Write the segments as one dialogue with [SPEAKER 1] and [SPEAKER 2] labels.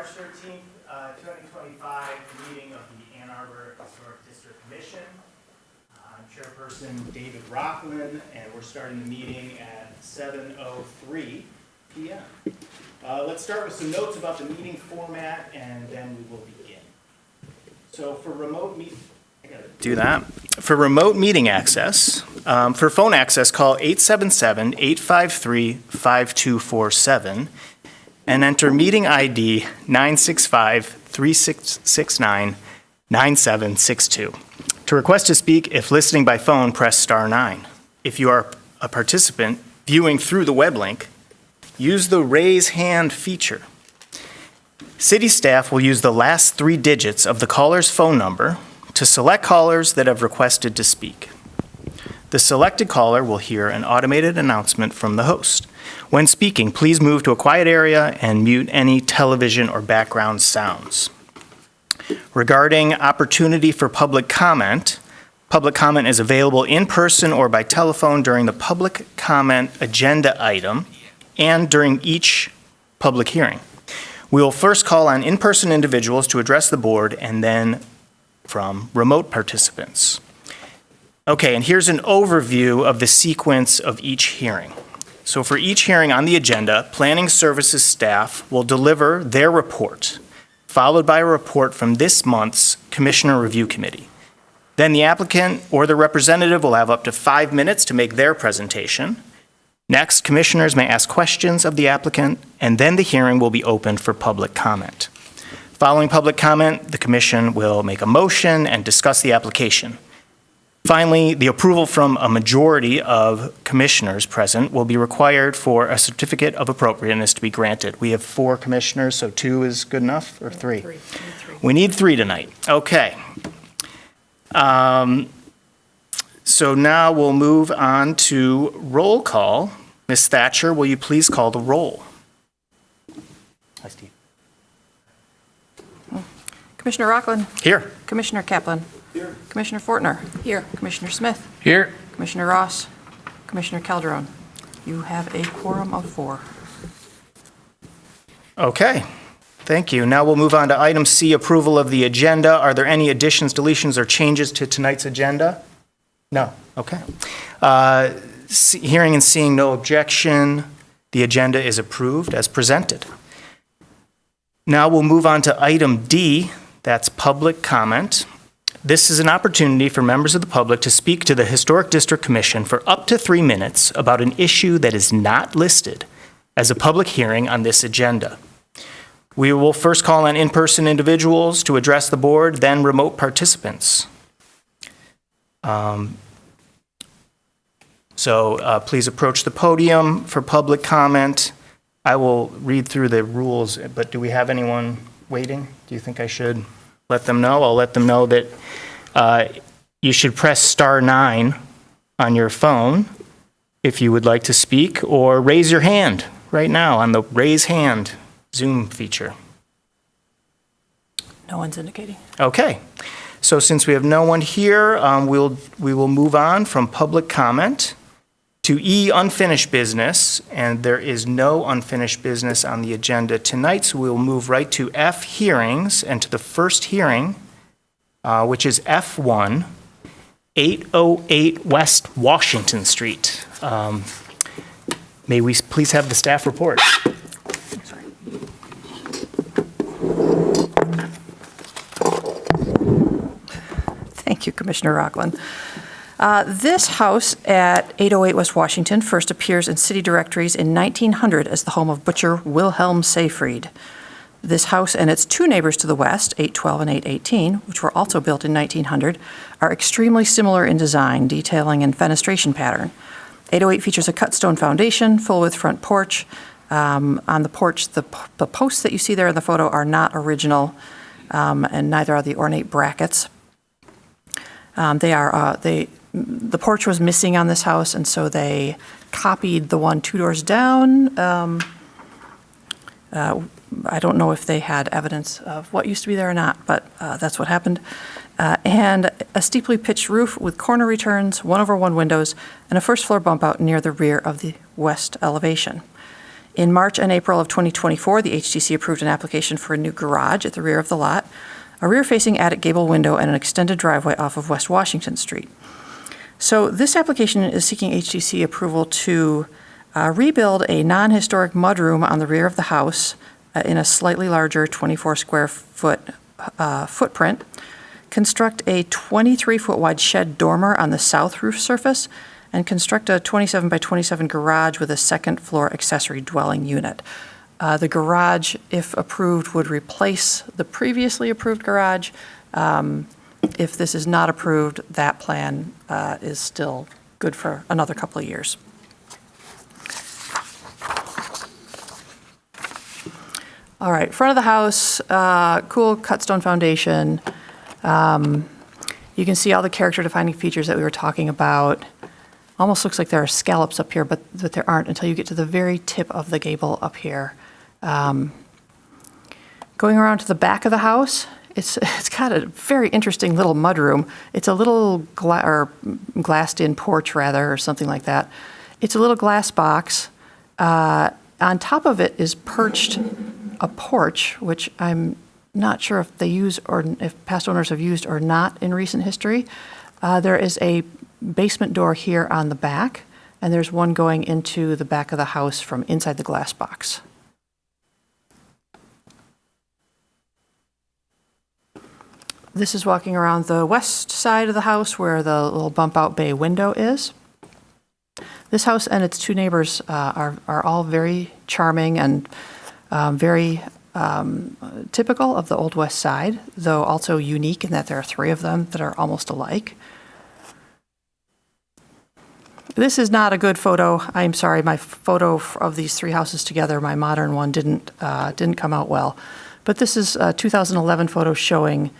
[SPEAKER 1] March 13th, 2025 meeting of the Ann Arbor Historic District Commission. I'm Chairperson David Rockland, and we're starting the meeting at 7:03 p.m. Let's start with some notes about the meeting format, and then we will begin. So for remote meeting, For remote meeting access, for phone access, call 877-853-5247 and enter meeting ID 965-3669-9762. To request to speak, if listening by phone, press star 9. If you are a participant viewing through the web link, use the raise hand feature. City staff will use the last 3 digits of the caller's phone number to select callers that have requested to speak. The selected caller will hear an automated announcement from the host. When speaking, please move to a quiet area and mute any television or background sounds. Regarding opportunity for public comment is available in person or by telephone during the public comment agenda item and during each public hearing. We will first call on in-person individuals to address the board and then from remote participants. Okay, and here's an overview of the sequence of each hearing. So for each hearing on the agenda, Planning Services staff will deliver their report, followed by a report from this month's Commissioner Review Committee. Then the applicant or the representative will have up to 5 minutes to make their presentation. Next, commissioners may ask questions of the applicant, and then the hearing will be opened for public comment. Following public comment, the commission will make a motion and discuss the application. Finally, the approval from a majority of commissioners present will be required for a certificate of appropriateness to be granted. We have 4 commissioners, so 2 is good enough, or 3?
[SPEAKER 2] 3.
[SPEAKER 1] We need 3 tonight. Okay. So now we'll move on to roll call. Ms. Thatcher, will you please call the roll? Hi, Steve.
[SPEAKER 2] Commissioner Rockland.
[SPEAKER 1] Here.
[SPEAKER 2] Commissioner Kaplan.
[SPEAKER 1] Here.
[SPEAKER 2] Commissioner Fortner. Here. Commissioner Smith.
[SPEAKER 3] Here.
[SPEAKER 2] Commissioner Ross. Commissioner Calderon. You have a quorum of 4.
[SPEAKER 1] Okay. Thank you. Now we'll move on to item C, approval of the agenda. Are there any additions, deletions, or changes to tonight's agenda? No. Okay. Hearing and seeing no objection, the agenda is approved as presented. Now we'll move on to item D, that's public comment. This is an opportunity for members of the public to speak to the Historic District Commission for up to 3 minutes about an issue that is not listed as a public hearing on this agenda. We will first call on in-person individuals to address the board, then remote participants. Please approach the podium for public comment. I will read through the rules, but do we have anyone waiting? Do you think I should let them know? I'll let them know that you should press star 9 on your phone if you would like to speak, or raise your hand right now on the raise hand Zoom feature.
[SPEAKER 2] No one's indicating.
[SPEAKER 1] Okay. So since we have no one here, we will move on from public comment to E, unfinished business, and there is no unfinished business on the agenda tonight, so we'll move right to F, hearings, and to the first hearing, which is F1, 808 West Washington Street. May we please have the staff report?
[SPEAKER 2] Sorry. Thank you, Commissioner Rockland. This house at 808 West Washington first appears in city directories in 1900 as the home of butcher Wilhelm Seyfried. This house and its 2 neighbors to the west, 812 and 818, which were also built in 1900, are extremely similar in design, detailing, and fenestration pattern. 808 features a cut stone foundation, full width front porch. On the porch, the posts that you see there in the photo are not original, and neither are the ornate brackets. The porch was missing on this house, and so they copied the one 2 doors down. I don't know if they had evidence of what used to be there or not, but that's what happened. And a steeply pitched roof with corner returns, 1-over-1 windows, and a first floor bump out near the rear of the west elevation. In March and April of 2024, the HTC approved an application for a new garage at the rear of the lot, a rear-facing attic gable window, and an extended driveway off of West Washington Street. So this application is seeking HTC approval to rebuild a non-historic mudroom on the rear of the house in a slightly larger 24 square foot footprint, construct a 23-foot wide shed dormer on the south roof surface, and construct a 27 by 27 garage with a second floor accessory dwelling unit. The garage, if approved, would replace the previously approved garage. If this is not approved, that plan is still good for another couple of years. All right, front of the house, cool cut stone foundation. You can see all the character defining features that we were talking about. Almost looks like there are scallops up here, but there aren't until you get to the very tip of the gable up here. Going around to the back of the house, it's got a very interesting little mudroom. It's a little glassed-in porch, rather, or something like that. It's a little glass box. On top of it is perched a porch, which I'm not sure if they use or if past owners have used or not in recent history. There is a basement door here on the back, and there's one going into the back of the house from inside the glass box. This is walking around the west side of the house where the little bump out bay window is. This house and its two neighbors are all very charming and very typical of the Old West Side, though also unique in that there are three of them that are almost alike. This is not a good photo. I'm sorry, my photo of these three houses together, my modern one, didn't come out well. But this is a 2011 photo showing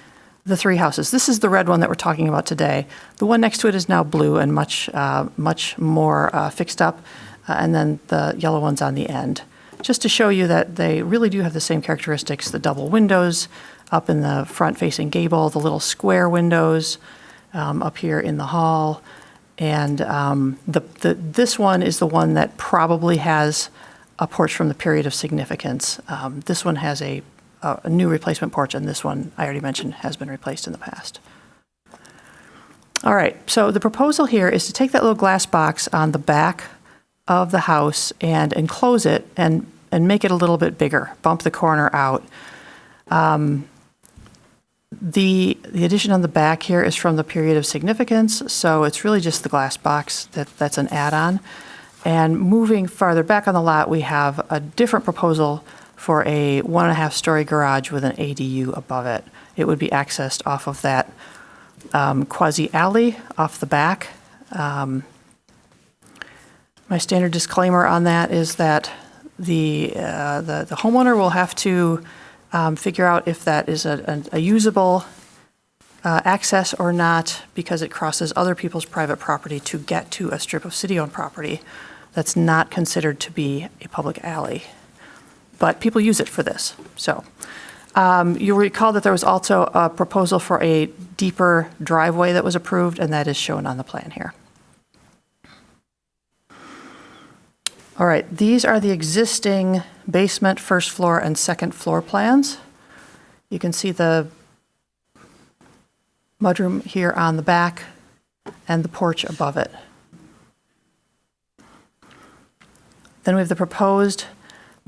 [SPEAKER 2] the three houses. This is the red one that we're talking about today. The one next to it is now blue and much more fixed up, and then the yellow one's on the end. Just to show you that they really do have the same characteristics: the double windows up in the front-facing gable, the little square windows up here in the hall, and this one is the one that probably has a porch from the period of significance. This one has a new replacement porch, and this one, I already mentioned, has been replaced in the past. All right, so the proposal here is to take that little glass box on the back of the house and enclose it and make it a little bit bigger, bump the corner out. The addition on the back here is from the period of significance, so it's really just the glass box that's an add-on. And moving farther back on the lot, we have a different proposal for a 1.5-story garage with an ADU above it. It would be accessed off of that quasi-alley off the back. My standard disclaimer on that is that the homeowner will have to figure out if that is a usable access or not, because it crosses other people's private property to get to a strip of city-owned property that's not considered to be a public alley. But people use it for this. So you'll recall that there was also a proposal for a deeper driveway that was approved, and that is shown on the plan here. All right, these are the existing basement, first floor, and second floor plans. You can see the mudroom here on the back and the porch above it. Then we have the proposed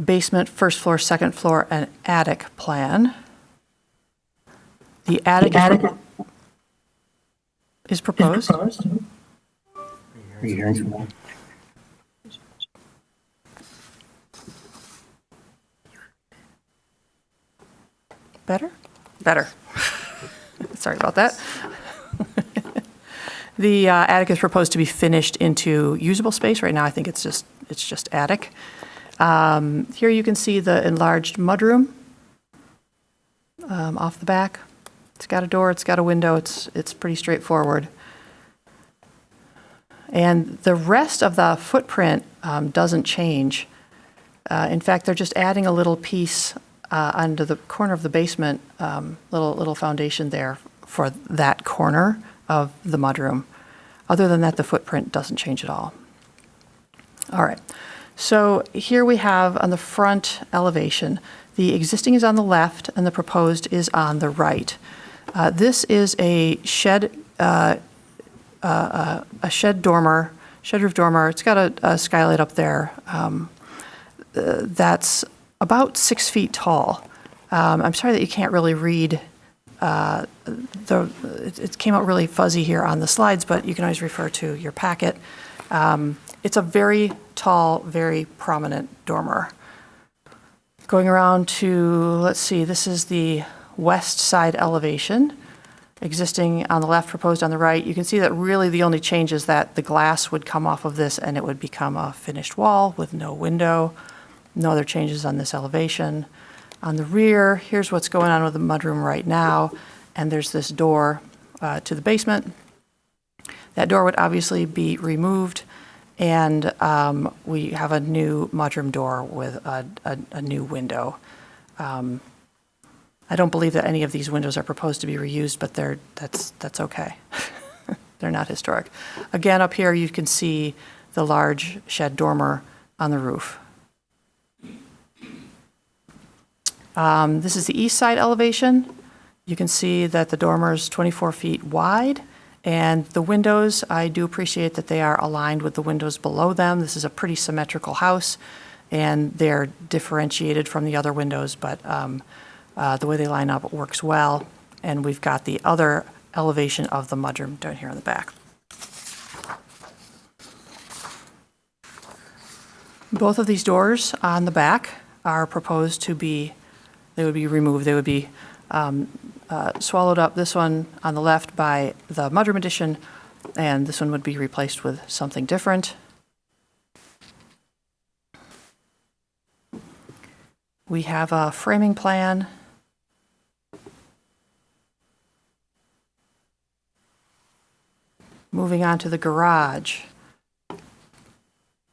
[SPEAKER 2] basement, first floor, second floor, and attic plan. The attic is proposed.
[SPEAKER 3] Are you hearing from them?
[SPEAKER 2] Better? Better. Sorry about that. The attic is proposed to be finished into usable space. Right now, I think it's just attic. Here you can see the enlarged mudroom off the back. It's got a door, it's got a window, it's pretty straightforward. And the rest of the footprint doesn't change. In fact, they're just adding a little piece onto the corner of the basement, little foundation there for that corner of the mudroom. Other than that, the footprint doesn't change at all. All right. So here we have on the front elevation, the existing is on the left and the proposed is on the right. This is a shed dormer, shed roof dormer. It's got a skylight up there that's about 6 feet tall. I'm sorry that you can't really read. It came out really fuzzy here on the slides, but you can always refer to your packet. It's a very tall, very prominent dormer. Going around to, let's see, this is the west side elevation, existing on the left, proposed on the right. You can see that really the only change is that the glass would come off of this and it would become a finished wall with no window. No other changes on this elevation. On the rear, here's what's going on with the mudroom right now, and there's this door to the basement. That door would obviously be removed, and we have a new mudroom door with a new window. I don't believe that any of these windows are proposed to be reused, but that's okay. They're not historic. Again, up here you can see the large shed dormer on the roof. This is the east side elevation. You can see that the dormer is 24 feet wide, and the windows, I do appreciate that they are aligned with the windows below them. This is a pretty symmetrical house, and they're differentiated from the other windows, but the way they line up works well. And we've got the other elevation of the mudroom down here on the back. Both of these doors on the back are proposed to be, they would be removed. They would be swallowed up, this one on the left by the mudroom addition, and this one would be replaced with something different. We have a framing plan. Moving on to the garage.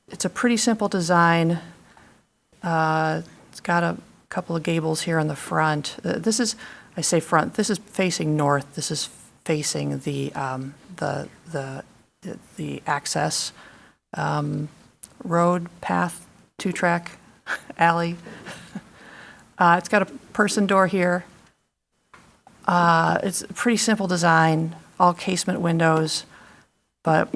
[SPEAKER 2] It's a pretty simple design. It's got a couple of gables here on the front. This is, I say front, this is facing north. This is facing the access road, path, two-track, alley. It's got a person door here. It's a pretty simple design, all casement windows, but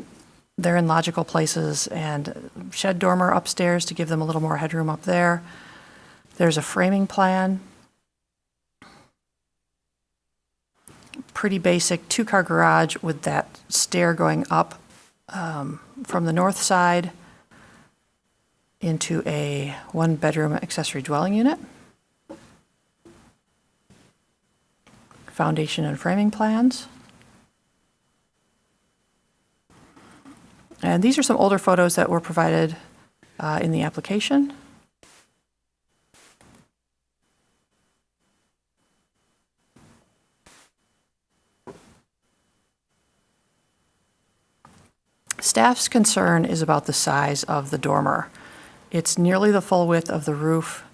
[SPEAKER 2] they're in logical places, and shed dormer upstairs to give them a little more headroom up there. There's a framing plan. Pretty basic two-car garage with that stair going up from the north side into a one-bedroom accessory dwelling unit. Foundation and framing plans. And these are some older photos that were provided in the application. Staff's concern is about the size of the dormer. It's nearly the full width of the roof.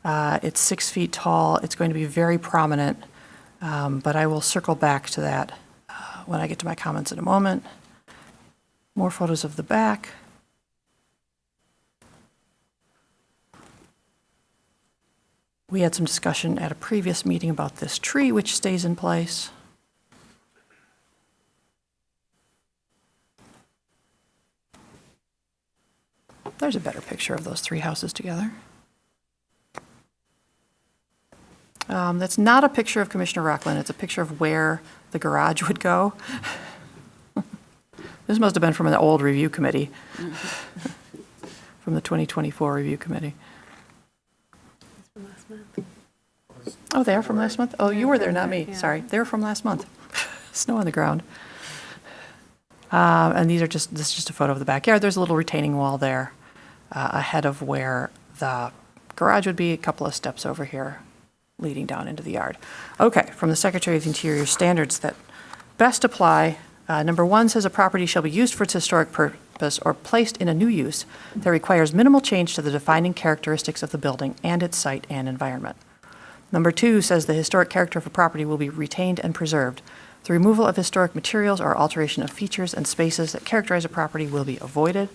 [SPEAKER 2] It's 6 feet tall. It's going to be very prominent, but I will circle back to that when I get to my comments in a moment. More photos of the back. We had some discussion at a previous meeting about this tree, which stays in place. There's a better picture of those three houses together. That's not a picture of Commissioner Rockland. It's a picture of where the garage would go. This must have been from an old review committee, from the 2024 review committee.
[SPEAKER 4] From last month.
[SPEAKER 2] Oh, they are from last month? Oh, you were there, not me. Sorry. They were from last month. Snow on the ground. And this is just a photo of the backyard. There's a little retaining wall there ahead of where the garage would be, a couple of steps over here leading down into the yard. Okay, from the Secretary of the Interior standards that best apply, number 1 says a property shall be used for its historic purpose or placed in a new use that requires minimal change to the defining characteristics of the building and its site and environment. Number 2 says the historic character of a property will be retained and preserved. The removal of historic materials or alteration of features and spaces that characterize a property will be avoided.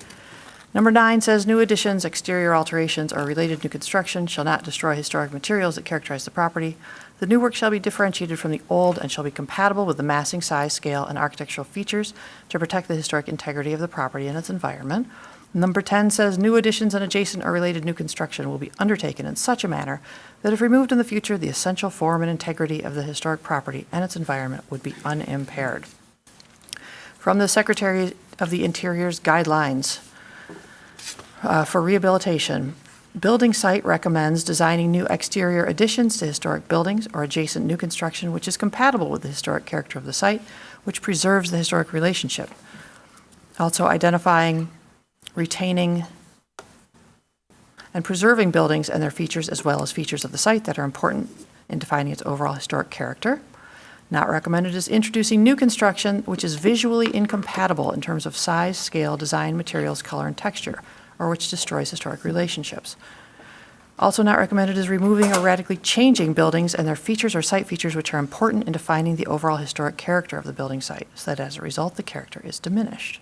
[SPEAKER 2] Number 9 says new additions, exterior alterations, or related new construction shall not destroy historic materials that characterize the property. The new work shall be differentiated from the old and shall be compatible with the massing, size, scale, and architectural features to protect the historic integrity of the property and its environment. Number 10 says new additions and adjacent or related new construction will be undertaken in such a manner that if removed in the future, the essential form and integrity of the historic property and its environment would be unimpaired. From the Secretary of the Interior's guidelines for rehabilitation, building site recommends designing new exterior additions to historic buildings or adjacent new construction which is compatible with the historic character of the site, which preserves the historic relationship. Also identifying, retaining, and preserving buildings and their features as well as features of the site that are important in defining its overall historic character. Not recommended is introducing new construction which is visually incompatible in terms of size, scale, design, materials, color, and texture, or which destroys historic relationships. Also not recommended is removing or radically changing buildings and their features or site features which are important in defining the overall historic character of the building site, so that as a result the character is diminished.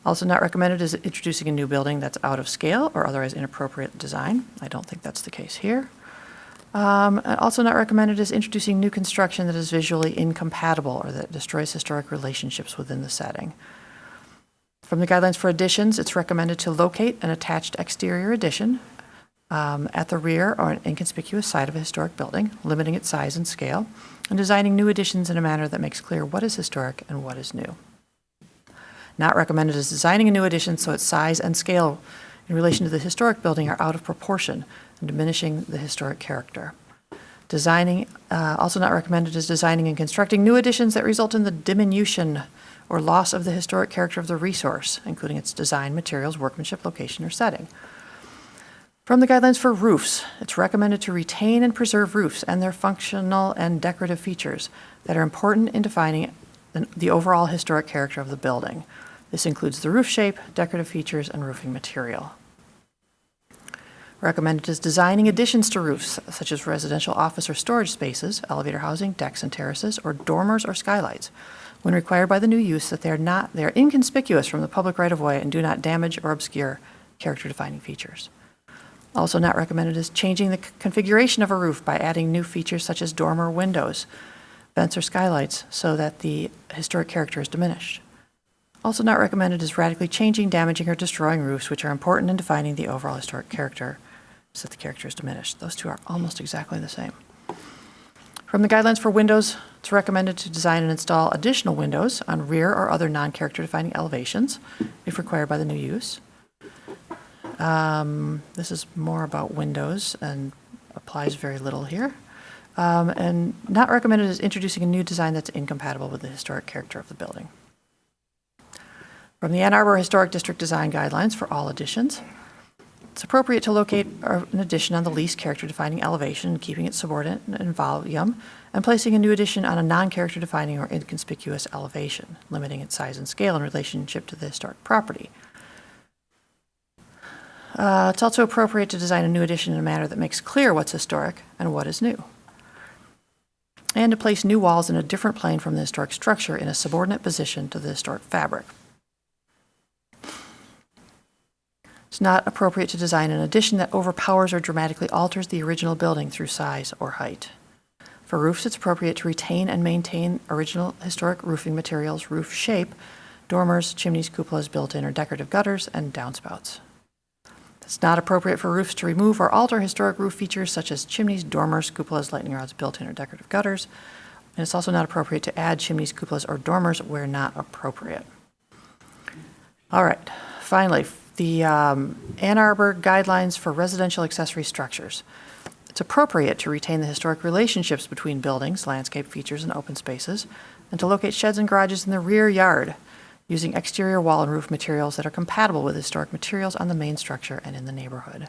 [SPEAKER 2] Also not recommended is introducing a new building that's out of scale or otherwise inappropriate design. I don't think that's the case here. Also not recommended is introducing new construction that is visually incompatible or that destroys historic relationships within the setting. From the guidelines for additions, it's recommended to locate an attached exterior addition at the rear or an inconspicuous side of a historic building, limiting its size and scale, and designing new additions in a manner that makes clear what is historic and what is new. Not recommended is designing a new addition so its size and scale in relation to the historic building are out of proportion and diminishing the historic character. Also not recommended is designing and constructing new additions that result in the diminution or loss of the historic character of the resource, including its design, materials, workmanship, location, or setting. From the guidelines for roofs, it's recommended to retain and preserve roofs and their functional and decorative features that are important in defining the overall historic character of the building. This includes the roof shape, decorative features, and roofing material. Recommended is designing additions to roofs, such as residential office or storage spaces, elevator housing, decks and terraces, or dormers or skylights, when required by the new use that they are inconspicuous from the public right-of-way and do not damage or obscure character-defining features. Also not recommended is changing the configuration of a roof by adding new features such as dormer windows, vents, or skylights so that the historic character is diminished. Also not recommended is radically changing, damaging, or destroying roofs which are important in defining the overall historic character so that the character is diminished. Those two are almost exactly the same. From the guidelines for windows, it's recommended to design and install additional windows on rear or other non-character defining elevations if required by the new use. This is more about windows and applies very little here. And not recommended is introducing a new design that's incompatible with the historic character of the building. From the Ann Arbor Historic District Design Guidelines for all additions, it's appropriate to locate an addition on the least character-defining elevation, keeping it subordinate in volume, and placing a new addition on a non-character-defining or inconspicuous elevation, limiting its size and scale in relationship to the historic property. It's also appropriate to design a new addition in a manner that makes clear what's historic and what is new, and to place new walls in a different plane from the historic structure in a subordinate position to the historic fabric. It's not appropriate to design an addition that overpowers or dramatically alters the original building through size or height. For roofs, it's appropriate to retain and maintain original historic roofing materials, roof shape, dormers, chimneys, cupolas, built-in or decorative gutters, and downspouts. It's not appropriate for roofs to remove or alter historic roof features such as chimneys, dormers, cupolas, lightning rods, built-in or decorative gutters. And it's also not appropriate to add chimneys, cupolas, or dormers where not appropriate. All right, finally, the Ann Arbor Guidelines for Residential Accessory Structures. It's appropriate to retain the historic relationships between buildings, landscape features, and open spaces, and to locate sheds and garages in the rear yard using exterior wall and roof materials that are compatible with historic materials on the main structure and in the neighborhood.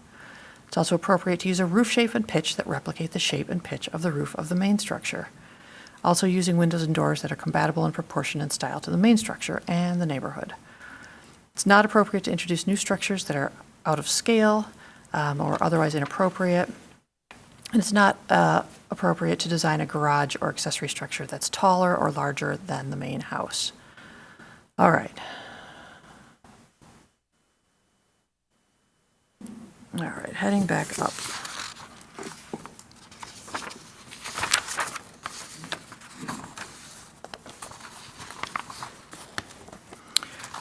[SPEAKER 2] It's also appropriate to use a roof shape and pitch that replicate the shape and pitch of the roof of the main structure. Also using windows and doors that are compatible in proportion and style to the main structure and the neighborhood. It's not appropriate to introduce new structures that are out of scale or otherwise inappropriate. And it's not appropriate to design a garage or accessory structure that's taller or larger than the main house. All right. All right, heading back up.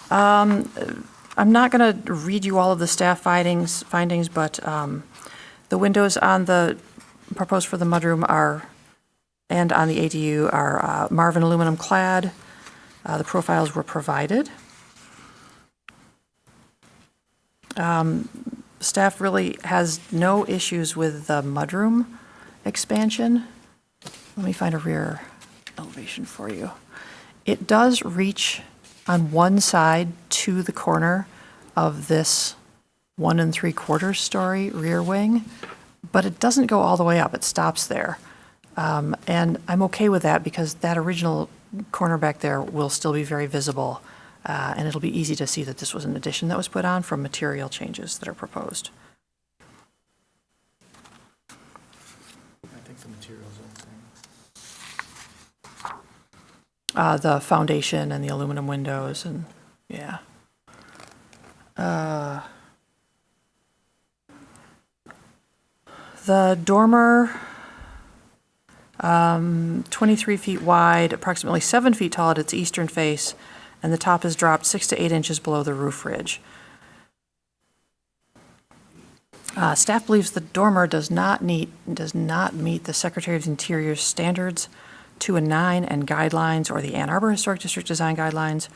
[SPEAKER 2] I'm not going to read you all of the staff findings, but the windows on the, proposed for the mudroom are, and on the ADU are Marvin aluminum clad. The profiles were provided. Staff really has no issues with the mudroom expansion. Let me find a rear elevation for you. It does reach on one side to the corner of this 1 3/4 story rear wing, but it doesn't go all the way up. It stops there. And I'm okay with that because that original corner back there will still be very visible, and it'll be easy to see that this was an addition that was put on from material changes that are proposed.
[SPEAKER 1] I think the materials are the same.
[SPEAKER 2] The foundation and the aluminum windows and, yeah. The dormer, 23 feet wide, approximately 7 feet tall at its eastern face, and the top is dropped 6 to 8 inches below the roof ridge. Staff believes the dormer does not meet the Secretary of the Interior's standards 2 and 9 and guidelines or the Ann Arbor Historic District Design Guidelines.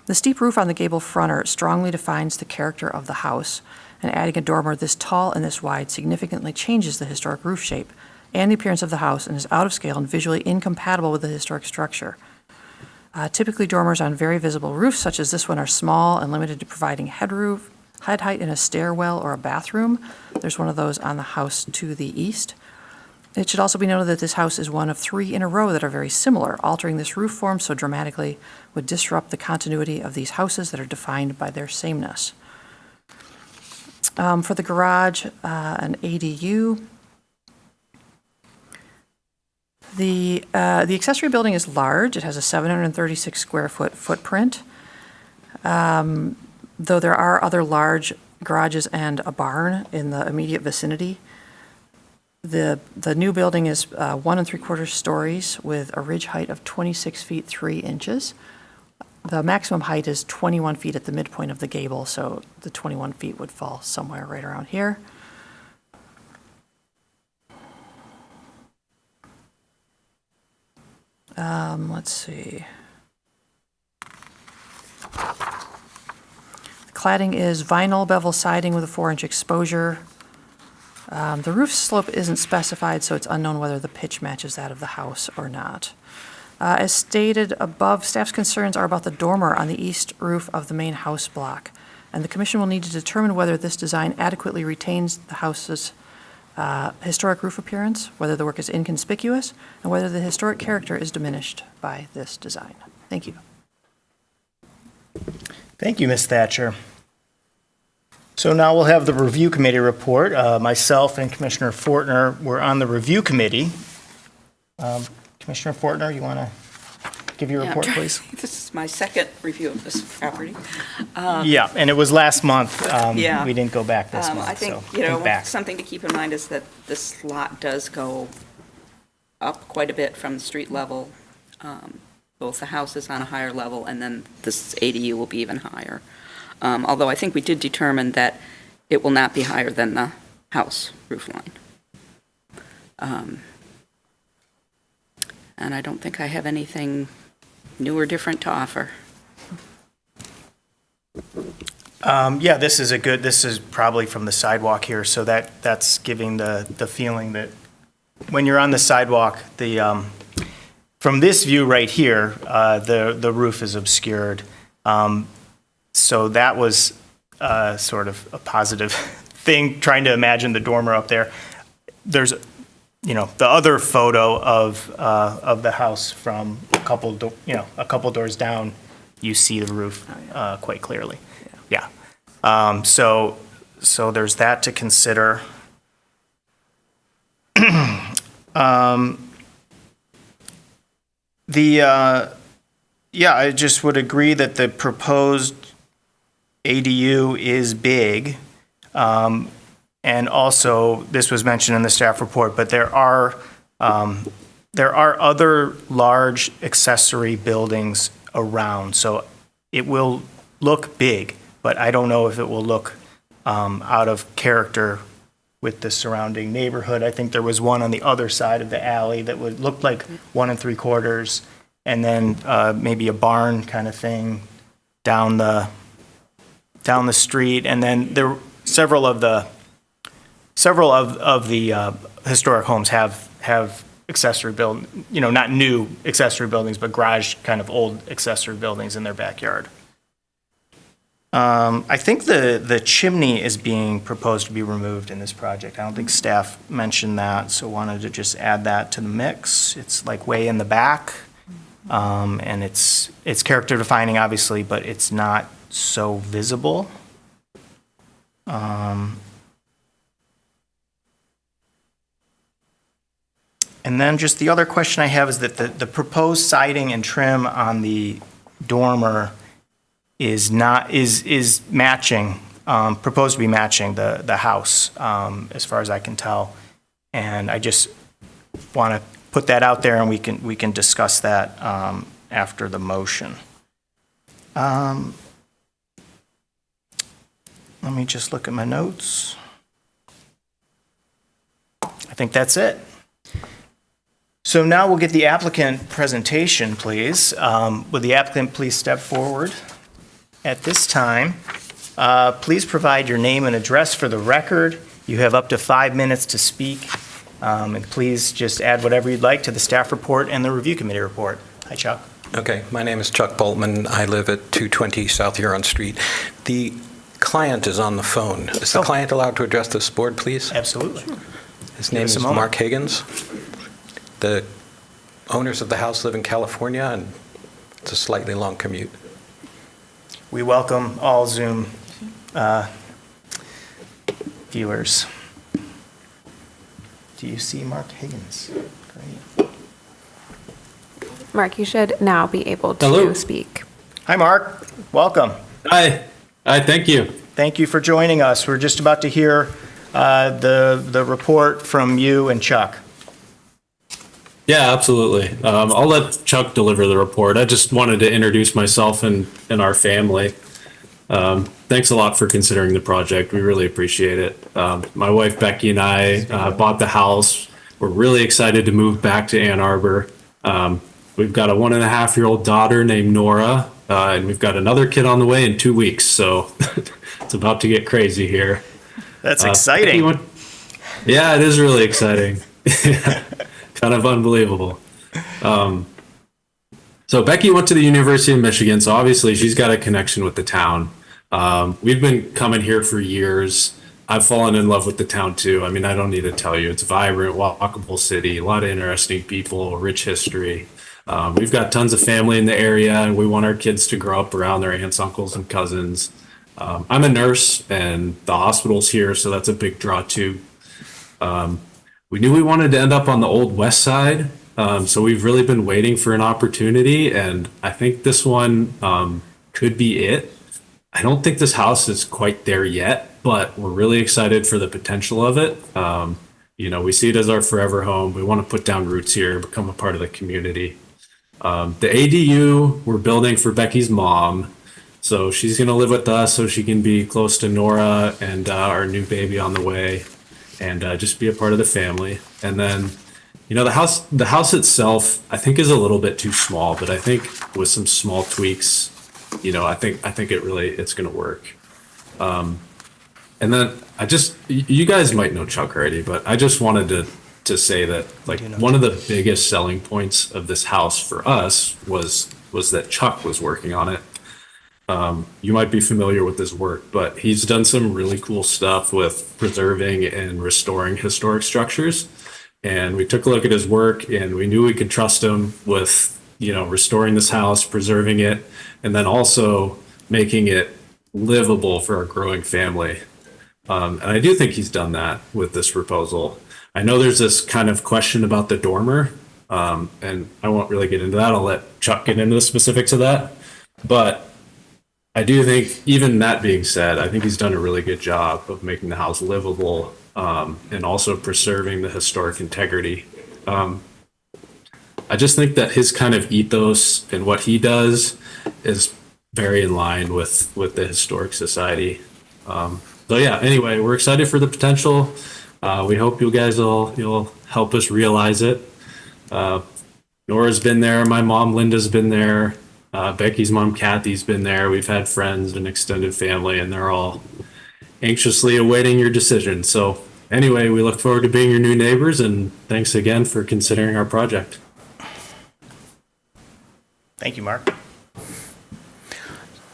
[SPEAKER 2] The steep roof on the gable fronter strongly defines the character of the house, and adding a dormer this tall and this wide significantly changes the historic roof shape and the appearance of the house and is out of scale and visually incompatible with the historic structure. Typically, dormers on very visible roofs, such as this one, are small and limited to providing head height in a stairwell or a bathroom. There's one of those on the house to the east. It should also be noted that this house is one of 3 in a row that are very similar. Altering this roof form so dramatically would disrupt the continuity of these houses that are defined by their sameness. For the garage, an ADU, the accessory building is large. It has a 736 square foot footprint. Though there are other large garages and a barn in the immediate vicinity. The new building is 1 3/4 stories with a ridge height of 26 feet 3 inches. The maximum height is 21 feet at the midpoint of the gable, so the 21 feet would fall somewhere right around here. Let's see. The cladding is vinyl bevel siding with a 4-inch exposure. The roof slope isn't specified, so it's unknown whether the pitch matches that of the house or not. As stated above, staff's concerns are about the dormer on the east roof of the main house block, and the commission will need to determine whether this design adequately retains the house's historic roof appearance, whether the work is inconspicuous, and whether the historic character is diminished by this design. Thank you.
[SPEAKER 1] Thank you, Ms. Thatcher. So now we'll have the review committee report. Myself and Commissioner Fortner were on the review committee. Commissioner Fortner, you want to give your report, please?
[SPEAKER 5] This is my second review of this property.
[SPEAKER 1] Yeah, and it was last month.
[SPEAKER 5] Yeah.
[SPEAKER 1] We didn't go back this month,
[SPEAKER 5] I think,
[SPEAKER 1] so
[SPEAKER 5] you know,
[SPEAKER 1] back.
[SPEAKER 5] something to keep in mind is that this lot does go up quite a bit from the street level. Both the house is on a higher level, and then this ADU will be even higher. Although I think we did determine that it will not be higher than the house roof line. And I don't think I have anything new or different to offer.
[SPEAKER 1] Yeah, this is probably from the sidewalk here, so that's giving the feeling that when you're on the sidewalk, from this view right here, the roof is obscured. So that was sort of a positive thing, trying to imagine the dormer up there. There's, the other photo of the house from a couple doors down, you see the roof quite clearly. Yeah. So there's that to consider. I just would agree that the proposed ADU is big, and And also, this was mentioned in the staff report, but there are other large accessory buildings around. So it will look big, but I don't know if it will look out of character with the surrounding neighborhood. I think there was one on the other side of the alley that would look like 1 3/4, and then maybe a barn kind of thing down the street. And then there several of the historic homes have accessory not new accessory buildings, but garage kind of old accessory buildings in their backyard. I think the chimney is being proposed to be removed in this project. I don't think staff mentioned that, so wanted to just add that to the mix. It's like way in the back, and it's character defining, obviously, but it's not so visible. And then just the other question I have is that the proposed siding and trim on the dormer is matching, proposed to be matching the house, as far as I can tell. And I just want to put that out there, and we can discuss that after the motion. Let me just look at my notes. I think that's it. So now we'll get the applicant presentation, please. Would the applicant please step forward? At this time, please provide your name and address for the record. You have up to 5 minutes to speak. And please just add whatever you'd like to the staff report and the review committee report. Hi, Chuck.
[SPEAKER 6] Okay, my name is Chuck Boltman. I live at 220 South Huron Street. The client is on the phone. Is the client allowed to address this board, please?
[SPEAKER 1] Absolutely.
[SPEAKER 6] His name is Mark Higgins. The owners of the house live in California, and it's a slightly long commute.
[SPEAKER 1] We welcome all Zoom viewers. Do you see Mark Higgins? Great.
[SPEAKER 4] Mark, you should now be able to
[SPEAKER 7] Hello.
[SPEAKER 4] speak.
[SPEAKER 1] Hi, Mark. Welcome.
[SPEAKER 7] Hi, thank you.
[SPEAKER 1] Thank you for joining us. We're just about to hear the report from you and Chuck.
[SPEAKER 7] Yeah, absolutely. I'll let Chuck deliver the report. I just wanted to introduce myself and our family. Thanks a lot for considering the project. We really appreciate it. My wife Becky and I bought the house. We're really excited to move back to Ann Arbor. We've got a 1.5-year-old daughter named Nora, and we've got another kid on the way in 2 weeks. So it's about to get crazy here.
[SPEAKER 1] That's exciting.
[SPEAKER 7] Yeah, it is really exciting. Kind of unbelievable. So Becky went to the University of Michigan, so obviously she's got a connection with the town. We've been coming here for years. I've fallen in love with the town too. I mean, I don't need to tell you, it's a vibrant, walkable city, a lot of interesting people, rich history. We've got tons of family in the area, and we want our kids to grow up around their aunts, uncles, and cousins. I'm a nurse, and the hospital's here, so that's a big draw too. We knew we wanted to end up on the old west side, so we've really been waiting for an opportunity, and I think this one could be it. I don't think this house is quite there yet, but we're really excited for the potential of it. We see it as our forever home. We want to put down roots here, become a part of the community. The ADU we're building for Becky's mom, so she's going to live with us so she can be close to Nora and our new baby on the way, and just be a part of the family. And then, the house itself, I think, is a little bit too small, but I think with some small tweaks, I think it's going to work. And then you guys might know Chuck already, but I just wanted to say that one of the biggest selling points of this house for us was that Chuck was working on it. You might be familiar with his work, but he's done some really cool stuff with preserving and restoring historic structures. And we took a look at his work, and we knew we could trust him with, restoring this house, preserving it, and then also making it livable for our growing family. And I do think he's done that with this proposal. I know there's this kind of question about the dormer, and I won't really get into that. I'll let Chuck get into the specifics of that. But I do think, even that being said, I think he's done a really good job of making the house livable and also preserving the historic integrity. I just think that his kind of ethos and what he does is very in line with the Historic Society. So yeah, anyway, we're excited for the potential. We hope you guys you'll help us realize it. Nora's been there. My mom, Linda's been there. Becky's mom, Kathy's been there. We've had friends and extended family, and they're all anxiously awaiting your decision. So anyway, we look forward to being your new neighbors, and thanks again for considering our project.
[SPEAKER 1] Thank you, Mark.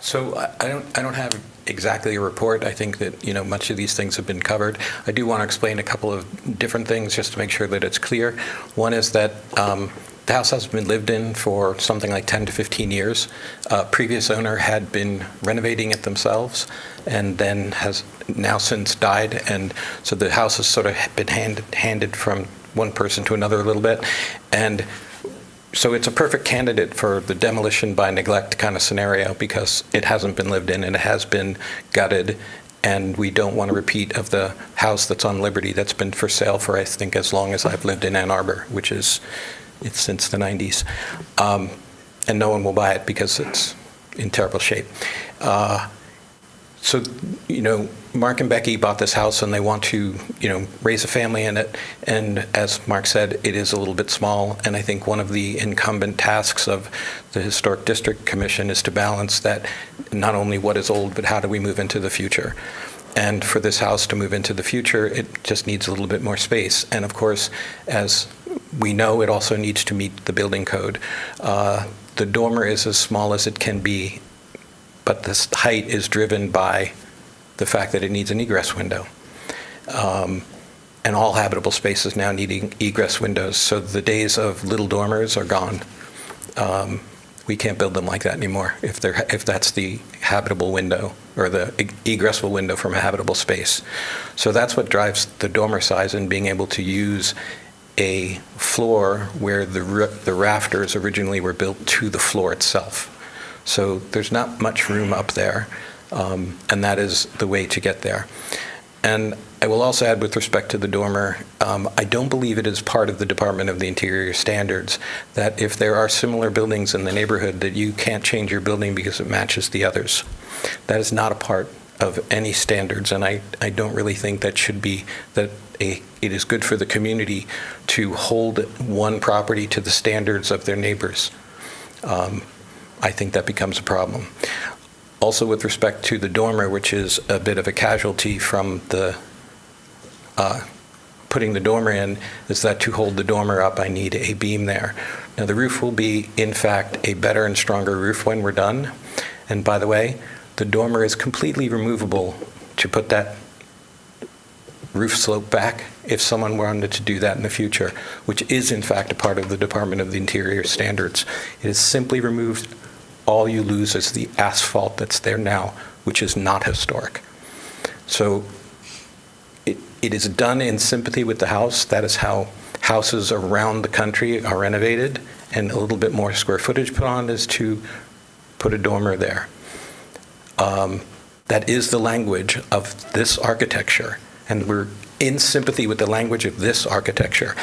[SPEAKER 6] So I don't have exactly a report. I think that, much of these things have been covered. I do want to explain a couple of different things just to make sure that it's clear. One is that the house has been lived in for something like 10 to 15 years. Previous owner had been renovating it themselves and then has now since died. And so the house has sort of been handed from one person to another a little bit. And so it's a perfect candidate for the demolition by neglect kind of scenario because it hasn't been lived in and it has been gutted, and we don't want a repeat of the house that's on Liberty that's been for sale for, I think, as long as I've lived in Ann Arbor, which is it's since the 90s. And no one will buy it because it's in terrible shape. So, Mark and Becky bought this house and they want to, raise a family in it. And as Mark said, it is a little bit small. And I think one of the incumbent tasks of the Historic District Commission is to balance that, not only what is old, but how do we move into the future? And for this house to move into the future, it just needs a little bit more space. And of course, as we know, it also needs to meet the building code. The dormer is as small as it can be, but the height is driven by the fact that it needs an egress window. And all habitable spaces now needing egress windows. So the days of little dormers are gone. We can't build them like that anymore if that's the habitable window or the egressable window from a habitable space. So that's what drives the dormer size and being able to use a floor where the rafters originally were built to the floor itself. So there's not much room up there, and that is the way to get there. And I will also add, with respect to the dormer, I don't believe it is part of the Department of the Interior standards that if there are similar buildings in the neighborhood that you can't change your building because it matches the others. That is not a part of any standards, and I don't really think that should be, that it is good for the community to hold one property to the standards of their neighbors. I think that becomes a problem. Also, with respect to the dormer, which is a bit of a casualty from the putting the dormer in, is that to hold the dormer up, I need a beam there. Now, the roof will be, in fact, a better and stronger roof when we're done. And by the way, the dormer is completely removable to put that roof slope back if someone wanted to do that in the future, which is, in fact, a part of the Department of the Interior standards. It is simply removed. All you lose is the asphalt that's there now, which is not historic. So it is done in sympathy with the house. That is how houses around the country are renovated, and a little bit more square footage put on is to put a dormer there. That is the language of this architecture, and we're in sympathy with the language of this architecture.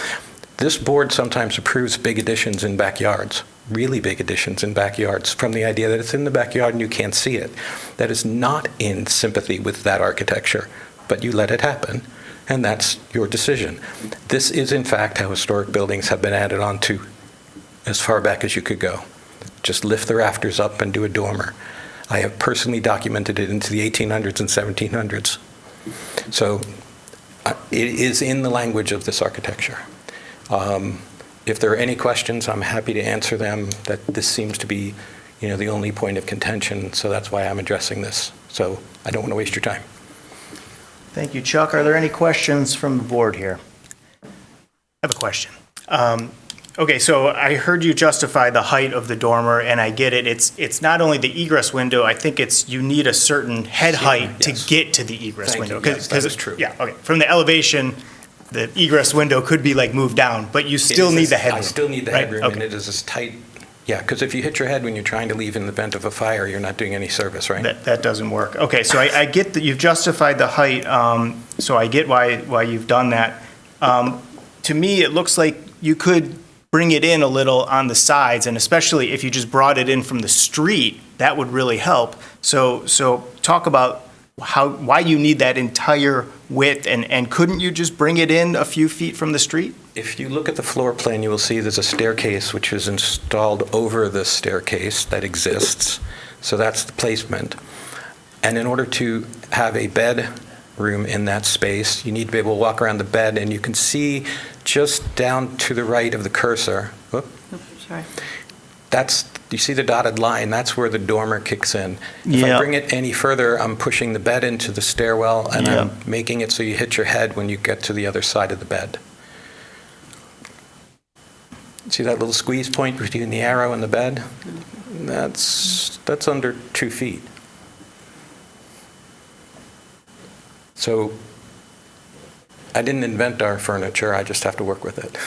[SPEAKER 6] This board sometimes approves big additions in backyards, really big additions in backyards, from the idea that it's in the backyard and you can't see it. That is not in sympathy with that architecture, but you let it happen, and that's your decision. This is, in fact, how historic buildings have been added on to as far back as you could go. Just lift the rafters up and do a dormer. I have personally documented it into the 1800s and 1700s. So it is in the language of this architecture. If there are any questions, I'm happy to answer them. That this seems to be, the only point of contention, so that's why I'm addressing this. So I don't want to waste your time.
[SPEAKER 1] Thank you, Chuck. Are there any questions from the board here? I have a question. Okay, so I heard you justify the height of the dormer, and I get it. It's not only the egress window. I think you need a certain head height to get to the egress
[SPEAKER 6] Thank
[SPEAKER 1] window.
[SPEAKER 6] you. Yes, that is true.
[SPEAKER 1] Yeah, okay. From the elevation, the egress window could be moved down, but you still need the headroom.
[SPEAKER 6] I still need the
[SPEAKER 1] right?
[SPEAKER 6] headroom,
[SPEAKER 1] Okay.
[SPEAKER 6] and it is as tight. Yeah, because if you hit your head when you're trying to leave in the event of a fire, you're not doing any service, right?
[SPEAKER 1] That doesn't work. Okay, so I get that you've justified the height. So I get why you've done that. To me, it looks like you could bring it in a little on the sides, and especially if you just brought it in from the street, that would really help. So talk about why you need that entire width, and couldn't you just bring it in a few feet from the street?
[SPEAKER 6] If you look at the floor plan, you will see there's a staircase which is installed over the staircase that exists. So that's the placement. And in order to have a bedroom in that space, you need to be able to walk around the bed, and you can see just down to the right of the cursor. Whoop,
[SPEAKER 2] Sorry.
[SPEAKER 6] you see the dotted line, that's where the dormer kicks in. If
[SPEAKER 1] Yeah.
[SPEAKER 6] I bring it any further, I'm pushing the bed into the stairwell, and
[SPEAKER 1] Yeah.
[SPEAKER 6] I'm making it so you hit your head when you get to the other side of the bed. See that little squeeze point between the arrow and the bed? That's under 2 feet. So I didn't invent our furniture, I just have to work with it.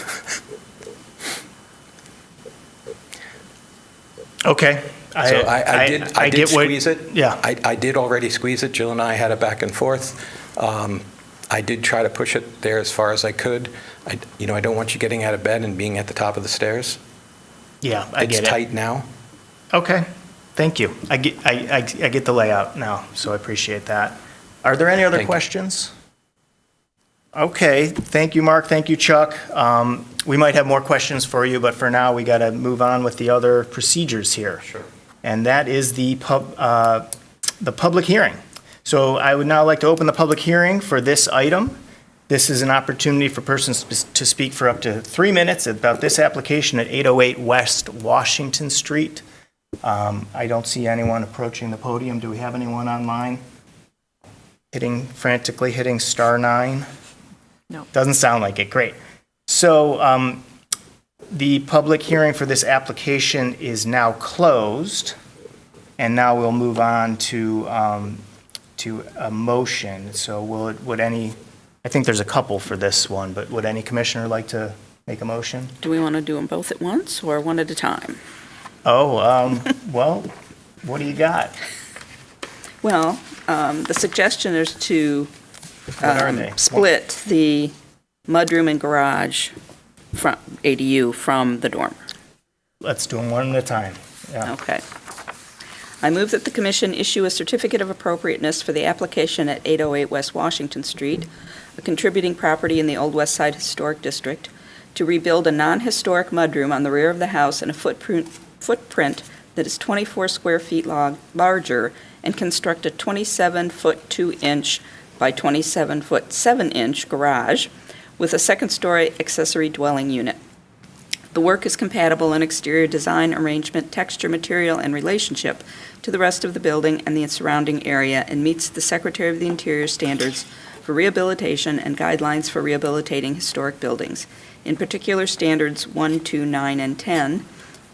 [SPEAKER 1] Okay.
[SPEAKER 6] So I did
[SPEAKER 1] get what-
[SPEAKER 6] squeeze it.
[SPEAKER 1] Yeah.
[SPEAKER 6] I did already squeeze it. Jill and I had a back and forth. I did try to push it there as far as I could. I don't want you getting out of bed and being at the top of the stairs.
[SPEAKER 1] Yeah, I get it.
[SPEAKER 6] It's tight now.
[SPEAKER 1] Okay, thank you. I get the layout now, so I appreciate that. Are there any other
[SPEAKER 6] Thank you.
[SPEAKER 1] questions? Okay, thank you, Mark, thank you, Chuck. We might have more questions for you, but for now, we got to move on with the other procedures here.
[SPEAKER 6] Sure.
[SPEAKER 1] And that is the public hearing. So I would now like to open the public hearing for this item. This is an opportunity for persons to speak for up to 3 minutes about this application at 808 West Washington Street. I don't see anyone approaching the podium. Do we have anyone online? Frantically hitting *9?
[SPEAKER 2] No.
[SPEAKER 1] Doesn't sound like it. Great. So the public hearing for this application is now closed, and now we'll move on to a motion. So I think there's a couple for this one, but would any commissioner like to make a motion?
[SPEAKER 5] Do we want to do them both at once or one at a time?
[SPEAKER 1] Oh, well, what do you got?
[SPEAKER 5] Well, the suggestion is to
[SPEAKER 1] What are they?
[SPEAKER 5] split the mudroom and garage from ADU from the dormer.
[SPEAKER 1] Let's do them one at a time. Yeah.
[SPEAKER 5] Okay. I move that the commission issue a certificate of appropriateness for the application at 808 West Washington Street, a contributing property in the Old West Side Historic District, to rebuild a non-historic mudroom on the rear of the house in a footprint that is 24 square feet larger, and construct a 27-foot 2-inch by 27-foot 7-inch garage with a second-story accessory dwelling unit. The work is compatible in exterior design, arrangement, texture, material, and relationship to the rest of the building and the surrounding area, and meets the Secretary of the Interior standards for rehabilitation and guidelines for rehabilitating historic buildings, in particular standards 1, 2, 9, and 10,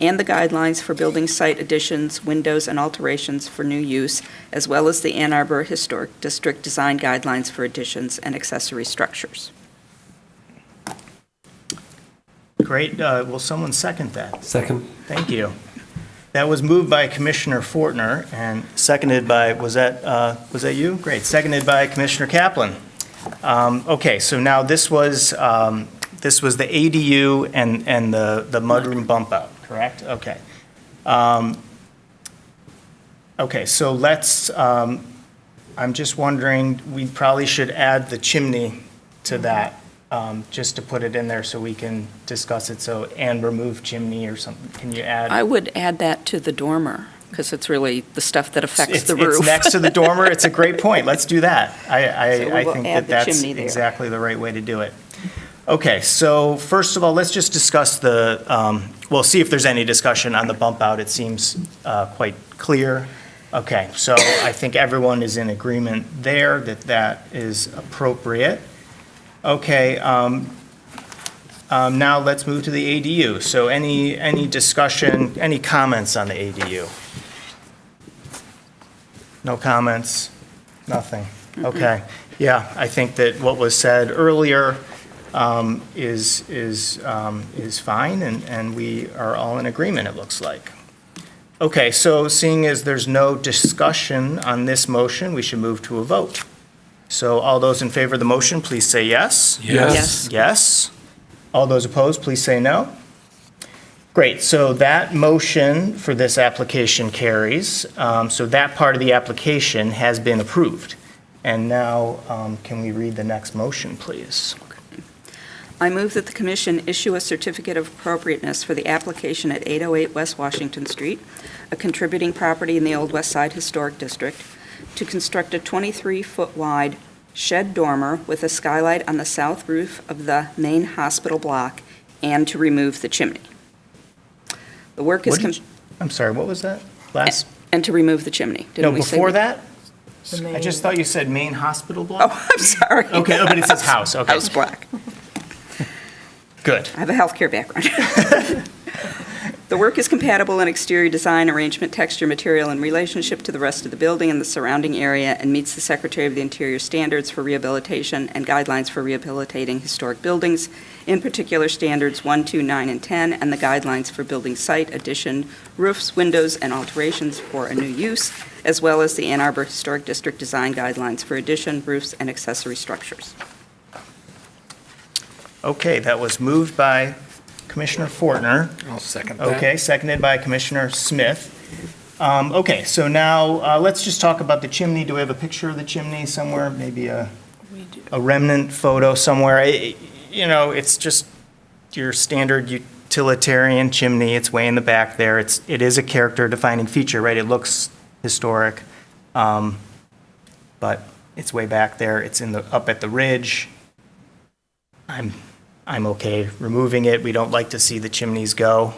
[SPEAKER 5] and the guidelines for building site additions, windows, and alterations for new use, as well as the Ann Arbor Historic District design guidelines for additions and accessory structures.
[SPEAKER 1] Great. Will someone second that?
[SPEAKER 3] Second.
[SPEAKER 1] Thank you. That was moved by Commissioner Fortner and seconded by, was that you? Great. Seconded by Commissioner Kaplan. Okay, so now this was the ADU and the mudroom bump out, correct? Okay. Okay, so let's, I'm just wondering, we probably should add the chimney to that, just to put it in there so we can discuss it, and remove chimney or something. Can you add?
[SPEAKER 5] I would add that to the dormer, because it's really the stuff that affects the
[SPEAKER 1] It's
[SPEAKER 5] roof.
[SPEAKER 1] next to the dormer. It's a great point. Let's do that.
[SPEAKER 5] So we
[SPEAKER 1] I
[SPEAKER 5] will
[SPEAKER 1] think
[SPEAKER 5] add the
[SPEAKER 1] that's
[SPEAKER 5] chimney there.
[SPEAKER 1] exactly the right way to do it. Okay, so first of all, let's just discuss we'll see if there's any discussion on the bump out. It seems quite clear. Okay, so I think everyone is in agreement there that is appropriate. Okay, now let's move to the ADU. So any discussion, any comments on the ADU? No comments? Nothing? Okay. Yeah, I think that what was said earlier is fine, and we are all in agreement, it looks like. Okay, so seeing as there's no discussion on this motion, we should move to a vote. So all those in favor of the motion, please say yes.
[SPEAKER 5] Yes.
[SPEAKER 1] Yes. All those opposed, please say no. Great, so that motion for this application carries. So that part of the application has been approved. And now, can we read the next motion, please?
[SPEAKER 5] I move that the commission issue a certificate of appropriateness for the application at 808 West Washington Street, a contributing property in the Old West Side Historic District, to construct a 23-foot wide shed dormer with a skylight on the south roof of the main hospital block and to remove the chimney. The work is,
[SPEAKER 1] What did I'm sorry, what was that last?
[SPEAKER 5] and to remove the chimney.
[SPEAKER 1] No,
[SPEAKER 5] Didn't we say
[SPEAKER 1] before
[SPEAKER 5] that?
[SPEAKER 1] that? I just thought you said main hospital block?
[SPEAKER 5] Oh, I'm sorry.
[SPEAKER 1] Okay, oh, but it says house, okay.
[SPEAKER 5] House block.
[SPEAKER 1] Good.
[SPEAKER 5] I have a healthcare background. The work is compatible in exterior design, arrangement, texture, material, and relationship to the rest of the building and the surrounding area, and meets the Secretary of the Interior standards for rehabilitation and guidelines for rehabilitating historic buildings, in particular standards 1, 2, 9, and 10, and the guidelines for building site, addition, roofs, windows, and alterations for a new use, as well as the Ann Arbor Historic District design guidelines for addition, roofs, and accessory structures.
[SPEAKER 1] Okay, that was moved by Commissioner Fortner.
[SPEAKER 6] I'll second that.
[SPEAKER 1] Okay, seconded by Commissioner Smith. Okay, so now let's just talk about the chimney. Do we have a picture of the chimney somewhere? Maybe a remnant photo somewhere? You know, it's just your standard utilitarian chimney. It's way in the back there. It is a character-defining feature, right? It looks historic, but it's way back there. It's up at the ridge. I'm okay removing it. We don't like to see the chimneys go,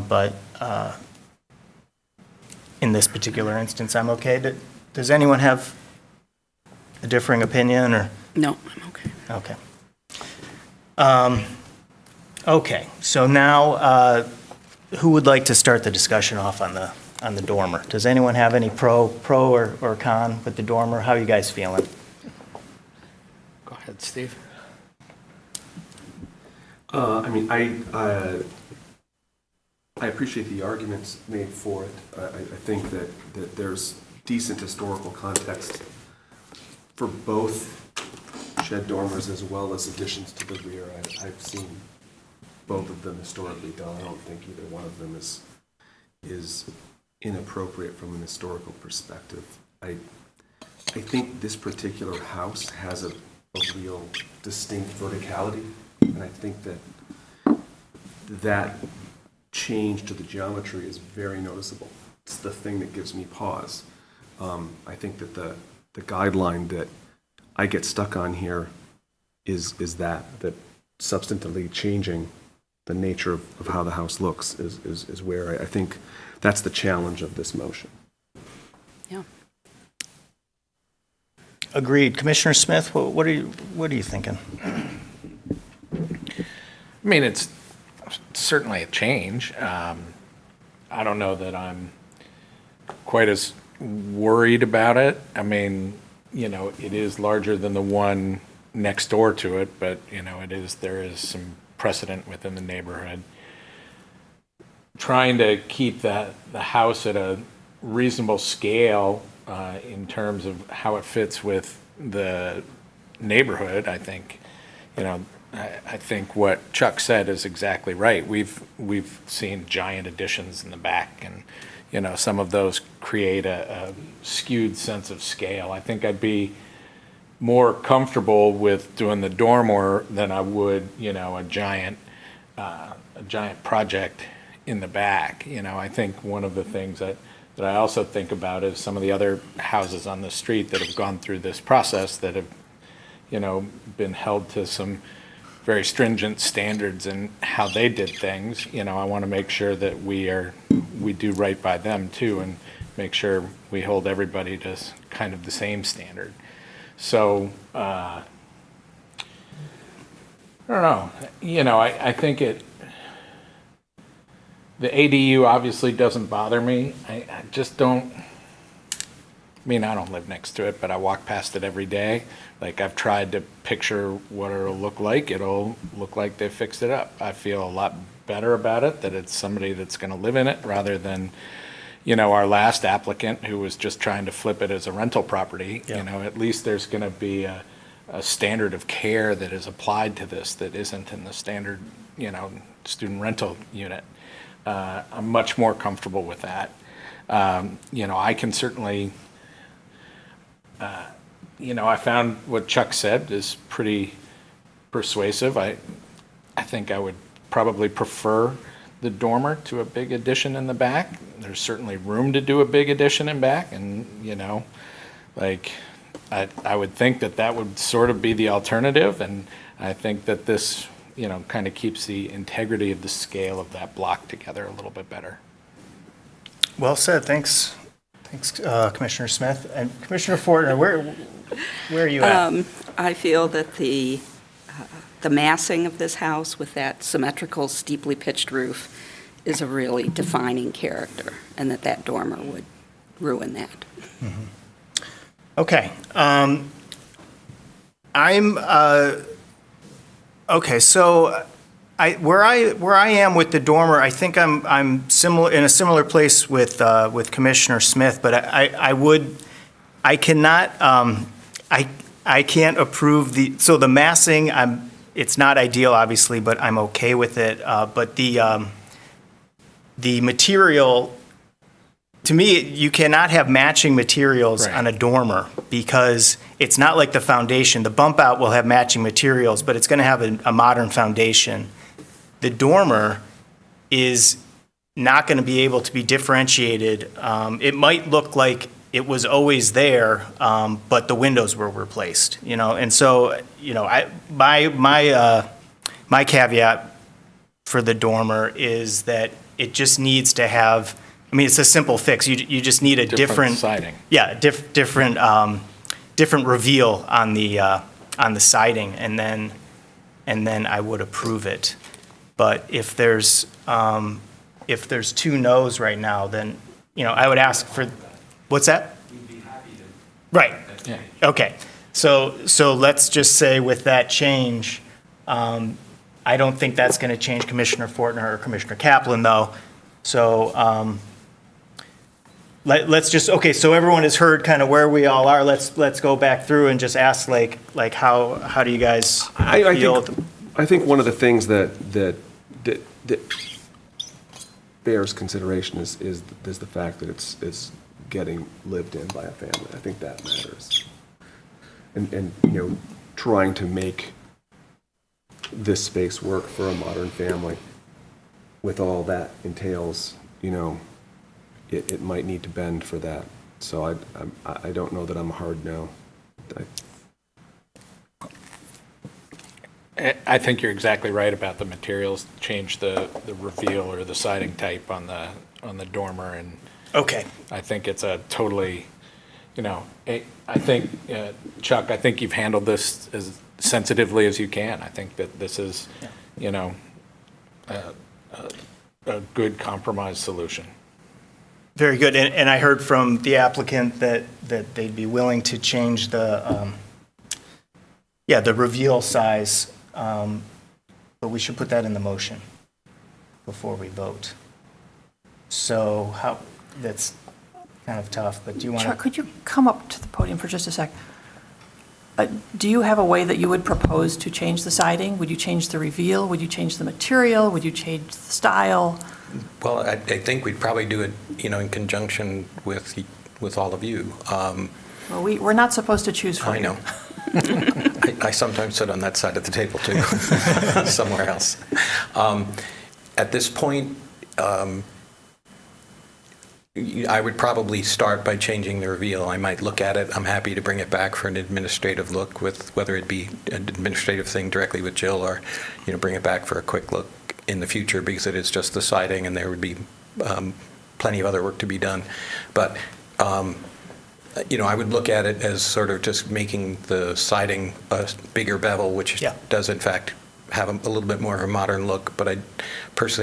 [SPEAKER 1] but in this particular instance, I'm okay. Does anyone have a differing opinion, or?
[SPEAKER 5] No, I'm okay.
[SPEAKER 1] Okay. Okay, so now, who would like to start the discussion off on the dormer? Does anyone have any pro or con with the dormer? How are you guys feeling?
[SPEAKER 6] Go ahead, Steve.
[SPEAKER 3] I mean, I appreciate the arguments made for it. I think that there's decent historical context for both shed dormers as well as additions to the rear. I've seen both of them historically done. I don't think either one of them is inappropriate from an historical perspective. I think this particular house has a real distinct verticality. And I think that change to the geometry is very noticeable. It's the thing that gives me pause. I think that the guideline that I get stuck on here is that substantively changing the nature of how the house looks is where I think that's the challenge of this motion.
[SPEAKER 5] Yeah.
[SPEAKER 1] Agreed. Commissioner Smith, what are you thinking?
[SPEAKER 8] I mean, it's certainly a change. I don't know that I'm quite as worried about it. I mean, you know, it is larger than the one next door to it, but, you know, there is some precedent within the neighborhood. Trying to keep the house at a reasonable scale in terms of how it fits with the neighborhood, I think, you know, I think what Chuck said is exactly right. We've seen giant additions in the back, and you know, some of those create a skewed sense of scale. I think I'd be more comfortable with doing the dormer than I would, you know, a giant project in the back. You know, I think one of the things that I also think about is some of the other houses on the street that have gone through this process that have, you know, been held to some very stringent standards in how they did things. You know, I want to make sure that we do right by them too, and make sure we hold everybody to kind of the same standard. So, I don't know, you know, I think the ADU obviously doesn't bother me. I just don't, I mean, I don't live next to it, but I walk past it every day. Like, I've tried to picture what it'll look like. It'll look like they fixed it up. I feel a lot better about it, that it's somebody that's going to live in it rather than, our last applicant who was just trying to flip it as a rental property,
[SPEAKER 1] Yeah.
[SPEAKER 8] at least there's going to be a standard of care that is applied to this that isn't in the standard, student rental unit. I'm much more comfortable with that. I can certainly, I found what Chuck said is pretty persuasive. I think I would probably prefer the dormer to a big addition in the back. There's certainly room to do a big addition in back, and, I would think that would sort of be the alternative, and I think that this, kind of keeps the integrity of the scale of that block together a little bit better.
[SPEAKER 1] Well said, thanks. Thanks, Commissioner Smith. And Commissioner Fortner, where are you at?
[SPEAKER 5] I feel that the massing of this house with that symmetrical, steeply pitched roof is a really defining character, and that dormer would ruin that.
[SPEAKER 1] Okay. Okay, so where I am with the dormer, I think I'm similar, in a similar place with Commissioner Smith, but I can't approve the massing. It's not ideal, obviously, but I'm okay with it. But the material, to me, you cannot have matching materials
[SPEAKER 8] Right.
[SPEAKER 1] on a dormer because it's not like the foundation. The bump out will have matching materials, but it's going to have a modern foundation. The dormer is not going to be able to be differentiated. It might look like it was always there, but the windows were replaced, and so, my caveat for the dormer is that it just needs to have, it's a simple fix. You just need a different
[SPEAKER 8] siding.
[SPEAKER 1] Yeah, different reveal on the siding, and then I would approve it. But if there's two no's right now, then, I would ask for, what's that? We'd be happy to. Right.
[SPEAKER 8] Yeah.
[SPEAKER 1] Okay. So let's just say with that change, I don't think that's going to change Commissioner Fortner or Commissioner Kaplan, though. So let's just, okay, so everyone has heard kind of where we all are. Let's go back through and just ask, like how do you guys feel?
[SPEAKER 3] I think one of the things that bears consideration is the fact that it's getting lived in by a family. I think that matters. And trying to make this space work for a modern family with all that entails, it might need to bend for that. So I don't know that I'm a hard no.
[SPEAKER 8] I think you're exactly right about the materials change the reveal or the siding type on the dormer, and
[SPEAKER 1] Okay.
[SPEAKER 8] I think it's a totally, I think, Chuck, I think you've handled this as sensitively as you can. I think that this is, a good compromise solution.
[SPEAKER 1] Very good. And I heard from the applicant that they'd be willing to change the reveal size, but we should put that in the motion before we vote. So that's kind of tough, but do you want
[SPEAKER 2] Chuck,
[SPEAKER 1] to?
[SPEAKER 2] could you come up to the podium for just a sec? Do you have a way that you would propose to change the siding? Would you change the reveal? Would you change the material? Would you change the style?
[SPEAKER 6] Well, I think we'd probably do it, in conjunction with all of you.
[SPEAKER 2] Well, we're not supposed to choose for you.
[SPEAKER 6] I know. I sometimes sit on that side of the table too, somewhere else. At this point, I would probably start by changing the reveal. I might look at it. I'm happy to bring it back for an administrative look with, whether it be an administrative thing directly with Jill or, bring it back for a quick look in the future because it is just the siding and there would be plenty of other work to be done. But, I would look at it as sort of just making the siding a bigger bevel, which
[SPEAKER 1] Yeah.
[SPEAKER 6] does in fact have a little bit more of a modern look, but I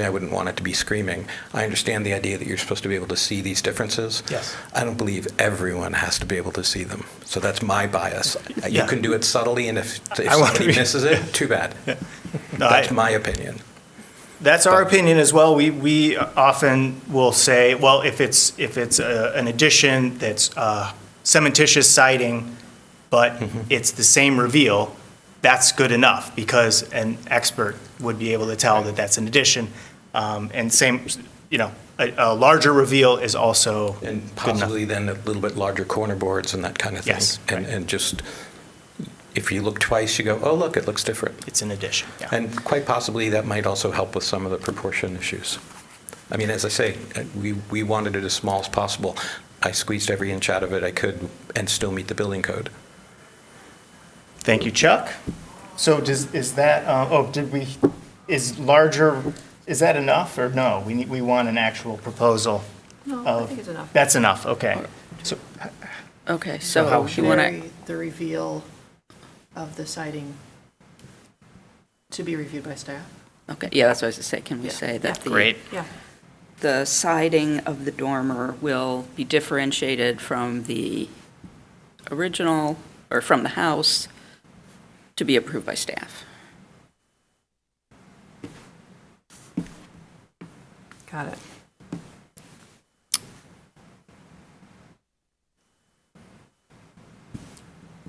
[SPEAKER 6] wouldn't want it to be screaming. I understand the idea that you're supposed to be able to see these differences.
[SPEAKER 1] Yes.
[SPEAKER 6] I don't believe everyone has to be able to see them. So that's my bias.
[SPEAKER 1] Yeah.
[SPEAKER 6] You can do it subtly, and if
[SPEAKER 1] I want
[SPEAKER 6] somebody
[SPEAKER 1] to-
[SPEAKER 6] misses it, too bad.
[SPEAKER 1] No,
[SPEAKER 6] That's my opinion.
[SPEAKER 1] That's our opinion as well. We often will say, well, if it's an addition that's cementitious siding, but it's the same reveal, that's good enough, because an expert would be able to tell that that's an addition. And same, a larger reveal is also good
[SPEAKER 6] And
[SPEAKER 1] enough.
[SPEAKER 6] possibly then a little bit larger corner boards and that kind of thing.
[SPEAKER 1] Yes,
[SPEAKER 6] And,
[SPEAKER 1] right.
[SPEAKER 6] and just, if you look twice, you go, oh, look, it looks different.
[SPEAKER 1] It's an addition, yeah.
[SPEAKER 6] And quite possibly, that might also help with some of the proportion issues. I mean, as I say, we wanted it as small as possible. I squeezed every inch out of it I could and still meet the building code.
[SPEAKER 1] Thank you, Chuck. So is that, is that enough, or no? We want an actual proposal.
[SPEAKER 2] No, I think it's enough.
[SPEAKER 1] That's enough, okay. So,
[SPEAKER 5] Okay,
[SPEAKER 1] So
[SPEAKER 5] so
[SPEAKER 1] how-
[SPEAKER 5] you want to,
[SPEAKER 2] Vary the reveal of the siding to be reviewed by staff?
[SPEAKER 5] okay, yeah, that's what I was going to say. Can we
[SPEAKER 2] Yeah.
[SPEAKER 5] say that
[SPEAKER 1] great.
[SPEAKER 2] Yeah.
[SPEAKER 5] the siding of the dormer will be differentiated from the original, or from the house, to be approved by staff?
[SPEAKER 2] Got it.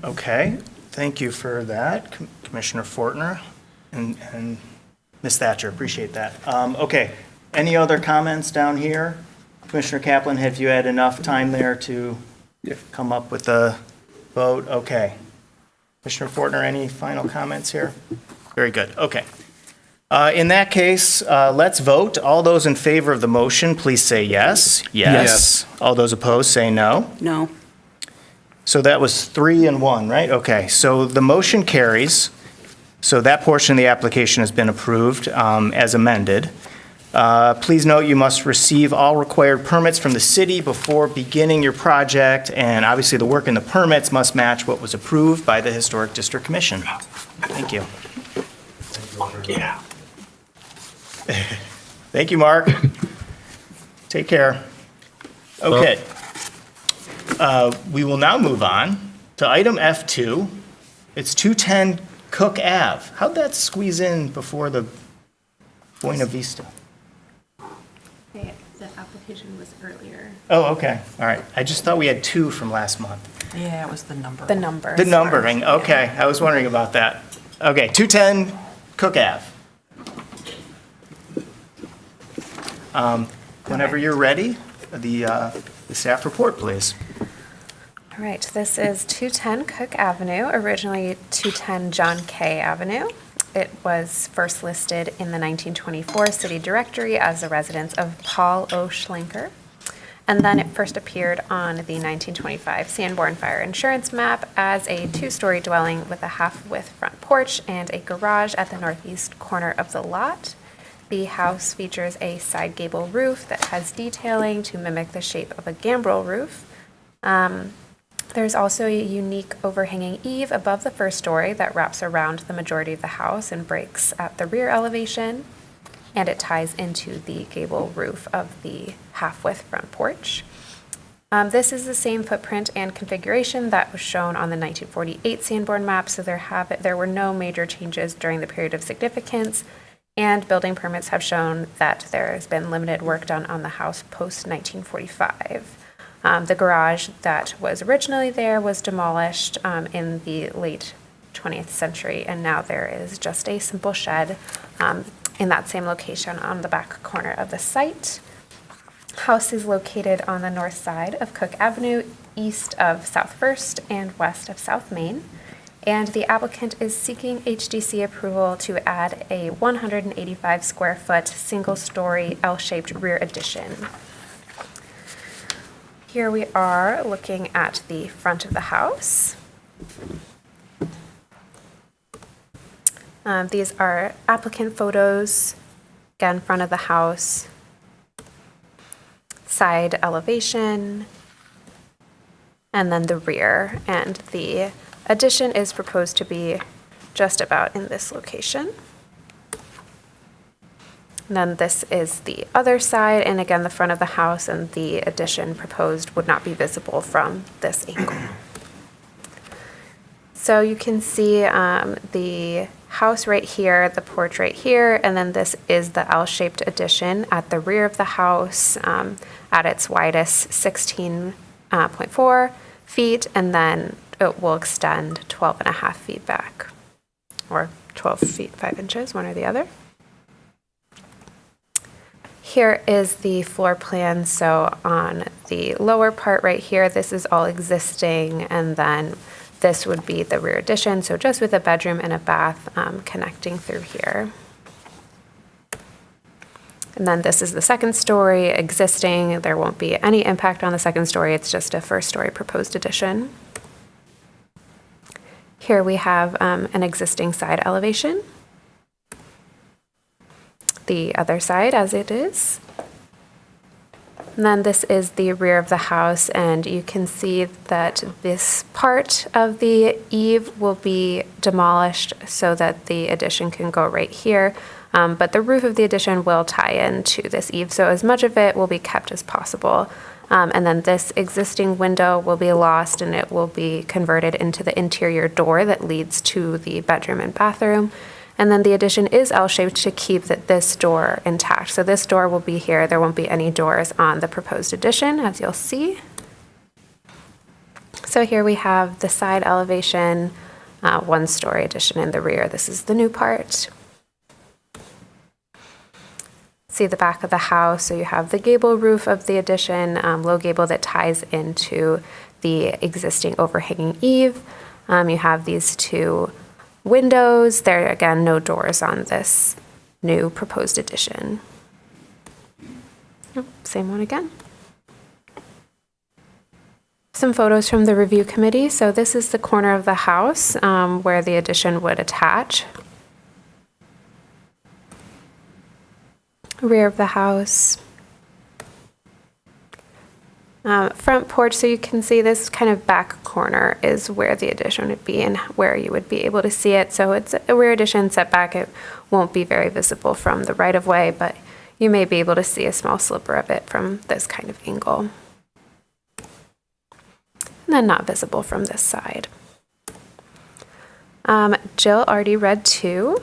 [SPEAKER 1] Okay, thank you for that, Commissioner Fortner and Ms. Thatcher, appreciate that. Okay, any other comments down here? Commissioner Kaplan, have you had enough time there to come up with a vote? Okay. Commissioner Fortner, any final comments here? Very good, okay. In that case, let's vote. All those in favor of the motion, please say yes. Yes. All those opposed, say no.
[SPEAKER 5] No?
[SPEAKER 1] So that was 3 and 1, right? Okay, so the motion carries. So that portion of the application has been approved as amended. Please note you must receive all required permits from the city before beginning your project, and obviously the work in the permits must match what was approved by the Historic District Commission. Thank you. Yeah. Thank you, Mark. Take care. Okay. We will now move on to item F2. It's 210 Cook Ave. How'd that squeeze in before the Buena Vista?
[SPEAKER 4] The application was earlier.
[SPEAKER 1] Oh, okay, all right. I just thought we had 2 from last month.
[SPEAKER 2] Yeah, it was the number.
[SPEAKER 4] The numbers.
[SPEAKER 1] The numbering, okay, I was wondering about that. Okay, 210 Cook Ave. Whenever you're ready, the staff report, please.
[SPEAKER 4] All right, this is 210 Cook Avenue, originally 210 John Kay Avenue. It was first listed in the 1924 city directory as the residence of Paul O. Schlenker. And then it first appeared on the 1925 Sanborn Fire Insurance map as a 2-story dwelling with a half-width front porch and a garage at the northeast corner of the lot. The house features a side gable roof that has detailing to mimic the shape of a gambrel roof. There's also a unique overhanging eave above the first story that wraps around the majority of the house and breaks at the rear elevation, and it ties into the gable roof of the half-width front porch. This is the same footprint and configuration that was shown on the 1948 Sanborn map, so there were no major changes during the period of significance, and building permits have shown that there has been limited work done on the house post-1945. The garage that was originally there was demolished in the late 20th century, and now there is just a simple shed in that same location on the back corner of the site. House is located on the north side of Cook Avenue, east of South First and west of South Main. And the applicant is seeking HDC approval to add a 185 square foot, single-story L-shaped rear addition. Here we are looking at the front of the house. These are applicant photos, again, front of the house, side elevation, and then the rear. And the addition is proposed to be just about in this location. And then this is the other side, and again, the front of the house, and the addition proposed would not be visible from this angle. So you can see the house right here, the porch right here, and then this is the L-shaped addition at the rear of the house at its widest 16.4 feet, and then it will extend 12 and a half feet back, or 12 feet 5 inches, one or the other. Here is the floor plan. So on the lower part right here, this is all existing, and then this would be the rear addition, so just with a bedroom and a bath connecting through here. And then this is the second story existing. There won't be any impact on the second story. It's just a first story proposed addition. Here we have an existing side elevation. The other side as it is. And then this is the rear of the house, and you can see that this part of the eave will be demolished so that the addition can go right here. But the roof of the addition will tie into this eave, so as much of it will be kept as possible. And then this existing window will be lost, and it will be converted into the interior door that leads to the bedroom and bathroom. And then the addition is L-shaped to keep this door intact. So this door will be here. There won't be any doors on the proposed addition, as you'll see. So here we have the side elevation, one-story addition in the rear. This is the new part. See the back of the house. So you have the gable roof of the addition, low gable that ties into the existing overhanging eave. You have these two windows. There are, again, no doors on this new proposed addition. Same one again. Some photos from the review committee. So this is the corner of the house where the addition would attach. Rear of the house. Front porch, so you can see this kind of back corner is where the addition would be and where you would be able to see it. So it's a rear addition setback. It won't be very visible from the right of way, but you may be able to see a small sliver of it from this kind of angle. And then not visible from this side. Jill already read 2.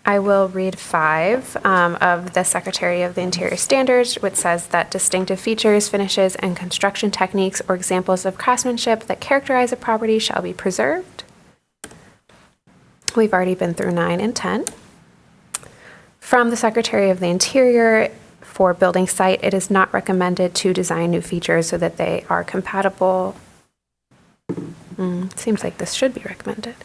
[SPEAKER 4] I will read 5 of the Secretary of the Interior Standards, which says that distinctive features, finishes, and construction techniques or examples of craftsmanship that characterize a property shall be preserved. We've already been through 9 and 10. From the Secretary of the Interior, for building site, it is not recommended to design new features so that they are compatible. Seems like this should be recommended.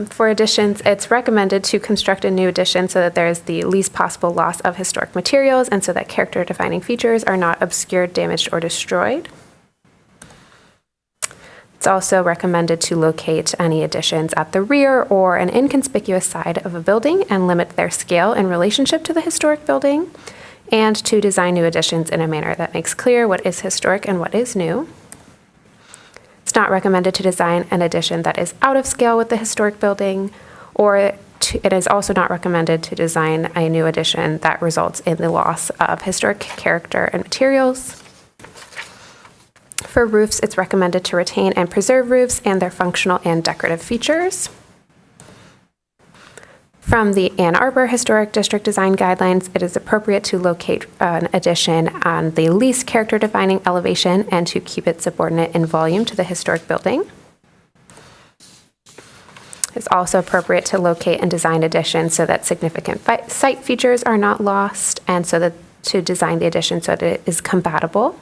[SPEAKER 4] For additions, it's recommended to construct a new addition so that there is the least possible loss of historic materials and so that character-defining features are not obscured, damaged, or destroyed. It's also recommended to locate any additions at the rear or an inconspicuous side of a building and limit their scale in relationship to the historic building, and to design new additions in a manner that makes clear what is historic and what is new. It's not recommended to design an addition that is out of scale with the historic building, or it is also not recommended to design a new addition that results in the loss of historic character and materials. For roofs, it's recommended to retain and preserve roofs and their functional and decorative features. From the Ann Arbor Historic District Design Guidelines, it is appropriate to locate an addition on the least character-defining elevation and to keep it subordinate in volume to the historic building. It's also appropriate to locate and design additions so that significant site features are not lost, and so that to design the addition so that it is compatible.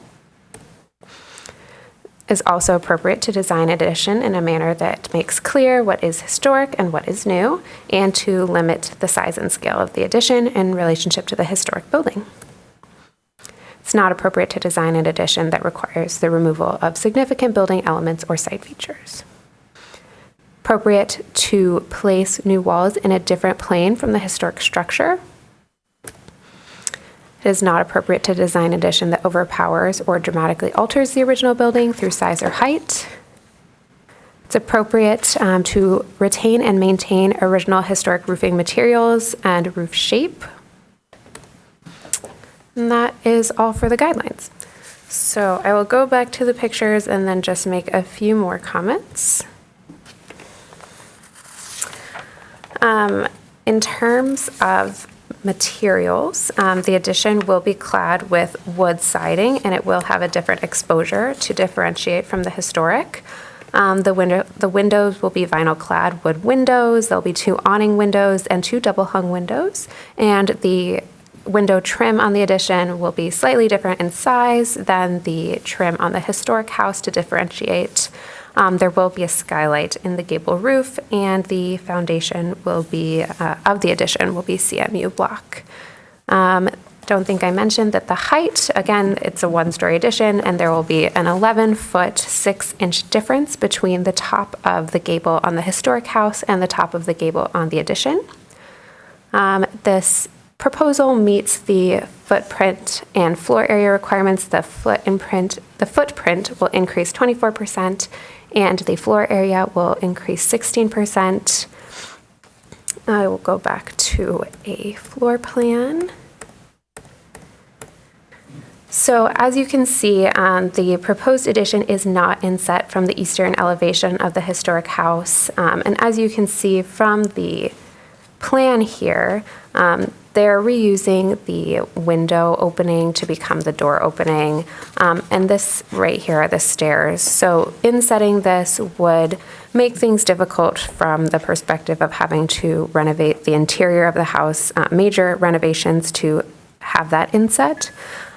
[SPEAKER 4] It's also appropriate to design an addition in a manner that makes clear what is historic and what is new, and to limit the size and scale of the addition in relationship to the historic building. It's not appropriate to design an addition that requires the removal of significant building elements or site features. Appropriate to place new walls in a different plane from the historic structure. It is not appropriate to design an addition that overpowers or dramatically alters the original building through size or height. It's appropriate to retain and maintain original historic roofing materials and roof shape. And that is all for the guidelines. So I will go back to the pictures and then just make a few more comments. In terms of materials, the addition will be clad with wood siding, and it will have a different exposure to differentiate from the historic. The windows will be vinyl clad wood windows. There'll be 2 awning windows and 2 double hung windows. And the window trim on the addition will be slightly different in size than the trim on the historic house to differentiate. There will be a skylight in the gable roof, and the foundation will be, of the addition will be CMU block. Don't think I mentioned that the height, again, it's a 1-story addition, and there will be an 11-foot, 6-inch difference between the top of the gable on the historic house and the top of the gable on the addition. This proposal meets the footprint and floor area requirements. The footprint will increase 24%, and the floor area will increase 16%. I will go back to a floor plan. So as you can see, the proposed addition is not inset from the eastern elevation of the historic house. And as you can see from the plan here, they're reusing the window opening to become the door opening. And this right here are the stairs. So insetting this would make things difficult from the perspective of having to renovate the interior of the house, major renovations to have that inset.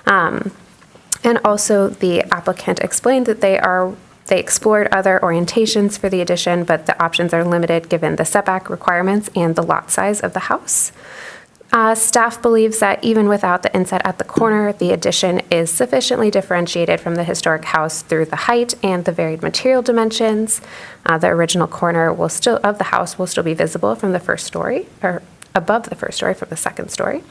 [SPEAKER 4] And also the applicant explained that they explored other orientations for the addition, but the options are limited given the setback requirements and the lot size of the house. Staff believes that even without the inset at the corner, the addition is sufficiently differentiated from the historic house through the height and the varied material dimensions. The original corner of the house will still be visible from the first story, or above the first story from the second story.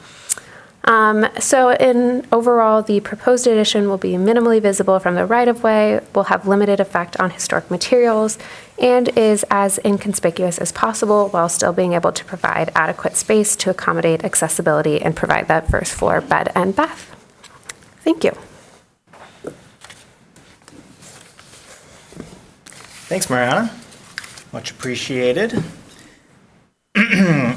[SPEAKER 4] So in overall, the proposed addition will be minimally visible from the right-of-way, will have limited effect on historic materials, and is as inconspicuous as possible while still being able to provide adequate space to accommodate accessibility and provide that first floor bed and bath. Thank you.
[SPEAKER 1] Thanks, Mariana. Much appreciated.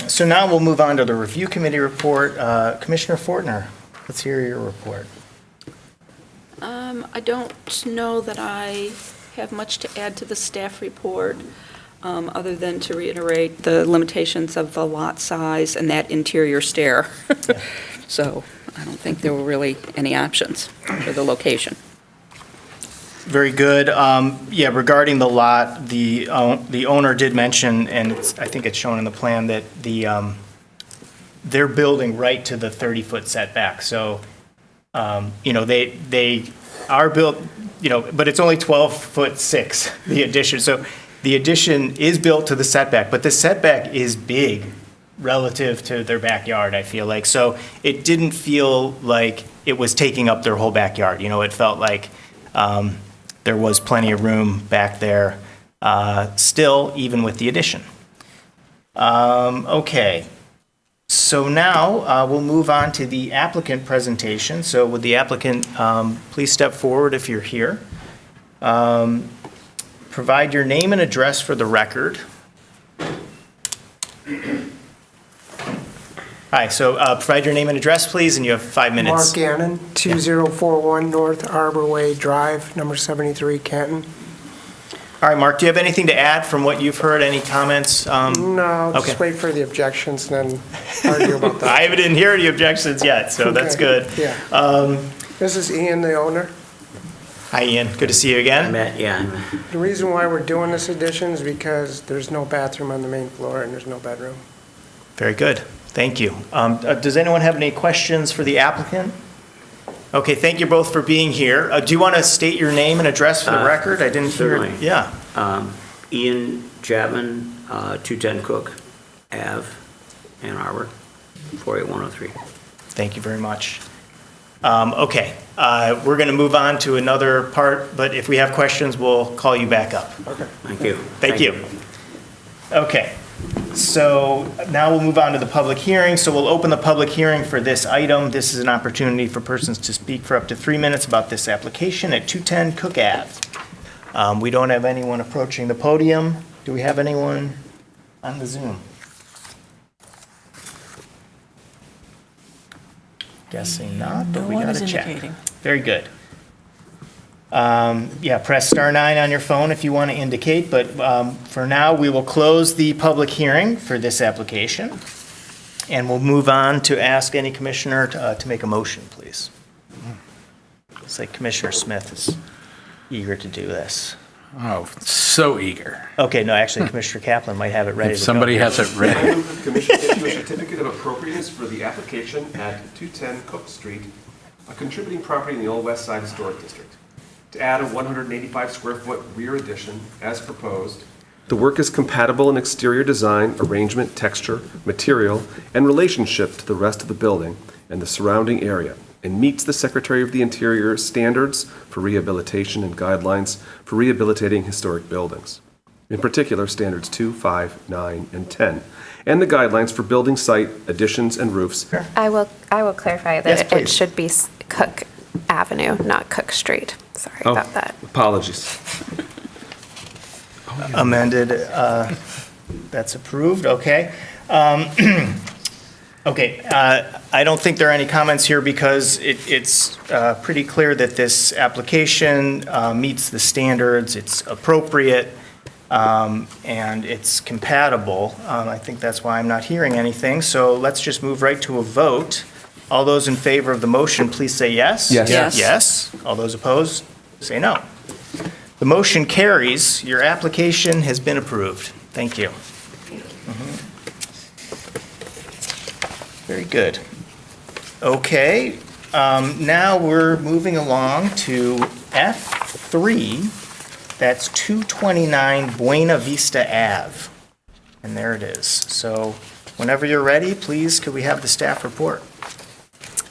[SPEAKER 1] So now we'll move on to the review committee report. Commissioner Fortner, let's hear your report.
[SPEAKER 5] I don't know that I have much to add to the staff report, other than to reiterate the limitations of the lot size and that interior stair. So I don't think there were really any options for the location.
[SPEAKER 1] Very good. Yeah, regarding the lot, the owner did mention, and I think it's shown in the plan, that they're building right to the 30-foot setback. So, they are built, but it's only 12'6", the addition. So the addition is built to the setback, but the setback is big relative to their backyard, I feel like. So it didn't feel like it was taking up their whole backyard. It felt like there was plenty of room back there still, even with the addition. Okay. So now we'll move on to the applicant presentation. So would the applicant please step forward if you're here. Provide your name and address for the record. Hi, so provide your name and address, please, and you have 5 minutes.
[SPEAKER 9] Mark Gannon, 2041 North Arbor Way Drive, number 73, Canton.
[SPEAKER 1] All right, Mark, do you have anything to add from what you've heard? Any comments?
[SPEAKER 9] No,
[SPEAKER 1] okay.
[SPEAKER 9] just wait for the objections and then argue about that.
[SPEAKER 1] I didn't hear any objections yet, so that's good.
[SPEAKER 9] Yeah. This is Ian, the owner.
[SPEAKER 1] Hi, Ian. Good to see you again.
[SPEAKER 9] The reason why we're doing this addition is because there's no bathroom on the main floor and there's no bedroom.
[SPEAKER 1] Very good. Thank you. Does anyone have any questions for the applicant? Okay, thank you both for being here. Do you want to state your name and address for the record? I didn't hear it.
[SPEAKER 10] Certainly.
[SPEAKER 1] Yeah.
[SPEAKER 10] Ian Chapman, 210 Cook Ave, Ann Arbor, 48103.
[SPEAKER 1] Thank you very much. Okay, we're going to move on to another part, but if we have questions, we'll call you back up.
[SPEAKER 9] Okay.
[SPEAKER 10] Thank you.
[SPEAKER 1] Thank you. Okay, so now we'll move on to the public hearing. So we'll open the public hearing for this item. This is an opportunity for persons to speak for up to 3 minutes about this application at 210 Cook Ave. We don't have anyone approaching the podium. Do we have anyone on the Zoom? Guessing not, but
[SPEAKER 2] No
[SPEAKER 1] we
[SPEAKER 2] one
[SPEAKER 1] gotta
[SPEAKER 2] is
[SPEAKER 1] check.
[SPEAKER 2] indicating.
[SPEAKER 1] Very good. Yeah, press star 9 on your phone if you want to indicate, but for now, we will close the public hearing for this application, and we'll move on to ask any commissioner to make a motion, please. It's like Commissioner Smith is eager to do this.
[SPEAKER 8] Oh, so eager.
[SPEAKER 1] Okay, no, actually, Commissioner Kaplan might have it ready
[SPEAKER 8] If
[SPEAKER 1] to go.
[SPEAKER 8] somebody has it
[SPEAKER 3] I
[SPEAKER 8] ready.
[SPEAKER 3] move the commission issue a certificate of appropriateness for the application at 210 Cook Street, a contributing property in the Old West Side Historic District, to add a 185 square foot rear addition as proposed. The work is compatible in exterior design, arrangement, texture, material, and relationship to the rest of the building and the surrounding area, and meets the Secretary of the Interior standards for rehabilitation and guidelines for rehabilitating historic buildings. In particular, standards 2, 5, 9, and 10, and the guidelines for building site additions and roofs.
[SPEAKER 4] I will clarify
[SPEAKER 1] Yes,
[SPEAKER 4] that it
[SPEAKER 1] please.
[SPEAKER 4] should be Cook Avenue, not Cook Street. Sorry about that.
[SPEAKER 3] Apologies.
[SPEAKER 1] Amended, that's approved, okay. Okay, I don't think there are any comments here because it's pretty clear that this application meets the standards, it's appropriate, and it's compatible. I think that's why I'm not hearing anything, so let's just move right to a vote. All those in favor of the motion, please say yes.
[SPEAKER 3] Yes.
[SPEAKER 2] Yes.
[SPEAKER 1] Yes. All those opposed, say no. The motion carries. Your application has been approved. Thank you. Mhm. Very good. Okay, now we're moving along to F3. That's 229 Buena Vista Ave. And there it is. So whenever you're ready, please, could we have the staff report?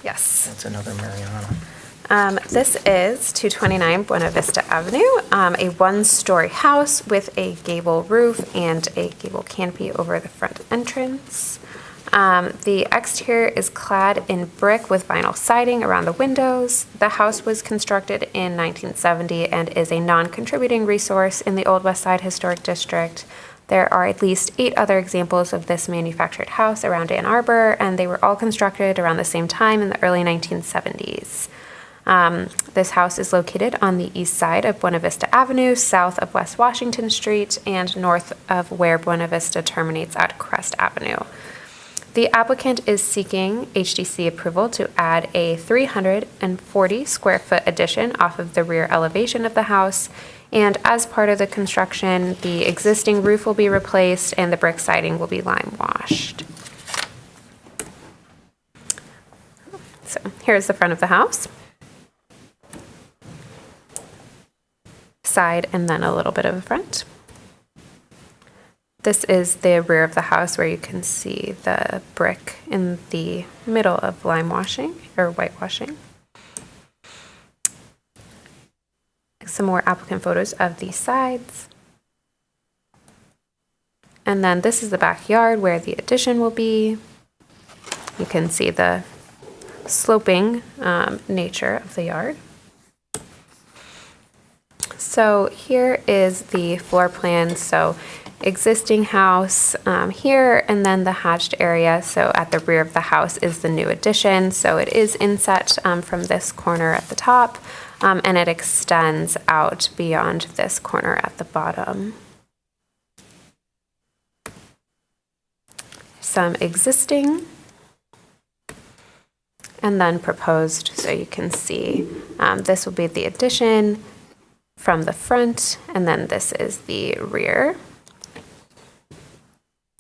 [SPEAKER 4] Yes.
[SPEAKER 1] That's another Mariana.
[SPEAKER 4] This is 229 Buena Vista Avenue, a one-story house with a gable roof and a gable canopy over the front entrance. The exterior is clad in brick with vinyl siding around the windows. The house was constructed in 1970 and is a non-contributing resource in the Old West Side Historic District. There are at least 8 other examples of this manufactured house around Ann Arbor, and they were all constructed around the same time in the early 1970s. This house is located on the east side of Buena Vista Avenue, south of West Washington Street, and north of where Buena Vista terminates at Crest Avenue. The applicant is seeking HDC approval to add a 340 square foot addition off of the rear elevation of the house. And as part of the construction, the existing roof will be replaced and the brick siding will be lime washed. So here's the front of the house. Side and then a little bit of a front. This is the rear of the house where you can see the brick in the middle of lime washing or whitewashing. Some more applicant photos of the sides. And then this is the backyard where the addition will be. You can see the sloping nature of the yard. So here is the floor plan. So existing house here, and then the hatched area. So at the rear of the house is the new addition. So it is inset from this corner at the top, and it extends out beyond this corner at the bottom. Some existing, and then proposed. So you can see this will be the addition from the front, and then this is the rear.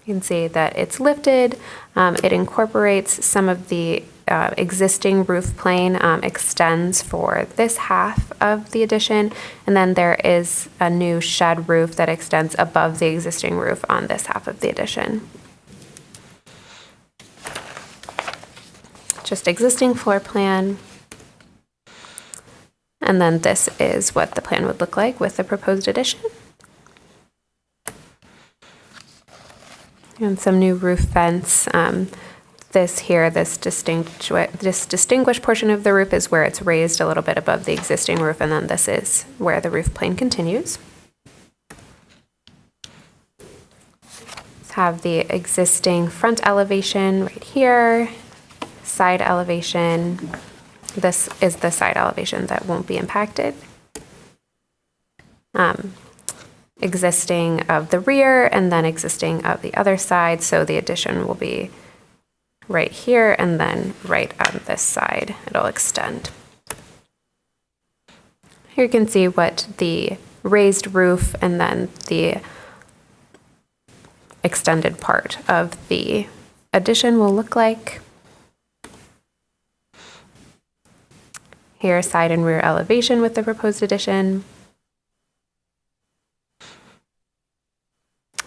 [SPEAKER 4] You can see that it's lifted. It incorporates some of the existing roof plane, extends for this half of the addition, and then there is a new shed roof that extends above the existing roof on this half of the addition. Just existing floor plan. And then this is what the plan would look like with the proposed addition. And some new roof vents. This distinguished portion of the roof is where it's raised a little bit above the existing roof, and then this is where the roof plane continues. Let's have the existing front elevation right here. side elevation. This is the side elevation that won't be impacted. Existing of the rear and then existing of the other side. So the addition will be right here and then right on this side. It'll extend. Here you can see what the raised roof and then the extended part of the addition will look like. Here, side and rear elevation with the proposed addition.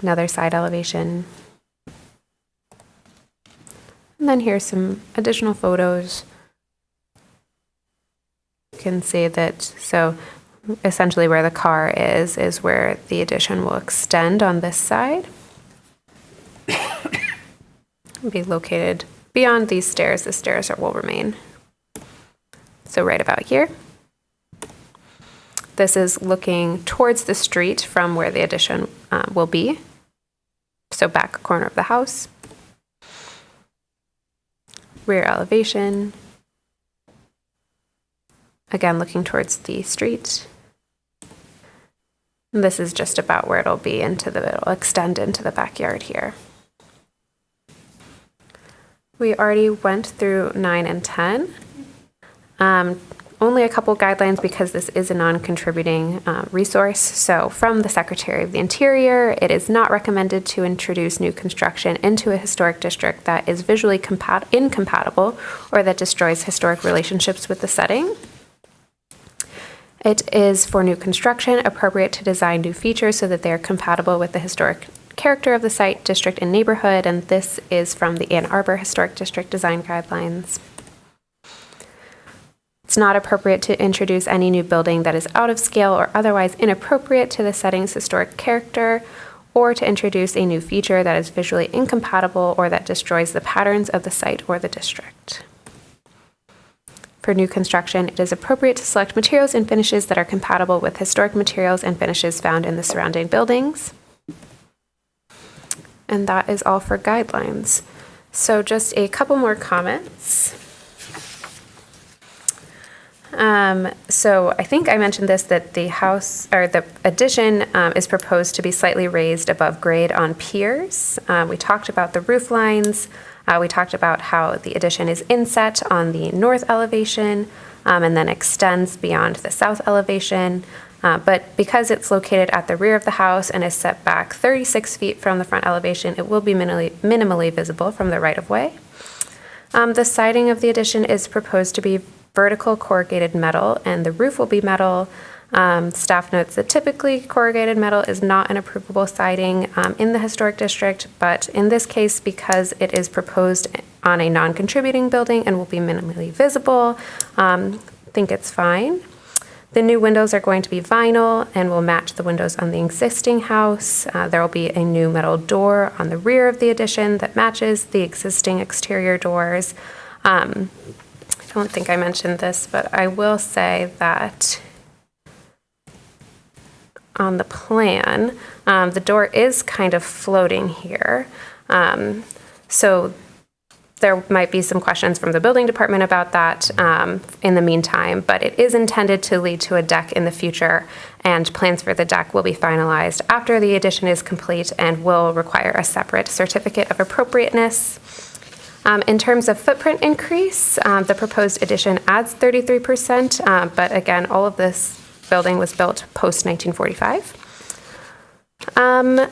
[SPEAKER 4] Another side elevation. And then here's some additional photos. You can see that, so essentially where the car is where the addition will extend on this side. Be located beyond these stairs. The stairs will remain. So right about here. This is looking towards the street from where the addition will be. So back corner of the house. Rear elevation. Again, looking towards the street. And this is just about where it'll be it'll extend into the backyard here. We already went through 9 and 10. Only a couple guidelines because this is a non-contributing resource. So from the Secretary of the Interior, it is not recommended to introduce new construction into a historic district that is visually incompatible or that destroys historic relationships with the setting. It is for new construction appropriate to design new features so that they are compatible with the historic character of the site, district, and neighborhood, and this is from the Ann Arbor Historic District Design Guidelines. It's not appropriate to introduce any new building that is out of scale or otherwise inappropriate to the setting's historic character, or to introduce a new feature that is visually incompatible or that destroys the patterns of the site or the district. For new construction, it is appropriate to select materials and finishes that are compatible with historic materials and finishes found in the surrounding buildings. And that is all for guidelines. So just a couple more comments. So I think I mentioned this, that the house or the addition is proposed to be slightly raised above grade on piers. We talked about the roof lines. We talked about how the addition is inset on the north elevation and then extends beyond the south elevation. But because it's located at the rear of the house and is set back 36 feet from the front elevation, it will be minimally visible from the right-of-way. The siding of the addition is proposed to be vertical corrugated metal, and the roof will be metal. Staff notes that typically corrugated metal is not an approvable siding in the historic district, but in this case, because it is proposed on a non-contributing building and will be minimally visible, I think it's fine. The new windows are going to be vinyl and will match the windows on the existing house. There will be a new metal door on the rear of the addition that matches the existing exterior doors. I don't think I mentioned this, but I will say that on the plan, the door is kind of floating here. So there might be some questions from the building department about that in the meantime, but it is intended to lead to a deck in the future, and plans for the deck will be finalized after the addition is complete and will require a separate certificate of appropriateness. In terms of footprint increase, the proposed addition adds 33%, but again, all of this building was built post-1945. And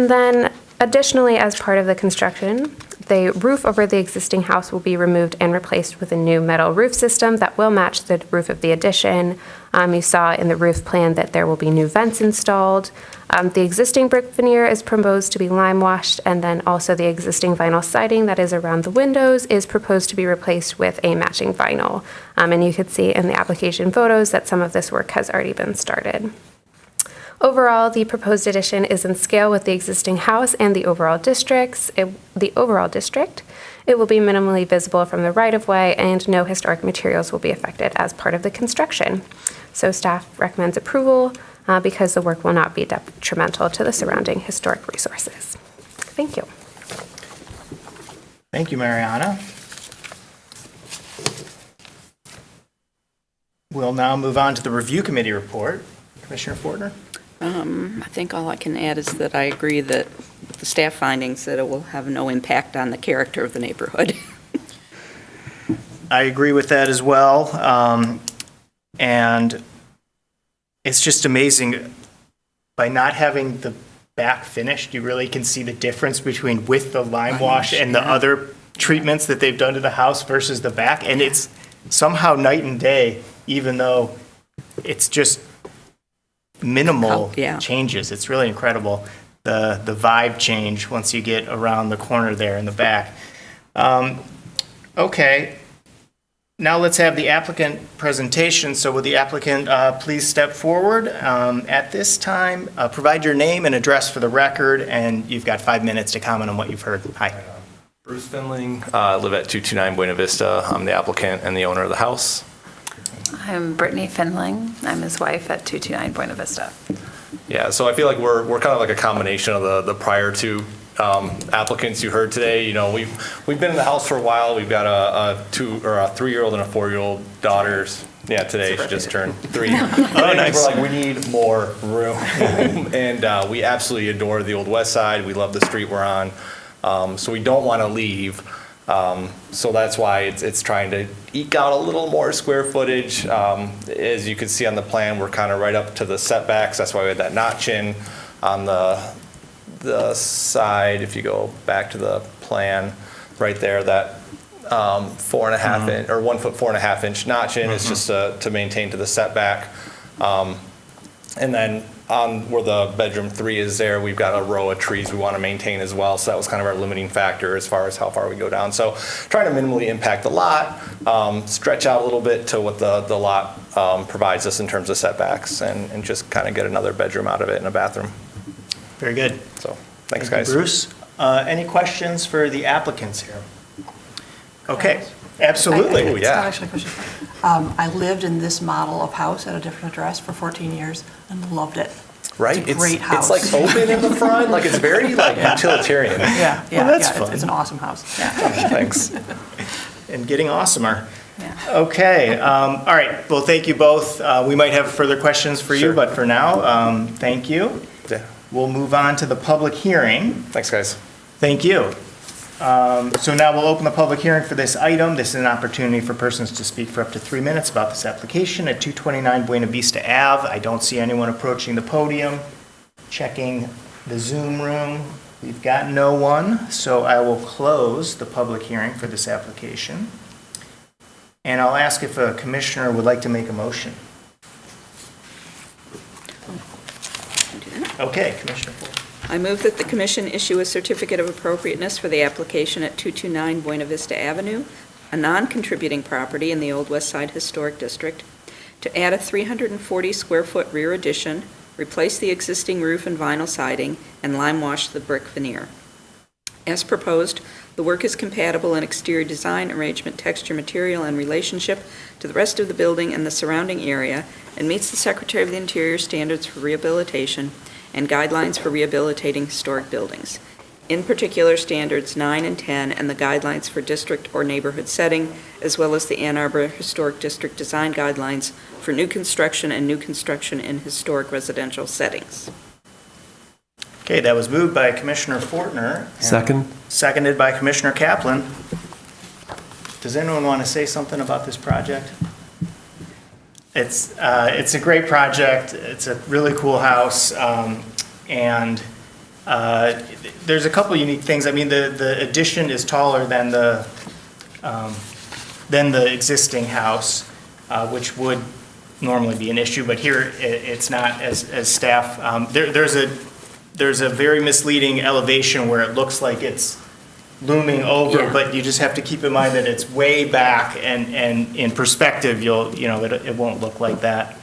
[SPEAKER 4] then additionally, as part of the construction, the roof over the existing house will be removed and replaced with a new metal roof system that will match the roof of the addition. You saw in the roof plan that there will be new vents installed. The existing brick veneer is proposed to be lime washed, and then also the existing vinyl siding that is around the windows is proposed to be replaced with a matching vinyl. And you could see in the application photos that some of this work has already been started. Overall, the proposed addition is in scale with the existing house and the overall district. It will be minimally visible from the right-of-way, and no historic materials will be affected as part of the construction. So staff recommends approval because the work will not be detrimental to the surrounding historic resources. Thank you.
[SPEAKER 1] Thank you, Mariana. We'll now move on to the review committee report. Commissioner Fortner?
[SPEAKER 5] I think all I can add is that I agree that the staff findings that it will have no impact on the character of the neighborhood.
[SPEAKER 1] I agree with that as well. And it's just amazing, by not having the back finished, you really can see the difference between with the lime wash and the other treatments that they've done to the house versus the back. And it's somehow night and day, even though it's just minimal
[SPEAKER 5] Yeah.
[SPEAKER 1] changes. It's really incredible, the vibe change once you get around the corner there in the back. Okay. Now let's have the applicant presentation. So will the applicant please step forward? At this time, provide your name and address for the record, and you've got 5 minutes to comment on what you've heard. Hi.
[SPEAKER 11] Bruce Finling, I live at 229 Buena Vista. I'm the applicant and the owner of the house.
[SPEAKER 12] I'm Brittany Finling. I'm his wife at 229 Buena Vista.
[SPEAKER 11] Yeah, so I feel like we're kind of like a combination of the prior two applicants you heard today. You know, we've been in the house for a while. We've got a 3-year-old and a 4-year-old daughters. Yeah, today she just turned 3.
[SPEAKER 1] Nice.
[SPEAKER 11] We're like, we need more room, and we absolutely adore the Old West Side. We love the street we're on, so we don't want to leave. So that's why it's trying to eke out a little more square footage. As you can see on the plan, we're kind of right up to the setbacks. That's why we had that notch in on the side. If you go back to the plan, right there, that 4.5 inch or 1 foot 4.5 inch notch in is just to maintain to the setback. And then on where the bedroom 3 is there, we've got a row of trees we want to maintain as well. So that was kind of our limiting factor as far as how far we go down. So trying to minimally impact the lot, stretch out a little bit to what the lot provides us in terms of setbacks, and just kind of get another bedroom out of it and a bathroom.
[SPEAKER 1] Very good.
[SPEAKER 11] So thanks,
[SPEAKER 1] Thank you,
[SPEAKER 11] guys.
[SPEAKER 1] Bruce. Any questions for the applicants here? Okay, absolutely.
[SPEAKER 11] Oh,
[SPEAKER 2] It's
[SPEAKER 11] yeah.
[SPEAKER 2] not actually a question. I lived in this model of house at a different address for 14 years and loved it.
[SPEAKER 11] Right?
[SPEAKER 2] It's a great house.
[SPEAKER 11] It's like open in the front, like it's very like utilitarian.
[SPEAKER 2] Yeah,
[SPEAKER 1] Well, that's
[SPEAKER 2] yeah,
[SPEAKER 1] fun.
[SPEAKER 2] it's an awesome house. Yeah.
[SPEAKER 11] Thanks.
[SPEAKER 1] And getting awesomer.
[SPEAKER 2] Yeah.
[SPEAKER 1] Okay, all right. Well, thank you both. We might have further questions for you,
[SPEAKER 11] Sure.
[SPEAKER 1] but for now, thank you.
[SPEAKER 11] Yeah.
[SPEAKER 1] We'll move on to the public hearing.
[SPEAKER 11] Thanks, guys.
[SPEAKER 1] Thank you. So now we'll open the public hearing for this item. This is an opportunity for persons to speak for up to 3 minutes about this application at 229 Buena Vista Ave. I don't see anyone approaching the podium. Checking the Zoom room. We've got no one, so I will close the public hearing for this application. And I'll ask if a commissioner would like to make a motion. Okay, Commissioner Ford.
[SPEAKER 5] I move that the commission issue a certificate of appropriateness for the application at 229 Buena Vista Avenue, a non-contributing property in the Old West Side Historic District, to add a 340-square-foot rear addition, replace the existing roof and vinyl siding, and lime wash the brick veneer. As proposed, the work is compatible in exterior design, arrangement, texture, material, and relationship to the rest of the building and the surrounding area, and meets the Secretary of the Interior standards for rehabilitation and guidelines for rehabilitating historic buildings. In particular, standards 9 and 10 and the guidelines for district or neighborhood setting, as well as the Ann Arbor Historic District Design Guidelines for new construction and new construction in historic residential settings.
[SPEAKER 1] Okay, that was moved by Commissioner Fortner. and
[SPEAKER 3] Second.
[SPEAKER 1] Seconded by Commissioner Kaplan. Does anyone want to say something about this project? It's a great project. It's a really cool house, and there's a couple unique things. I mean, the addition is taller than the existing house, which would normally be an issue, but here it's not. As staff, there's a very misleading elevation where it looks like it's looming over,
[SPEAKER 5] Yeah.
[SPEAKER 1] but you just have to keep in mind that it's way back, and in perspective, it won't look like that.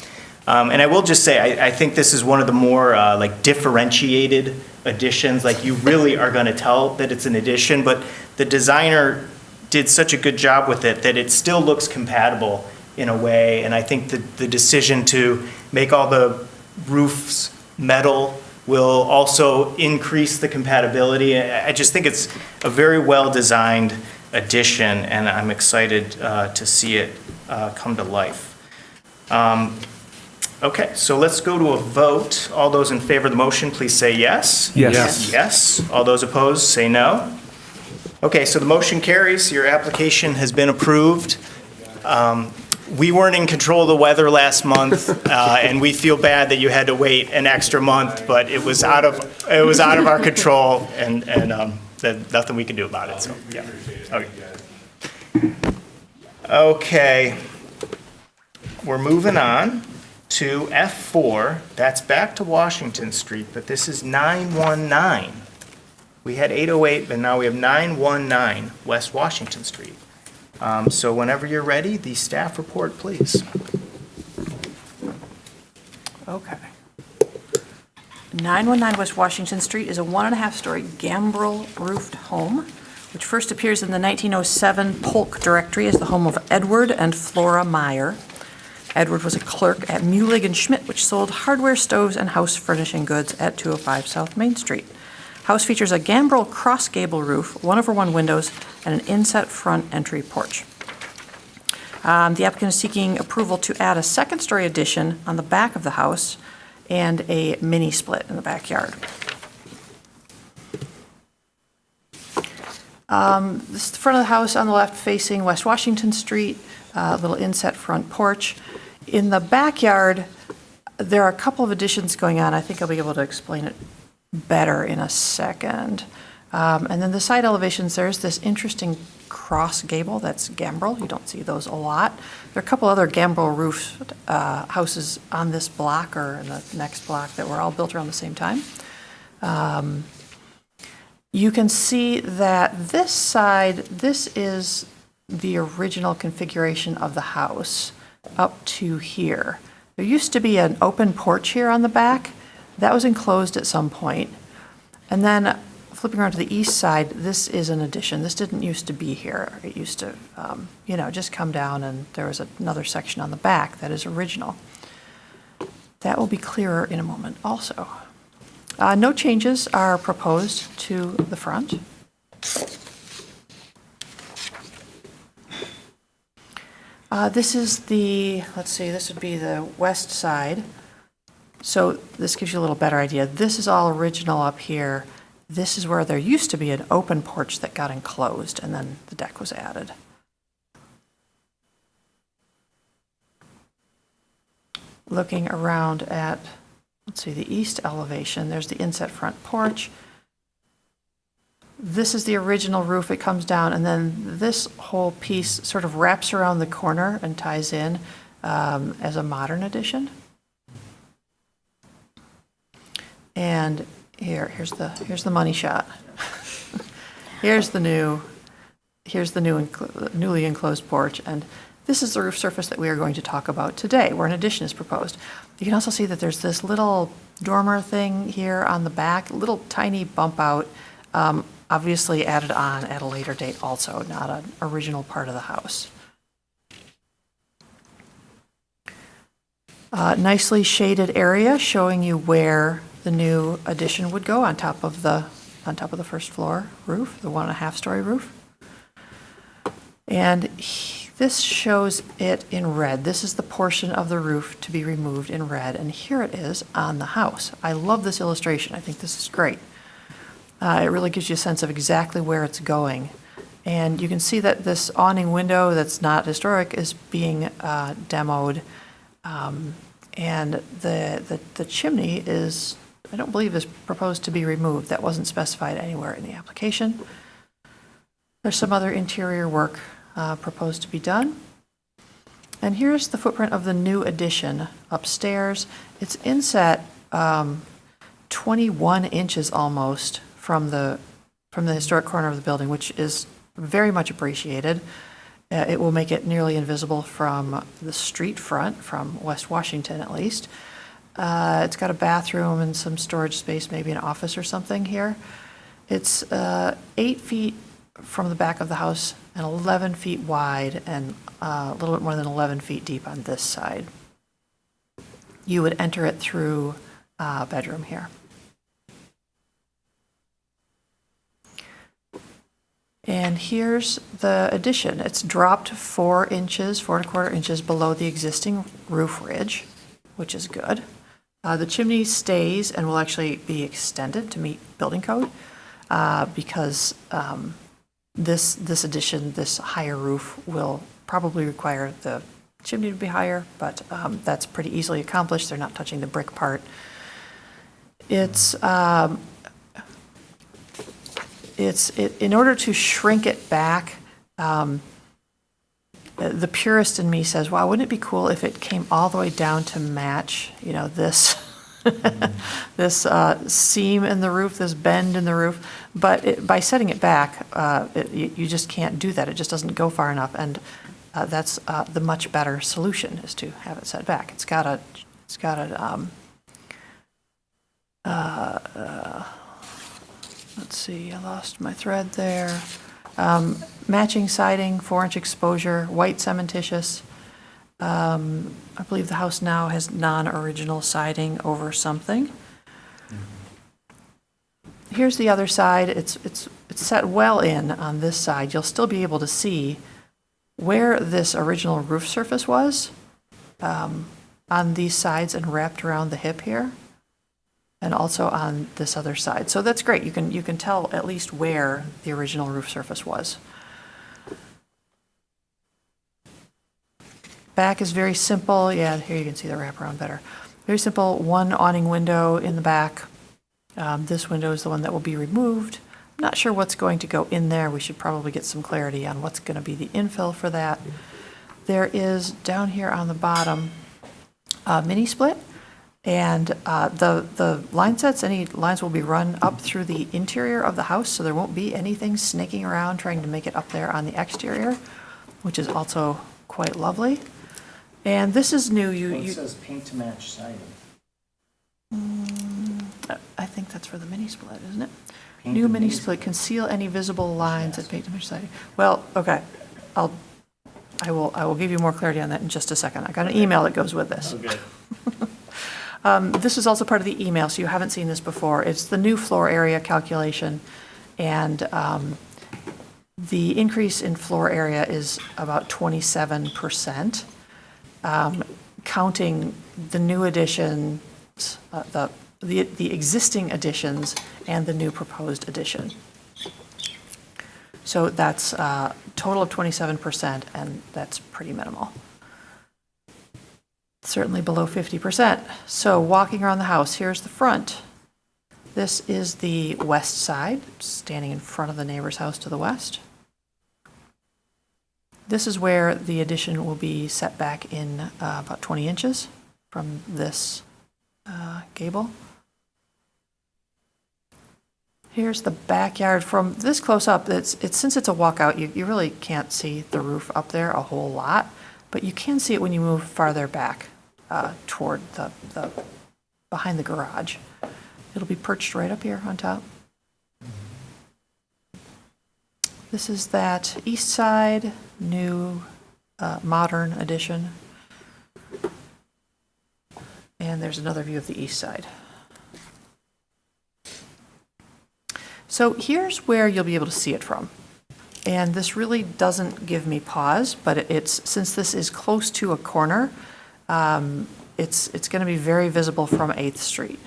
[SPEAKER 1] And I will just say, I think this is one of the more like differentiated additions. Like, you really are going to tell that it's an addition, but the designer did such a good job with it that it still looks compatible in a way. And I think the decision to make all the roofs metal will also increase the compatibility. I just think it's a very well-designed addition, and I'm excited to see it come to life. Okay, so let's go to a vote. All those in favor of the motion, please say yes.
[SPEAKER 3] Yes.
[SPEAKER 1] Yes. All those opposed, say no. Okay, so the motion carries. Your application has been approved. We weren't in control of the weather last month, and we feel bad that you had to wait an extra month, but it was out of our control, and there's nothing we can do about it, so, yeah. Okay. Okay. We're moving on to F4. That's back to Washington Street, but this is 919. We had 808, but now we have 919 West Washington Street. So whenever you're ready, the staff report, please.
[SPEAKER 2] Okay. 919 West Washington Street is a 1.5-story gambrel roofed home, which first appears in the 1907 Polk directory as the home of Edward and Flora Meyer. Edward was a clerk at Mulig & Schmidt, which sold hardware, stoves, and house furnishing goods at 205 South Main Street. House features a gambrel cross gable roof, 1/1 windows, and an inset front entry porch. The applicant is seeking approval to add a second-story addition on the back of the house and a mini split in the backyard. This is the front of the house on the left facing West Washington Street, a little inset front porch. In the backyard, there are a couple of additions going on. I think I'll be able to explain it better in a second. And then the side elevations, there's this interesting cross gable that's gambrel. You don't see those a lot. There are a couple other gambrel roof houses on this block or in the next block that were all built around the same time. You can see that this side, this is the original configuration of the house up to here. There used to be an open porch here on the back. That was enclosed at some point. And then flipping around to the east side, this is an addition. This didn't used to be here. It used to, just come down, and there was another section on the back that is original. That will be clearer in a moment also. No changes are proposed to the front. This is this would be the west side. So this gives you a little better idea. This is all original up here. This is where there used to be an open porch that got enclosed, and then the deck was added. Looking around at, the east elevation, there's the inset front porch. This is the original roof. It comes down, and then this whole piece sort of wraps around the corner and ties in as a modern addition. And here's the money shot. here's the newly enclosed porch, and this is the roof surface that we are going to talk about today, where an addition is proposed. You can also see that there's this little dormer thing here on the back, little tiny bump out, obviously added on at a later date also, not an original part of the house. Nicely shaded area showing you where the new addition would go on top of the first floor roof, the 1.5-story roof. And this shows it in red. This is the portion of the roof to be removed in red, and here it is on the house. I love this illustration. I think this is great. It really gives you a sense of exactly where it's going. And you can see that this awning window that's not historic is being demoed. And the chimney is, I don't believe, is proposed to be removed. That wasn't specified anywhere in the application. There's some other interior work proposed to be done. And here's the footprint of the new addition upstairs. It's inset 21 inches almost from the historic corner of the building, which is very much appreciated. It will make it nearly invisible from the street front, from West Washington at least. It's got a bathroom and some storage space, maybe an office or something here. It's 8 feet from the back of the house and 11 feet wide and a little bit more than 11 feet deep on this side. You would enter it through a bedroom here. And here's the addition. It's dropped 4 inches, 4¼ inches below the existing roof ridge, which is good. The chimney stays and will actually be extended to meet building code because this addition, this higher roof, will probably require the chimney to be higher, but that's pretty easily accomplished. They're not touching the brick part. It's in order to shrink it back, the purist in me says, wow, wouldn't it be cool if it came all the way down to match, this this seam in the roof, this bend in the roof. But by setting it back, you just can't do that. It just doesn't go far enough. And that's the much better solution, is to have it set back. It's got a let's see, I lost my thread there. Matching siding, 4-inch exposure, white cementitious. I believe the house now has non-original siding over something. Here's the other side. It's set well in on this side. You'll still be able to see where this original roof surface was on these sides and wrapped around the hip here, and also on this other side. So that's great. You can tell at least where the original roof surface was. Back is very simple. Yeah, here you can see the wraparound better. Very simple, one awning window in the back. This window is the one that will be removed. I'm not sure what's going to go in there. We should probably get some clarity on what's going to be the infill for that. There is, down here on the bottom, a mini split. And the line sets, any lines will be run up through the interior of the house, so there won't be anything snaking around trying to make it up there on the exterior, which is also quite lovely. And this is new.
[SPEAKER 1] It says paint to match siding.
[SPEAKER 2] I think that's for the mini split, isn't it?
[SPEAKER 1] Paint
[SPEAKER 2] New
[SPEAKER 1] the
[SPEAKER 2] mini
[SPEAKER 1] mini
[SPEAKER 2] split, conceal any visible lines at paint to match siding. Well, okay, I will give you more clarity on that in just a second. I got an email that goes with this.
[SPEAKER 1] Okay.
[SPEAKER 2] This is also part of the email, so you haven't seen this before. It's the new floor area calculation, and the increase in floor area is about 27%, counting the new additions, the existing additions, and the new proposed addition. So that's a total of 27%, and that's pretty minimal. Certainly below 50%. So walking around the house, here's the front. This is the west side, standing in front of the neighbor's house to the west. This is where the addition will be set back in about 20 inches from this gable. Here's the backyard. From this close up, since it's a walkout, you really can't see the roof up there a whole lot, but you can see it when you move farther back toward the behind the garage. It'll be perched right up here on top. This is that east side, new modern addition. And there's another view of the east side. So here's where you'll be able to see it from. And this really doesn't give me pause, but it's since this is close to a corner, it's going to be very visible from 8th Street.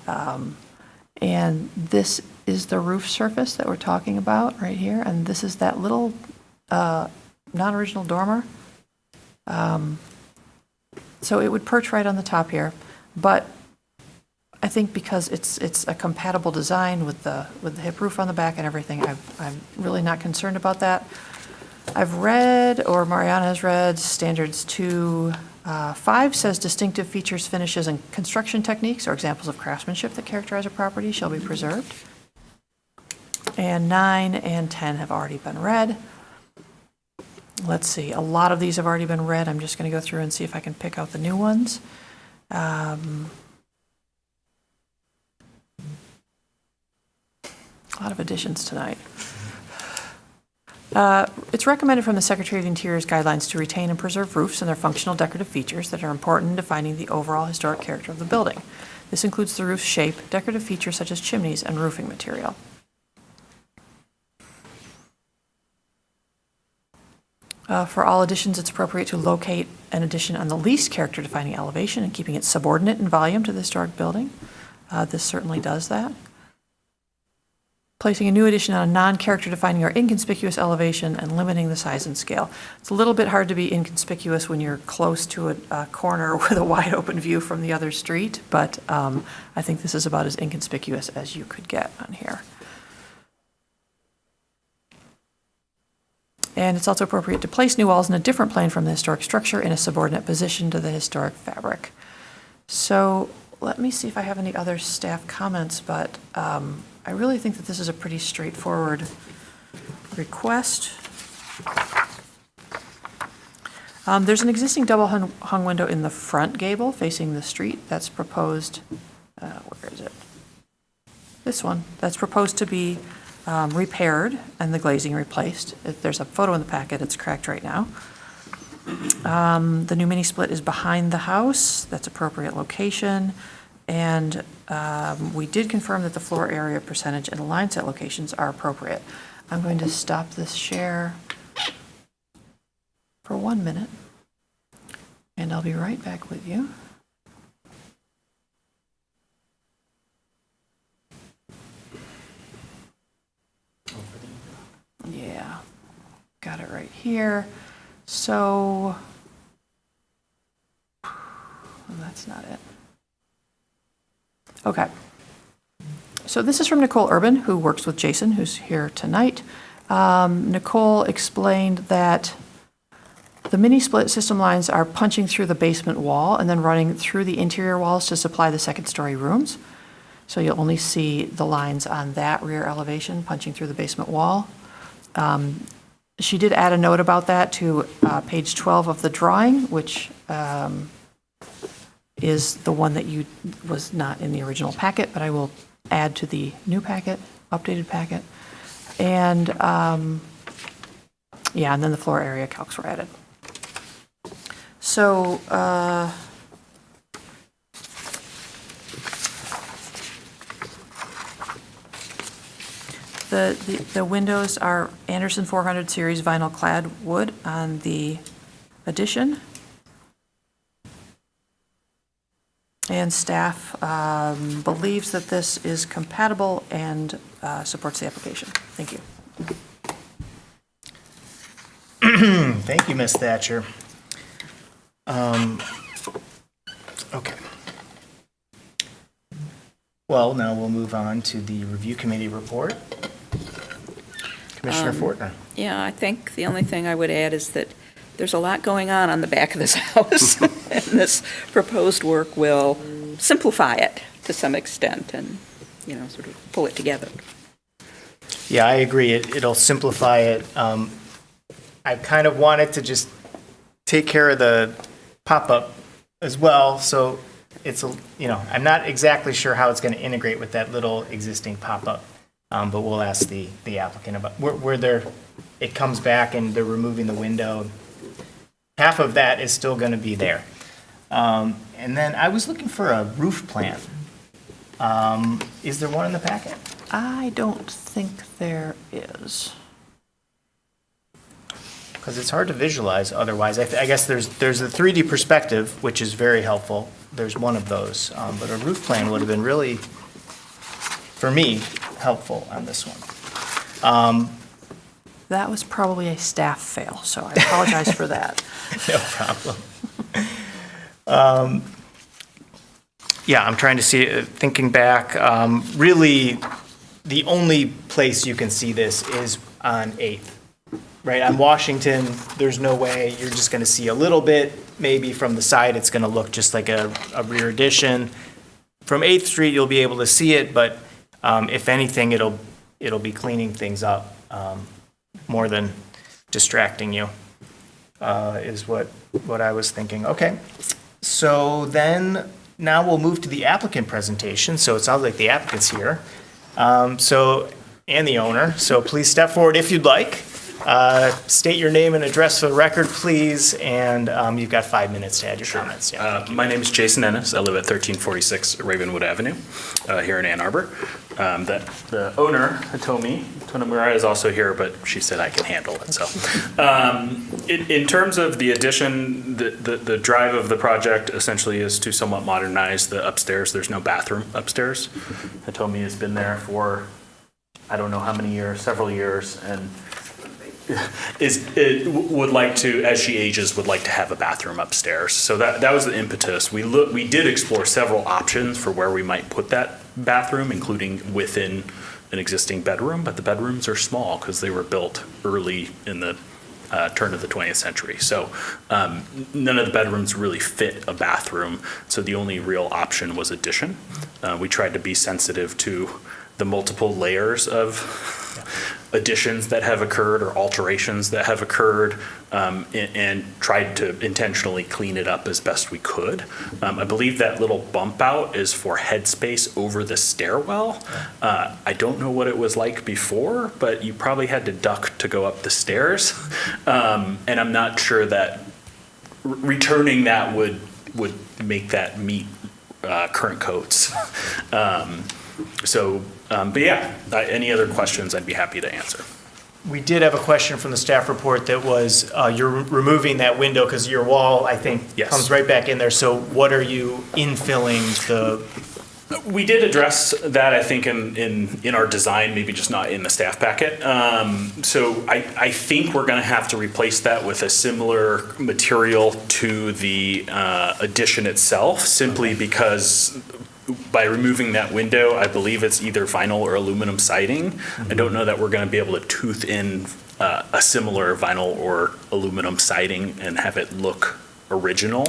[SPEAKER 2] And this is the roof surface that we're talking about right here, and this is that little non-original dormer. So it would perch right on the top here, but I think because it's a compatible design with the hip roof on the back and everything, I'm really not concerned about that. I've read, or Mariana has read, Standards 2.5 says distinctive features, finishes, and construction techniques or examples of craftsmanship that characterize a property shall be preserved. And 9 and 10 have already been read. Let's see, a lot of these have already been read. I'm just going to go through and see if I can pick out the new ones. A lot of additions tonight. It's recommended from the Secretary of the Interior's guidelines to retain and preserve roofs and their functional decorative features that are important in defining the overall historic character of the building. This includes the roof's shape, decorative features such as chimneys, and roofing material. For all additions, it's appropriate to locate an addition on the least character-defining elevation and keeping it subordinate in volume to the historic building. This certainly does that. Placing a new addition on a non-character-defining or inconspicuous elevation and limiting the size and scale. It's a little bit hard to be inconspicuous when you're close to a corner with a wide-open view from the other street, but I think this is about as inconspicuous as you could get on here. And it's also appropriate to place new walls in a different plane from the historic structure in a subordinate position to the historic fabric. So let me see if I have any other staff comments, but I really think that this is a pretty straightforward request. There's an existing double hung window in the front gable facing the street that's proposed, where is it? This one, that's proposed to be repaired and the glazing replaced. There's a photo in the packet, it's cracked right now. The new mini split is behind the house, that's appropriate location. And we did confirm that the floor area percentage and line set locations are appropriate. I'm going to stop this share for 1 minute, and I'll be right back with you. Yeah, got it right here. So, that's not it. Okay. So this is from Nicole Urban, who works with Jason, who's here tonight. Nicole explained that the mini split system lines are punching through the basement wall and then running through the interior walls to supply the second story rooms. So you'll only see the lines on that rear elevation punching through the basement wall. She did add a note about that to page 12 of the drawing, which is the one that was not in the original packet, but I will add to the new packet, updated packet. And yeah, and then the floor area calcs were added. So the windows are Anderson 400 series vinyl clad wood on the addition. And staff believes that this is compatible and supports the application. Thank you.
[SPEAKER 1] Thank you, Ms. Thatcher. Okay. Well, now we'll move on to the review committee report. Commissioner Fortner.
[SPEAKER 5] Yeah, I think the only thing I would add is that there's a lot going on the back of this house, and this proposed work will simplify it to some extent and, sort of pull it together.
[SPEAKER 1] Yeah, I agree. It'll simplify it. I kind of wanted to just take care of the pop-up as well, so it's I'm not exactly sure how it's going to integrate with that little existing pop-up, but we'll ask the applicant about where it comes back and they're removing the window. Half of that is still going to be there. And then I was looking for a roof plan. Is there one in the packet?
[SPEAKER 2] I don't think there is.
[SPEAKER 1] Because it's hard to visualize otherwise. I guess there's a 3D perspective, which is very helpful. There's one of those. But a roof plan would have been really, for me, helpful on this one.
[SPEAKER 2] That was probably a staff fail, so I apologize for that.
[SPEAKER 1] No problem. Yeah, I'm trying to see, thinking back, really, the only place you can see this is on 8th, right? On Washington, there's no way, you're just gonna see a little bit, maybe from the side, it's gonna look just like a rear addition. From 8th Street, you'll be able to see it, but if anything, it'll be cleaning things up more than distracting you, is what I was thinking. Okay, so then now we'll move to the applicant presentation. So it sounds like the applicant's here. And the owner. So please step forward if you'd like. State your name and address for the record, please, and you've got 5 minutes to add your comments. Yeah.
[SPEAKER 13] My name is Jason Ennis. I live at 1346 Ravenwood Avenue here in Ann Arbor. The owner, Hitomi Tonamura, is also here, but she said I can handle it. So in terms of the addition, the drive of the project essentially is to somewhat modernize the upstairs. There's no bathroom upstairs. Hitomi has been there for I don't know how many years, several years, and would like to, as she ages, would like to have a bathroom upstairs. So that was the impetus. We did explore several options for where we might put that bathroom, including within an existing bedroom, but the bedrooms are small because they were built early in the turn of the 20th century. So none of the bedrooms really fit a bathroom. So the only real option was addition. We tried to be sensitive to the multiple layers of additions that have occurred or alterations that have occurred, and tried to intentionally clean it up as best we could. I believe that little bump out is for headspace over the stairwell. I don't know what it was like before, but you probably had to duck to go up the stairs. And I'm not sure that returning that would make that meet current codes. But yeah, any other questions, I'd be happy to answer.
[SPEAKER 1] We did have a question from the staff report that was, you're removing that window because your wall, I think,
[SPEAKER 13] Yes.
[SPEAKER 1] comes right back in there. So what are you infilling the?
[SPEAKER 13] We did address that, I think, in our design, maybe just not in the staff packet. So I think we're going to have to replace that with a similar material to the addition itself, simply because by removing that window, I believe it's either vinyl or aluminum siding. I don't know that we're going to be able to tooth in a similar vinyl or aluminum siding and have it look original.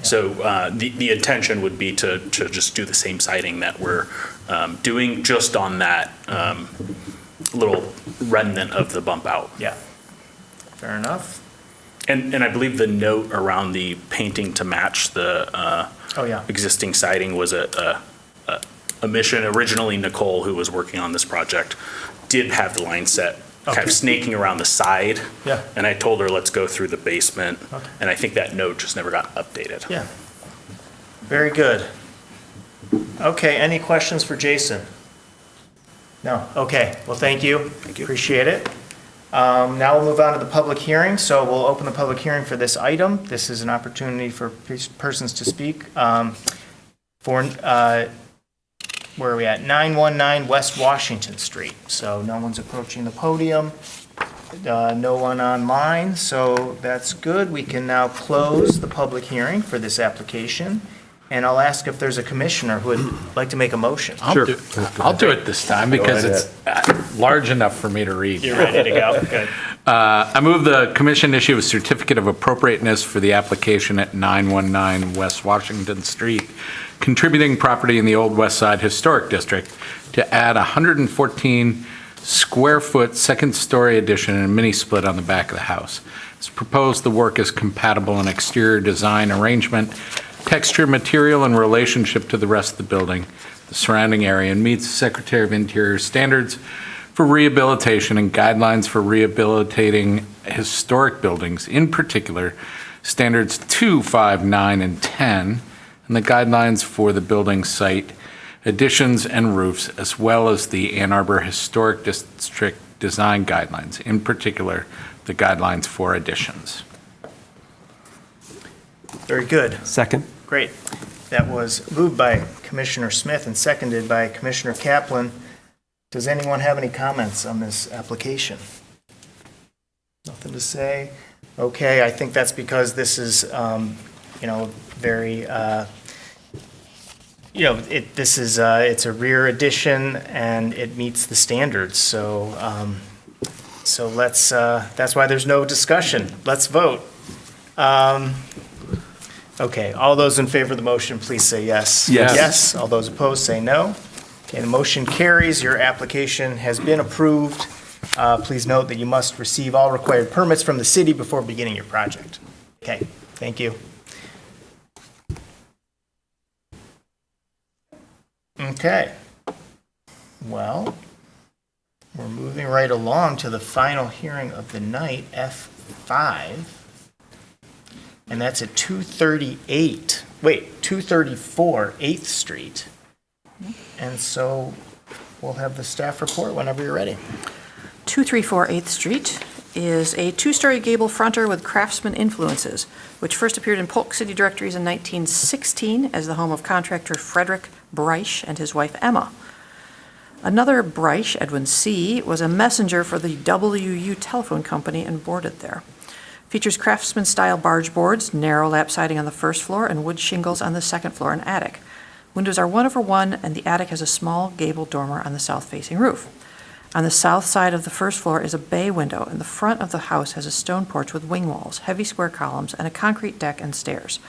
[SPEAKER 13] So the intention would be to just do the same siding that we're doing, just on that little remnant of the bump out.
[SPEAKER 1] Yeah, fair enough.
[SPEAKER 13] And I believe the note around the painting to match the existing siding was a mission. Originally, Nicole, who was working on this project, did have the line set kind of snaking around the side.
[SPEAKER 1] Yeah.
[SPEAKER 13] And I told her, let's go through the basement.
[SPEAKER 1] Okay.
[SPEAKER 13] And I think that note just never got updated.
[SPEAKER 1] Yeah. Very good. Okay, any questions for Jason? No? Okay, well, thank you.
[SPEAKER 13] Thank you.
[SPEAKER 1] Appreciate it. Now we'll move on to the public hearing. So we'll open the public hearing for this item. This is an opportunity for persons to speak. Where are we at? 919 West Washington Street. So no one's approaching the podium. No one online, so that's good. We can now close the public hearing for this application. And I'll ask if there's a commissioner who would like to make a motion.
[SPEAKER 8] I'll do it this time because it's large enough for me to read.
[SPEAKER 1] You're ready to go? Good.
[SPEAKER 8] I move the commission issue a certificate of appropriateness for the application at 919 West Washington Street, contributing property in the Old West Side Historic District, to add a 114 square foot second story addition and a mini split on the back of the house. It's proposed the work is compatible in exterior design, arrangement, texture, material, and relationship to the rest of the building, the surrounding area, and meets the Secretary of Interior standards for rehabilitation and guidelines for rehabilitating historic buildings, in particular, standards 2, 5, 9, and 10, and the guidelines for the building site, additions and roofs, as well as the Ann Arbor Historic District design guidelines, in particular, the guidelines for additions.
[SPEAKER 1] Very good.
[SPEAKER 3] Second.
[SPEAKER 1] Great. That was moved by Commissioner Smith and seconded by Commissioner Kaplan. Does anyone have any comments on this application? Nothing to say? Okay, I think that's because this is, very, it's a rear addition and it meets the standards. So let's, that's why there's no discussion. Let's vote. Okay, all those in favor of the motion, please say yes.
[SPEAKER 8] Yes.
[SPEAKER 1] Yes. All those opposed, say no. Okay, the motion carries. Your application has been approved. Please note that you must receive all required permits from the city before beginning your project. Okay, thank you. Okay. Well, We're moving right along to the final hearing of the night, F5. And that's at 234 8th Street. And so we'll have the staff report whenever you're ready.
[SPEAKER 2] 234 8th Street is a two-story gable fronter with craftsman influences, which first appeared in Polk City directories in 1916 as the home of contractor Frederick Breisch and his wife Emma. Another Breisch, Edwin C., was a messenger for the WU Telephone Company and boarded there. Features craftsman-style barge boards, narrow lap siding on the first floor, and wood shingles on the second floor and attic. Windows are 1/1, and the attic has a small gable dormer on the south-facing roof. On the south side of the first floor is a bay window, and the front of the house has a stone porch with wing walls, heavy square columns, and a concrete deck and stairs.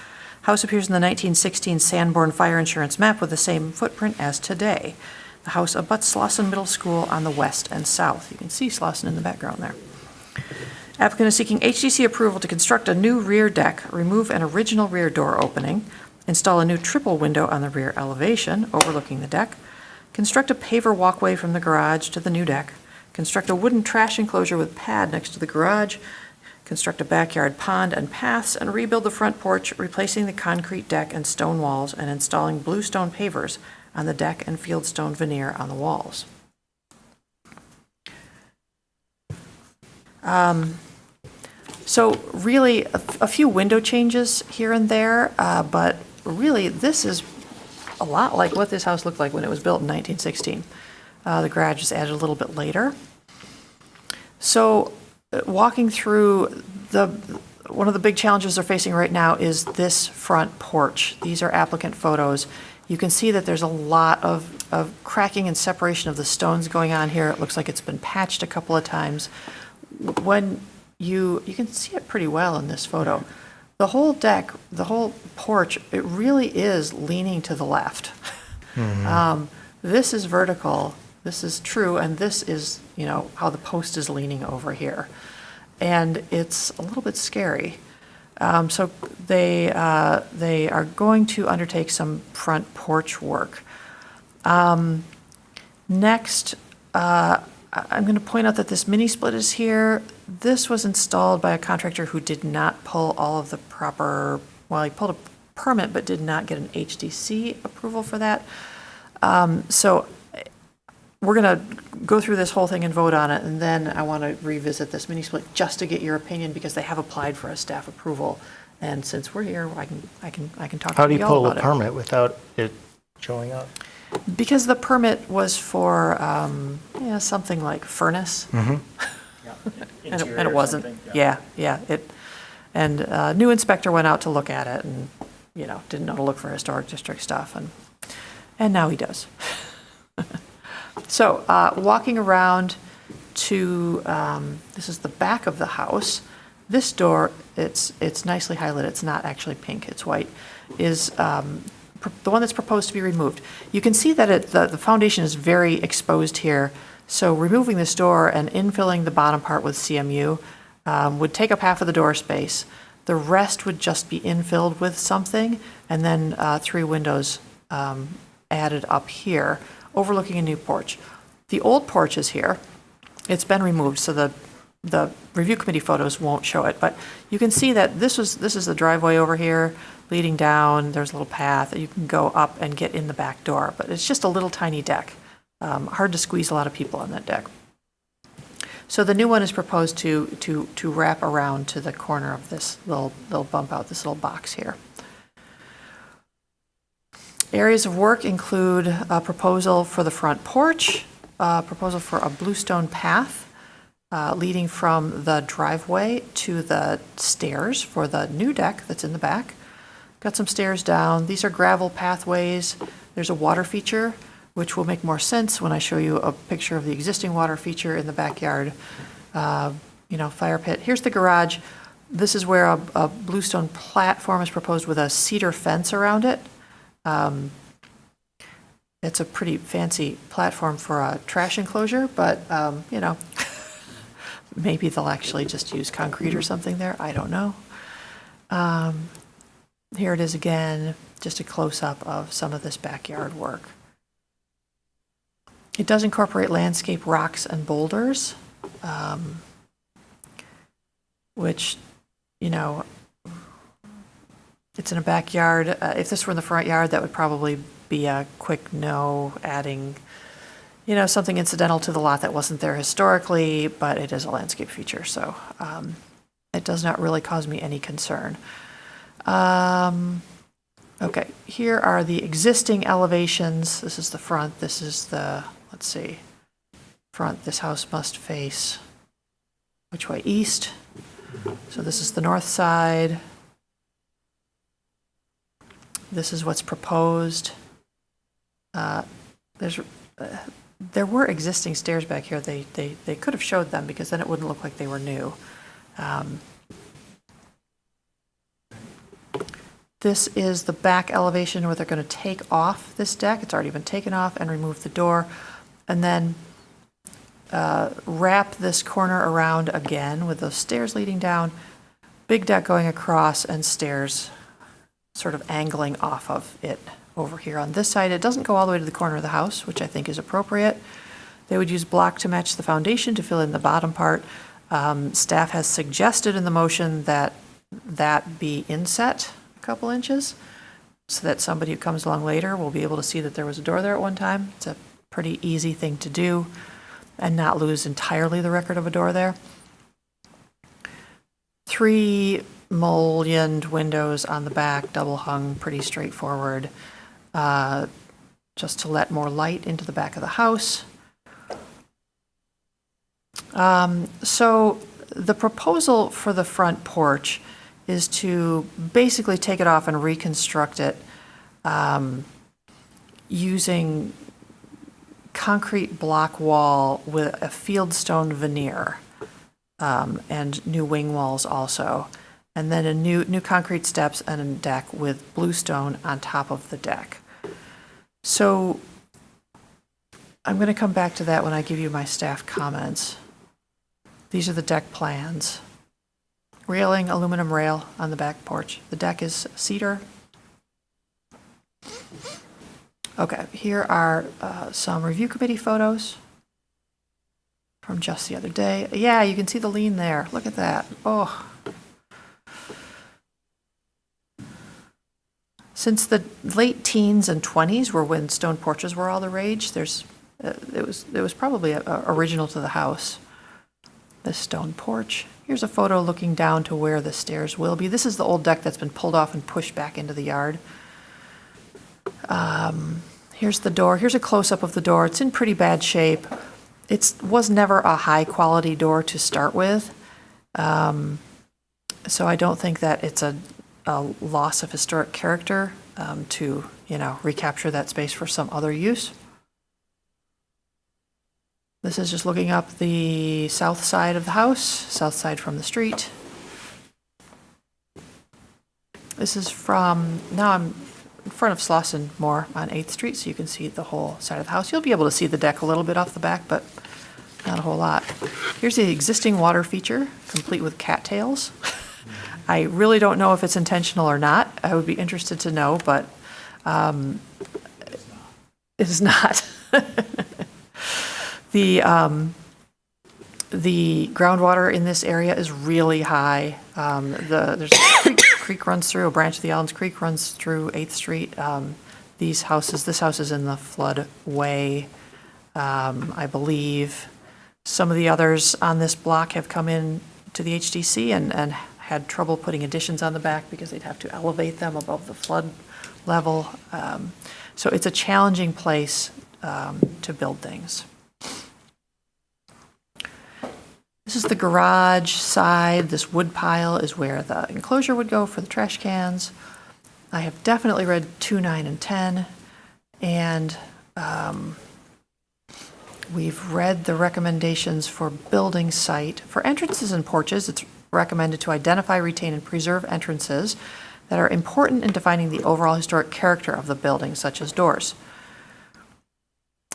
[SPEAKER 2] House appears in the 1916 Sanborn Fire Insurance map with the same footprint as today. The house abuts Slauson Middle School on the west and south. You can see Slauson in the background there. Applicant is seeking HDC approval to construct a new rear deck, remove an original rear door opening, install a new triple window on the rear elevation overlooking the deck, construct a paver walkway from the garage to the new deck, construct a wooden trash enclosure with pad next to the garage, construct a backyard pond and paths, and rebuild the front porch, replacing the concrete deck and stone walls and installing bluestone pavers on the deck and fieldstone veneer on the walls. So really, a few window changes here and there, but really, this is a lot like what this house looked like when it was built in 1916. The garage is added a little bit later. So walking through one of the big challenges they're facing right now is this front porch. These are applicant photos. You can see that there's a lot of cracking and separation of the stones going on here. It looks like it's been patched a couple of times. When you can see it pretty well in this photo. The whole deck, the whole porch, it really is leaning to the left. This is vertical, this is true, and this is, how the post is leaning over here. And it's a little bit scary. So they are going to undertake some front porch work. Next, I'm going to point out that this mini split is here. This was installed by a contractor who did not pull all of the proper, he pulled a permit but did not get an HDC approval for that. So we're going to go through this whole thing and vote on it, and then I want to revisit this mini split just to get your opinion because they have applied for a staff approval. And since we're here, I can talk
[SPEAKER 1] How
[SPEAKER 2] to
[SPEAKER 1] do you
[SPEAKER 2] you all
[SPEAKER 1] pull
[SPEAKER 2] about
[SPEAKER 1] a
[SPEAKER 2] it.
[SPEAKER 1] permit without it showing up?
[SPEAKER 2] Because the permit was for something like furnace. And it wasn't. Yeah. And a new inspector went out to look at it and, didn't know to look for historic district stuff. And now he does. So walking around to, this is the back of the house. This door, it's nicely highlighted. It's not actually pink, it's white, is the one that's proposed to be removed. You can see that the foundation is very exposed here. So removing this door and infilling the bottom part with CMU would take up half of the door space. The rest would just be infilled with something, and then 3 windows added up here, overlooking a new porch. The old porch is here. It's been removed, so the review committee photos won't show it, but you can see that this is the driveway over here leading down. There's a little path that you can go up and get in the back door, but it's just a little tiny deck. Hard to squeeze a lot of people on that deck. So the new one is proposed to wrap around to the corner of this little bump out, this little box here. Areas of work include a proposal for the front porch, a proposal for a bluestone path leading from the driveway to the stairs for the new deck that's in the back. Got some stairs down. These are gravel pathways. There's a water feature, which will make more sense when I show you a picture of the existing water feature in the backyard. Fire pit. Here's the garage. This is where a bluestone platform is proposed with a cedar fence around it. It's a pretty fancy platform for a trash enclosure, but, maybe they'll actually just use concrete or something there. I don't know. Here it is again, just a close-up of some of this backyard work. It does incorporate landscape rocks and boulders, which, you know, it's in a backyard. If this were in the front yard, that would probably be a quick no, adding, you know, something incidental to the lot that wasn't there historically, but it is a landscape feature, so it does not really cause me any concern. Okay, here are the existing elevations. This is the front, this is the, let's see, front. This house must face which way? East. So this is the north side. This is what's proposed. There were existing stairs back here. They could have showed them because then it wouldn't look like they were new. This is the back elevation where they're going to take off this deck. It's already been taken off, and remove the door, and then wrap this corner around again with those stairs leading down, big deck going across, and stairs sort of angling off of it over here on this side. It doesn't go all the way to the corner of the house, which I think is appropriate. They would use block to match the foundation to fill in the bottom part. Staff has suggested in the motion that that be inset a couple inches so that somebody who comes along later will be able to see that there was a door there at one time. It's a pretty easy thing to do and not lose entirely the record of a door there. 3 mullioned windows on the back, double hung, pretty straightforward, just to let more light into the back of the house. So the proposal for the front porch is to basically take it off and reconstruct it using concrete block wall with a fieldstone veneer and new wing walls also, and then a new concrete steps and a deck with bluestone on top of the deck. So I'm going to come back to that when I give you my staff comments. These are the deck plans. Railing, aluminum rail on the back porch. The deck is cedar. Okay, here are some review committee photos from just the other day. Yeah, you can see the lean there. Look at that. Oh. Since the late teens and 20s were when stone porches were all the rage, it was probably original to the house. This stone porch. Here's a photo looking down to where the stairs will be. This is the old deck that's been pulled off and pushed back into the yard. Here's the door. Here's a close-up of the door. It's in pretty bad shape. It was never a high-quality door to start with, so I don't think that it's a loss of historic character to, recapture that space for some other use. This is just looking up the south side of the house, south side from the street. This is from, now I'm in front of Slauson Moore on 8th Street, so you can see the whole side of the house. You'll be able to see the deck a little bit off the back, but not a whole lot. Here's the existing water feature, complete with cattails. I really don't know if it's intentional or not. I would be interested to know, but it is not. The groundwater in this area is really high. There's a creek runs through, a branch of the Allen's Creek runs through 8th Street. This house is in the floodway, I believe. Some of the others on this block have come in to the HDC and had trouble putting additions on the back because they'd have to elevate them above the flood level. So it's a challenging place to build things. This is the garage side. This wood pile is where the enclosure would go for the trash cans. I have definitely read 2, 9, and 10, and we've read the recommendations for building site. For entrances and porches, it's recommended to identify, retain, and preserve entrances that are important in defining the overall historic character of the building, such as doors.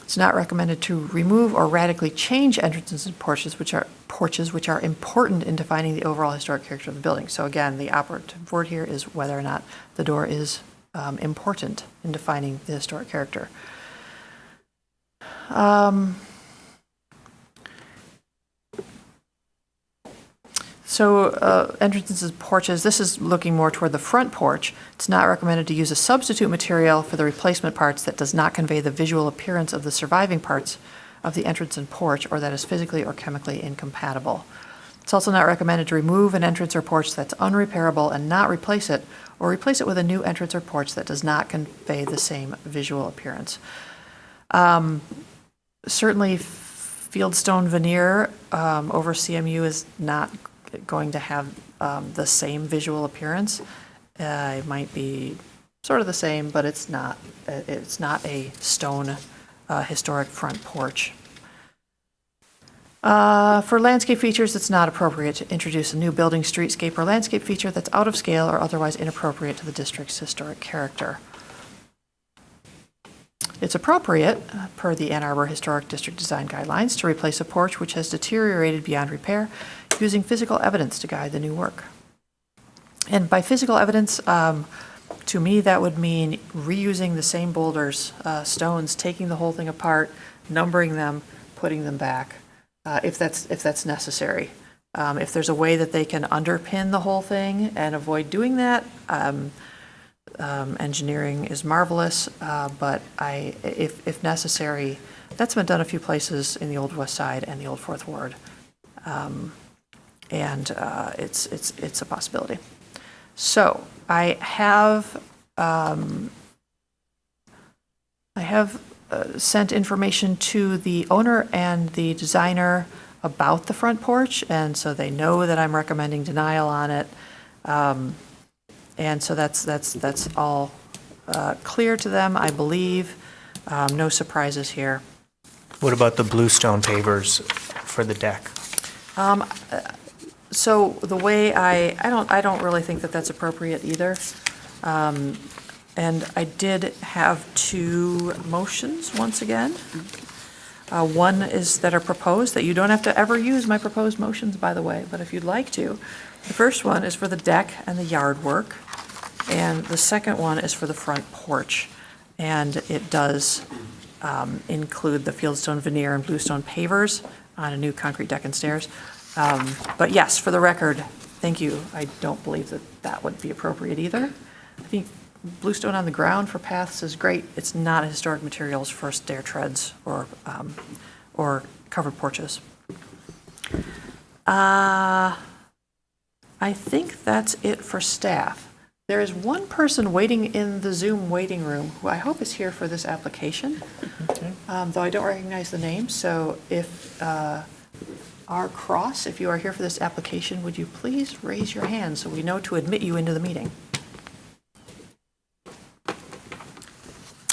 [SPEAKER 2] It's not recommended to remove or radically change entrances and porches which are important in defining the overall historic character of the building. So again, the operative word here is whether or not the door is important in defining the historic character. So entrances and porches, this is looking more toward the front porch. It's not recommended to use a substitute material for the replacement parts that does not convey the visual appearance of the surviving parts of the entrance and porch, or that is physically or chemically incompatible. It's also not recommended to remove an entrance or porch that's unrepairable and not replace it, or replace it with a new entrance or porch that does not convey the same visual appearance. Certainly, fieldstone veneer over CMU is not going to have the same visual appearance. It might be sort of the same, but it's not a stone historic front porch. For landscape features, it's not appropriate to introduce a new building, streetscape, or landscape feature that's out of scale or otherwise inappropriate to the district's historic character. It's appropriate, per the Ann Arbor Historic District Design Guidelines, to replace a porch which has deteriorated beyond repair, using physical evidence to guide the new work. And by physical evidence, to me, that would mean reusing the same boulders, stones, taking the whole thing apart, numbering them, putting them back, if that's necessary. If there's a way that they can underpin the whole thing and avoid doing that, engineering is marvelous, but if necessary, that's been done a few places in the Old West Side and the Old Fourth Ward, and it's a possibility. So I have sent information to the owner and the designer about the front porch, and so they know that I'm recommending denial on it. And so that's all clear to them, I believe. No surprises here.
[SPEAKER 1] What about the bluestone pavers for the deck?
[SPEAKER 2] So the way I don't really think that that's appropriate either. And I did have two motions once again. One is that are proposed, that you don't have to ever use my proposed motions, by the way, but if you'd like to. The first one is for the deck and the yard work, and the second one is for the front porch. And it does include the fieldstone veneer and bluestone pavers on a new concrete deck and stairs. But yes, for the record, thank you. I don't believe that that would be appropriate either. I think bluestone on the ground for paths is great. It's not a historic materials for stair treads or covered porches. I think that's it for staff. There is one person waiting in the Zoom waiting room who I hope is here for this application, though I don't recognize the name. So if R. Cross, if you are here for this application, would you please raise your hand so we know to admit you into the meeting?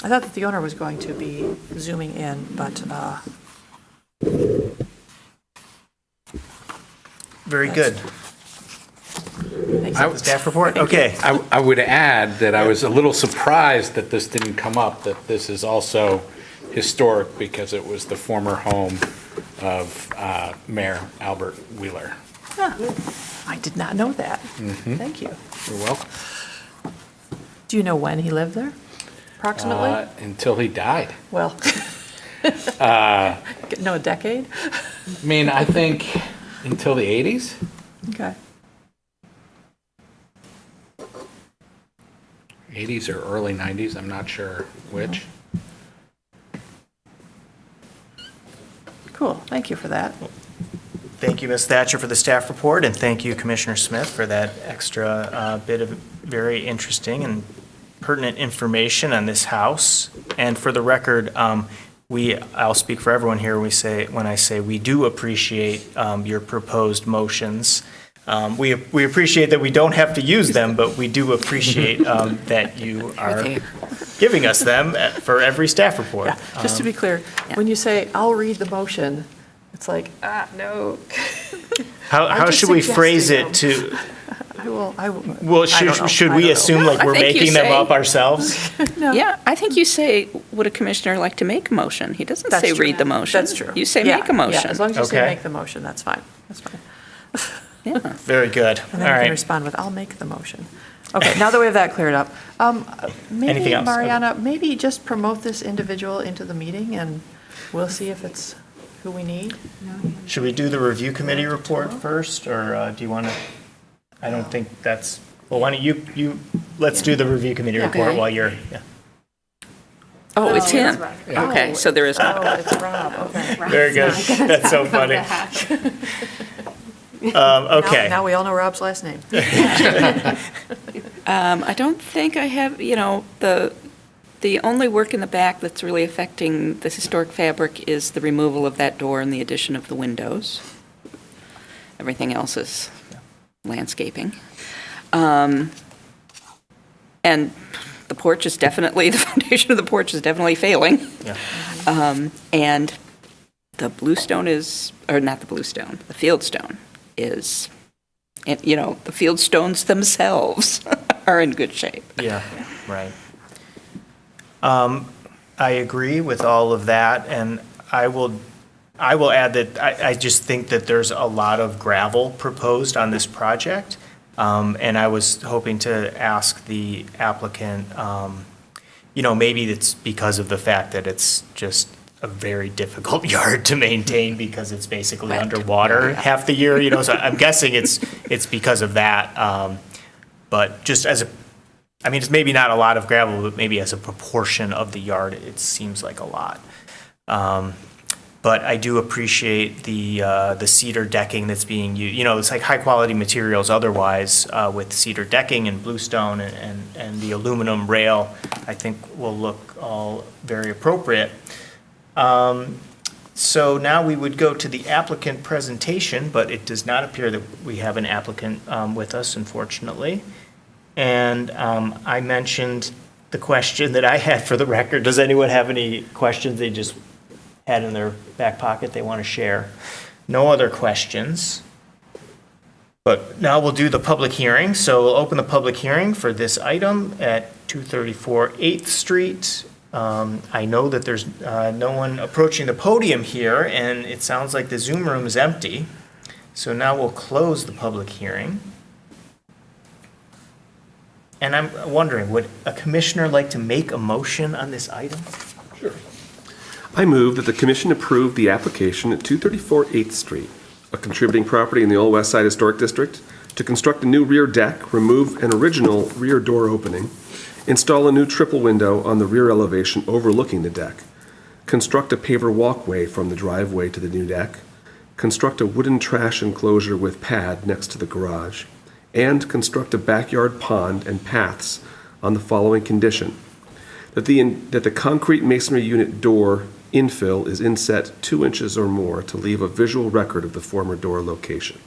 [SPEAKER 2] I thought that the owner was going to be zooming in, but
[SPEAKER 1] Very good. The staff report? Okay.
[SPEAKER 8] I would add that I was a little surprised that this didn't come up, that this is also historic because it was the former home of Mayor Albert Wheeler.
[SPEAKER 2] I did not know that. Thank you.
[SPEAKER 8] You're welcome.
[SPEAKER 2] Do you know when he lived there, approximately?
[SPEAKER 8] Until he died.
[SPEAKER 2] Well, no, a decade?
[SPEAKER 8] I mean, I think until the 80s.
[SPEAKER 2] Okay.
[SPEAKER 8] 80s or early 90s, I'm not sure which.
[SPEAKER 2] Cool, thank you for that.
[SPEAKER 1] Thank you, Ms. Thatcher, for the staff report, and thank you, Commissioner Smith, for that extra bit of very interesting and pertinent information on this house. And for the record, I'll speak for everyone here when I say we do appreciate your proposed motions. We appreciate that we don't have to use them, but we do appreciate that you are giving us them for every staff report.
[SPEAKER 2] Yeah, just to be clear, when you say, "I'll read the motion," it's like, no.
[SPEAKER 1] How should we phrase it to?
[SPEAKER 2] I will.
[SPEAKER 1] Well, should we assume like we're making them up ourselves?
[SPEAKER 2] No.
[SPEAKER 5] Yeah, I think you say, would a commissioner like to make a motion? He doesn't say read the motion.
[SPEAKER 2] That's true.
[SPEAKER 5] You say
[SPEAKER 2] Yeah,
[SPEAKER 5] make a motion.
[SPEAKER 2] Yeah, as long as you say
[SPEAKER 1] Okay.
[SPEAKER 2] make the motion, that's fine. That's fine.
[SPEAKER 5] Yeah.
[SPEAKER 1] Very good.
[SPEAKER 2] And
[SPEAKER 1] All
[SPEAKER 2] then you can
[SPEAKER 1] right.
[SPEAKER 2] respond with, "I'll make the motion." Okay, now that we have that cleared up, maybe,
[SPEAKER 1] Anything else?
[SPEAKER 2] Mariana, maybe just promote this individual into the meeting, and we'll see if it's who we need.
[SPEAKER 1] Should we do the review committee report first, or do you want to? I don't think that's, well, why don't you, let's do the review committee report
[SPEAKER 2] Okay.
[SPEAKER 1] while you're, yeah.
[SPEAKER 5] Oh, it's him.
[SPEAKER 2] Oh.
[SPEAKER 5] Okay, so there is,
[SPEAKER 2] Oh, it's Rob, okay.
[SPEAKER 1] Very good. That's so funny. Okay.
[SPEAKER 2] Now we all know Rob's last name.
[SPEAKER 5] I don't think I have, the only work in the back that's really affecting the historic fabric is the removal of that door and the addition of the windows. Everything else is landscaping. And the porch is definitely, the foundation of the porch is definitely failing.
[SPEAKER 1] Yeah.
[SPEAKER 5] And the bluestone is, or not the bluestone, the fieldstone is, and, the fieldstones themselves are in good shape.
[SPEAKER 1] Yeah, right. I agree with all of that, and I will add that I just think that there's a lot of gravel proposed on this project. And I was hoping to ask the applicant, maybe it's because of the fact that it's just a very difficult yard to maintain because it's basically
[SPEAKER 5] Wet.
[SPEAKER 1] underwater half the year, so I'm guessing it's because of that. But just it's maybe not a lot of gravel, but maybe as a proportion of the yard, it seems like a lot. But I do appreciate the cedar decking that's being used. It's like high-quality materials otherwise with cedar decking and bluestone and the aluminum rail, I think will look all very appropriate. So now we would go to the applicant presentation, but it does not appear that we have an applicant with us, unfortunately. And I mentioned the question that I had for the record. Does anyone have any questions they just had in their back pocket they want to share? No other questions. But now we'll do the public hearing. So we'll open the public hearing for this item at 234 8th Street. I know that there's no one approaching the podium here, and it sounds like the Zoom room is empty. So now we'll close the public hearing. And I'm wondering, would a commissioner like to make a motion on this item?
[SPEAKER 3] Sure. I move that the commission approve the application at 234 8th Street, a contributing property in the Old West Side Historic District, to construct a new rear deck, remove an original rear door opening, install a new triple window on the rear elevation overlooking the deck, construct a paver walkway from the driveway to the new deck, construct a wooden trash enclosure with pad next to the garage, and construct a backyard pond and paths on the following condition: that the concrete masonry unit door infill is inset 2 inches or more to leave a visual record of the former door location.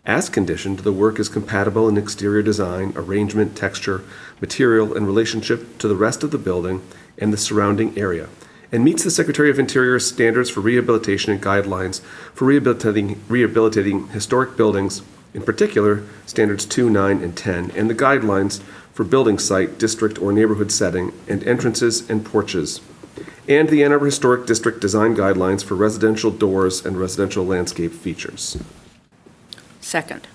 [SPEAKER 3] As conditioned, the work is compatible in exterior design, arrangement, texture, material, and relationship to the rest of the building and the surrounding area, and meets the Secretary of Interior's standards for rehabilitation and guidelines for rehabilitating historic buildings, in particular, standards 2, 9, and 10, and the guidelines for building site, district, or neighborhood setting, and entrances and porches, and the Ann Arbor Historic District design guidelines for residential doors and residential landscape features.
[SPEAKER 5] Second.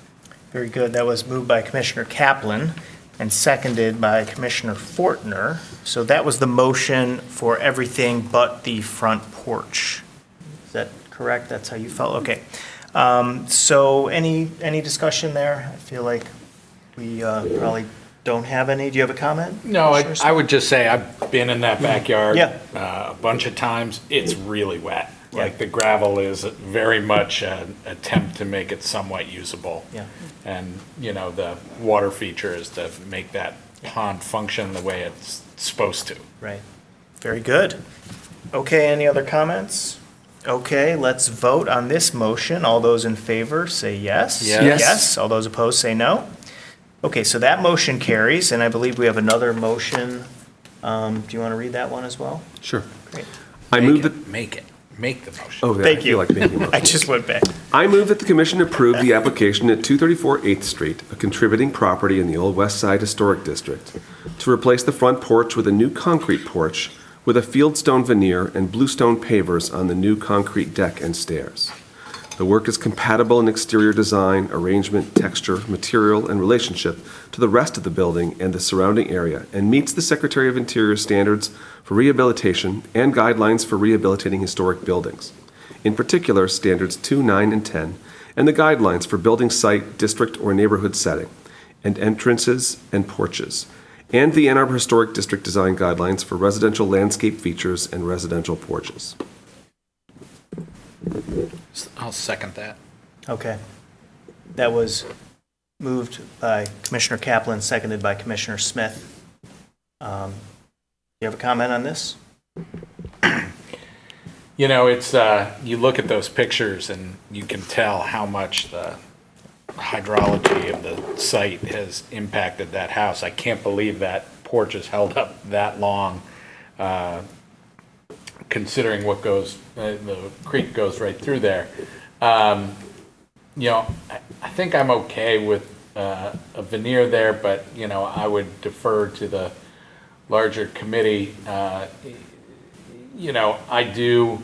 [SPEAKER 1] Very good. That was moved by Commissioner Kaplan and seconded by Commissioner Fortner. So that was the motion for everything but the front porch. Is that correct? That's how you felt? Okay. So any discussion there? I feel like we probably don't have any. Do you have a comment?
[SPEAKER 8] No,
[SPEAKER 1] Commissioner
[SPEAKER 8] I would just say I've been in that backyard
[SPEAKER 1] Yeah.
[SPEAKER 8] a bunch of times. It's really wet.
[SPEAKER 1] Yeah.
[SPEAKER 8] Like the gravel is very much an attempt to make it somewhat usable.
[SPEAKER 1] Yeah.
[SPEAKER 8] And, the water feature is to make that pond function the way it's supposed to.
[SPEAKER 1] Right. Very good. Okay, any other comments? Okay, let's vote on this motion. All those in favor say yes.
[SPEAKER 8] Yes.
[SPEAKER 3] Yes.
[SPEAKER 1] Yes. All those opposed say no. Okay, so that motion carries, and I believe we have another motion. Do you want to read that one as well?
[SPEAKER 3] Sure.
[SPEAKER 1] Great.
[SPEAKER 3] I move that.
[SPEAKER 8] Make the motion.
[SPEAKER 3] Oh,
[SPEAKER 1] Thank
[SPEAKER 3] I
[SPEAKER 1] you.
[SPEAKER 3] feel like making a motion.
[SPEAKER 1] I just went back.
[SPEAKER 3] I move that the commission approve the application at 234 8th Street, a contributing property in the Old West Side Historic District, to replace the front porch with a new concrete porch with a fieldstone veneer and bluestone pavers on the new concrete deck and stairs. The work is compatible in exterior design, arrangement, texture, material, and relationship to the rest of the building and the surrounding area, and meets the Secretary of Interior standards for rehabilitation and guidelines for rehabilitating historic buildings. In particular, standards 2, 9, and 10, and the guidelines for building site, district, or neighborhood setting, and entrances and porches, and the Ann Arbor Historic District Design Guidelines for residential landscape features and residential porches.
[SPEAKER 8] I'll second that.
[SPEAKER 1] Okay. That was moved by Commissioner Kaplan, seconded by Commissioner Smith. You have a comment on this?
[SPEAKER 8] You know, it's, you look at those pictures and you can tell how much the hydrology of the site has impacted that house. I can't believe that porch has held up that long, considering what goes, the creek goes right through there. You know, I think I'm okay with a veneer there, but, you know, I would defer to the larger committee. You know, I do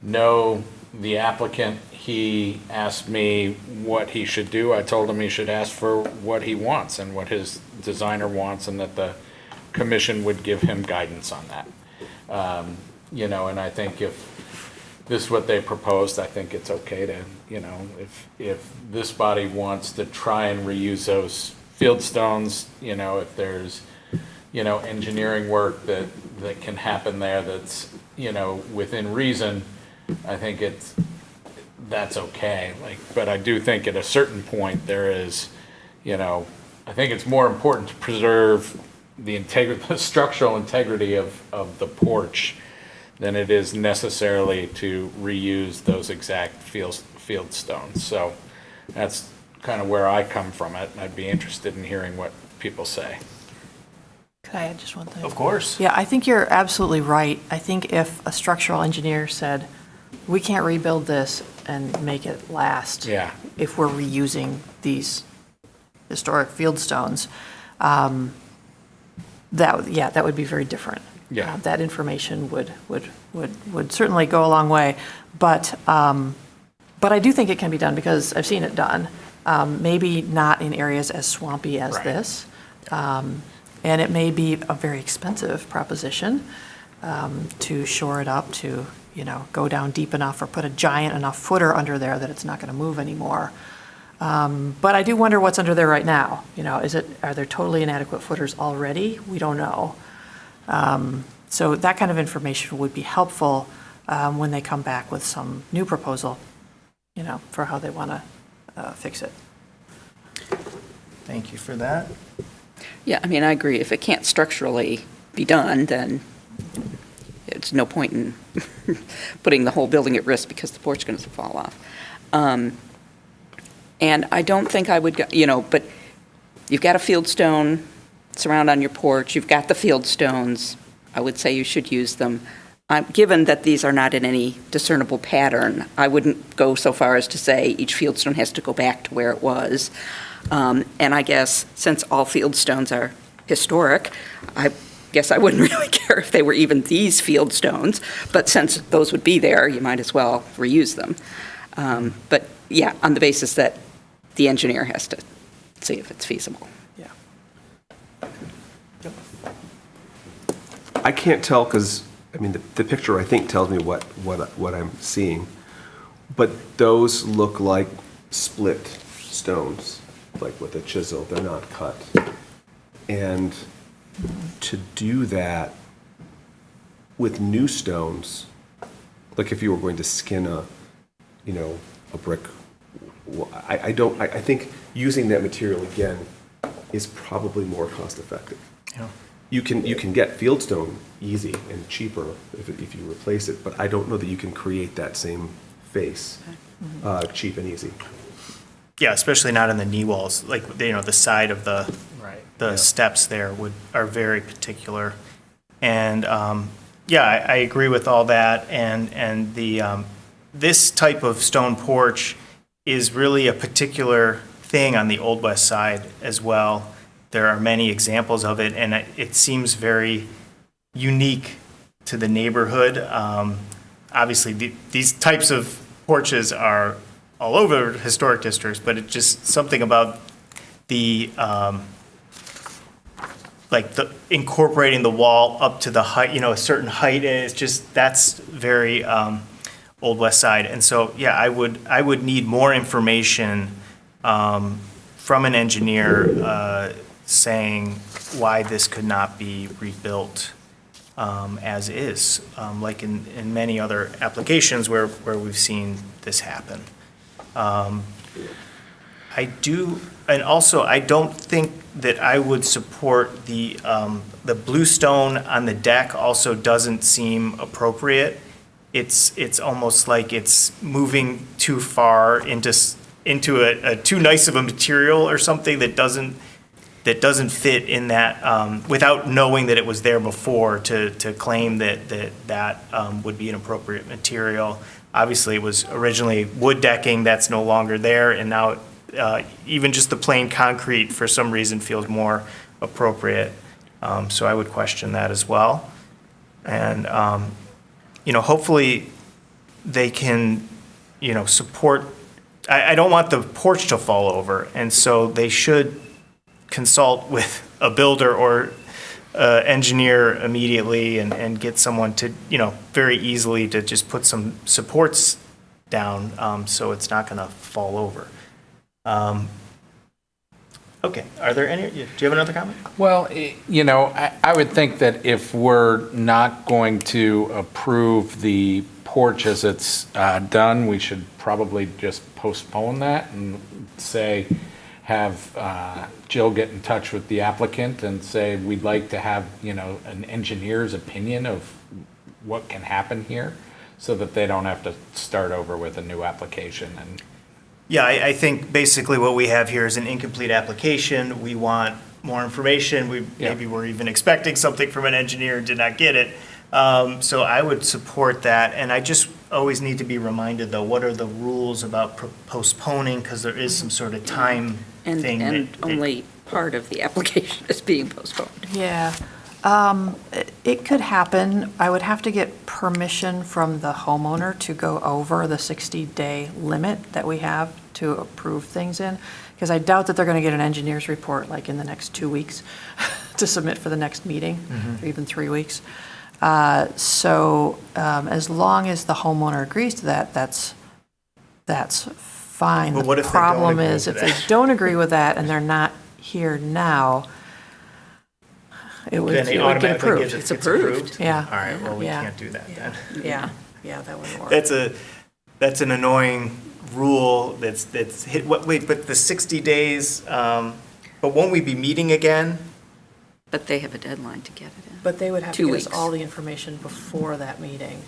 [SPEAKER 8] know the applicant. He asked me what he should do. I told him he should ask for what he wants and what his designer wants, and that the commission would give him guidance on that. You know, and I think if this is what they proposed, I think it's okay to, you know, if this body wants to try and reuse those field stones, you know, if there's, you know, engineering work that can happen there that's, you know, within reason, I think that's okay. Like, but I do think at a certain point there is, you know, I think it's more important to preserve the the structural integrity of the porch than it is necessarily to reuse those exact field stones. So that's kind of where I come from it, and I'd be interested in hearing what people say.
[SPEAKER 2] Can I add just one thing?
[SPEAKER 1] Of course.
[SPEAKER 2] Yeah, I think you're absolutely right. I think if a structural engineer said, we can't rebuild this and make it last
[SPEAKER 8] Yeah.
[SPEAKER 2] if we're reusing these historic field stones, that would be very different.
[SPEAKER 8] Yeah.
[SPEAKER 2] That information would certainly go a long way. But I do think it can be done because I've seen it done. Maybe not in areas as swampy as
[SPEAKER 8] Right.
[SPEAKER 2] this. And it may be a very expensive proposition to shore it up, to, you know, go down deep enough or put a giant enough footer under there that it's not going to move anymore. But I do wonder what's under there right now. You know, are there totally inadequate footers already? We don't know. So that kind of information would be helpful when they come back with some new proposal, you know, for how they want to fix it.
[SPEAKER 1] Thank you for that.
[SPEAKER 5] Yeah, I mean, I agree. If it can't structurally be done, then it's no point in putting the whole building at risk because the porch is going to fall off. And I don't think I would, you know, but you've got a field stone surround on your porch, you've got the field stones, I would say you should use them. Given that these are not in any discernible pattern, I wouldn't go so far as to say each field stone has to go back to where it was. And I guess since all field stones are historic, I guess I wouldn't really care if they were even these field stones, but since those would be there, you might as well reuse them. But yeah, on the basis that the engineer has to see if it's feasible.
[SPEAKER 2] Yeah.
[SPEAKER 3] I can't tell because, I mean, the picture I think tells me what I'm seeing, but those look like split stones, like with a chisel. They're not cut. And to do that with new stones, like if you were going to skin a brick, I think using that material again is probably more cost effective.
[SPEAKER 1] Yeah.
[SPEAKER 3] You can get fieldstone easy and cheaper if you replace it, but I don't know that you can create that same face cheap and easy.
[SPEAKER 1] Yeah, especially not in the knee walls, like, you know, the side of the
[SPEAKER 8] Right.
[SPEAKER 1] steps there are very particular. And, I agree with all that. And the, this type of stone porch is really a particular thing on the Old West Side as well. There are many examples of it, and it seems very unique to the neighborhood. Obviously, these types of porches are all over historic districts, but it's just something about the, like the incorporating the wall up to the height, a certain height, and it's just, that's very Old West Side. And so, yeah, I would need more information from an engineer saying why this could not be rebuilt as is, like in many other applications where we've seen this happen. I do, and also, I don't think that I would support the bluestone on the deck also doesn't seem appropriate. It's almost like it's moving too far into a too nice of a material or something that doesn't fit in that, without knowing that it was there before to claim that would be an appropriate material. Obviously, it was originally wood decking, that's no longer there, and now even just the plain concrete for some reason feels more appropriate. So I would question that as well. And, hopefully they can, support, I don't want the porch to fall over, and so they should consult with a builder or engineer immediately and get someone to, very easily to just put some supports down so it's not going to fall over. Okay, are there any, do you have another comment?
[SPEAKER 8] Well, I would think that if we're not going to approve the porch as it's done, we should probably just postpone that and say, have Jill get in touch with the applicant and say, we'd like to have, an engineer's opinion of what can happen here, so that they don't have to start over with a new application. And
[SPEAKER 1] Yeah, I think basically what we have here is an incomplete application. We want more information. Maybe we're even expecting something from an engineer and did not get it. So I would support that. And I just always need to be reminded, though, what are the rules about postponing? Because there is some sort of time thing.
[SPEAKER 5] And only part of the application is being postponed.
[SPEAKER 2] Yeah. It could happen. I would have to get permission from the homeowner to go over the 60-day limit that we have to approve things in, because I doubt that they're going to get an engineer's report like in the next 2 weeks to submit for the next meeting, or even 3 weeks. So as long as the homeowner agrees to that, that's fine.
[SPEAKER 1] Well, what if
[SPEAKER 2] The
[SPEAKER 1] they don't
[SPEAKER 2] problem
[SPEAKER 1] agree
[SPEAKER 2] is
[SPEAKER 1] with
[SPEAKER 2] if they
[SPEAKER 1] that?
[SPEAKER 2] don't agree with that and they're not here now, it would
[SPEAKER 1] Then it
[SPEAKER 2] get
[SPEAKER 1] automatically
[SPEAKER 2] approved.
[SPEAKER 1] gets
[SPEAKER 5] It's approved.
[SPEAKER 2] Yeah.
[SPEAKER 1] All right, well, we
[SPEAKER 2] Yeah.
[SPEAKER 1] can't do that then.
[SPEAKER 2] Yeah, that wouldn't work.
[SPEAKER 1] That's an annoying rule that's hit, wait, but the 60 days, but won't we be meeting again?
[SPEAKER 5] But they have a deadline to get it in.
[SPEAKER 2] But they would have
[SPEAKER 5] 2
[SPEAKER 2] to give us
[SPEAKER 5] weeks.
[SPEAKER 2] all the information before that meeting.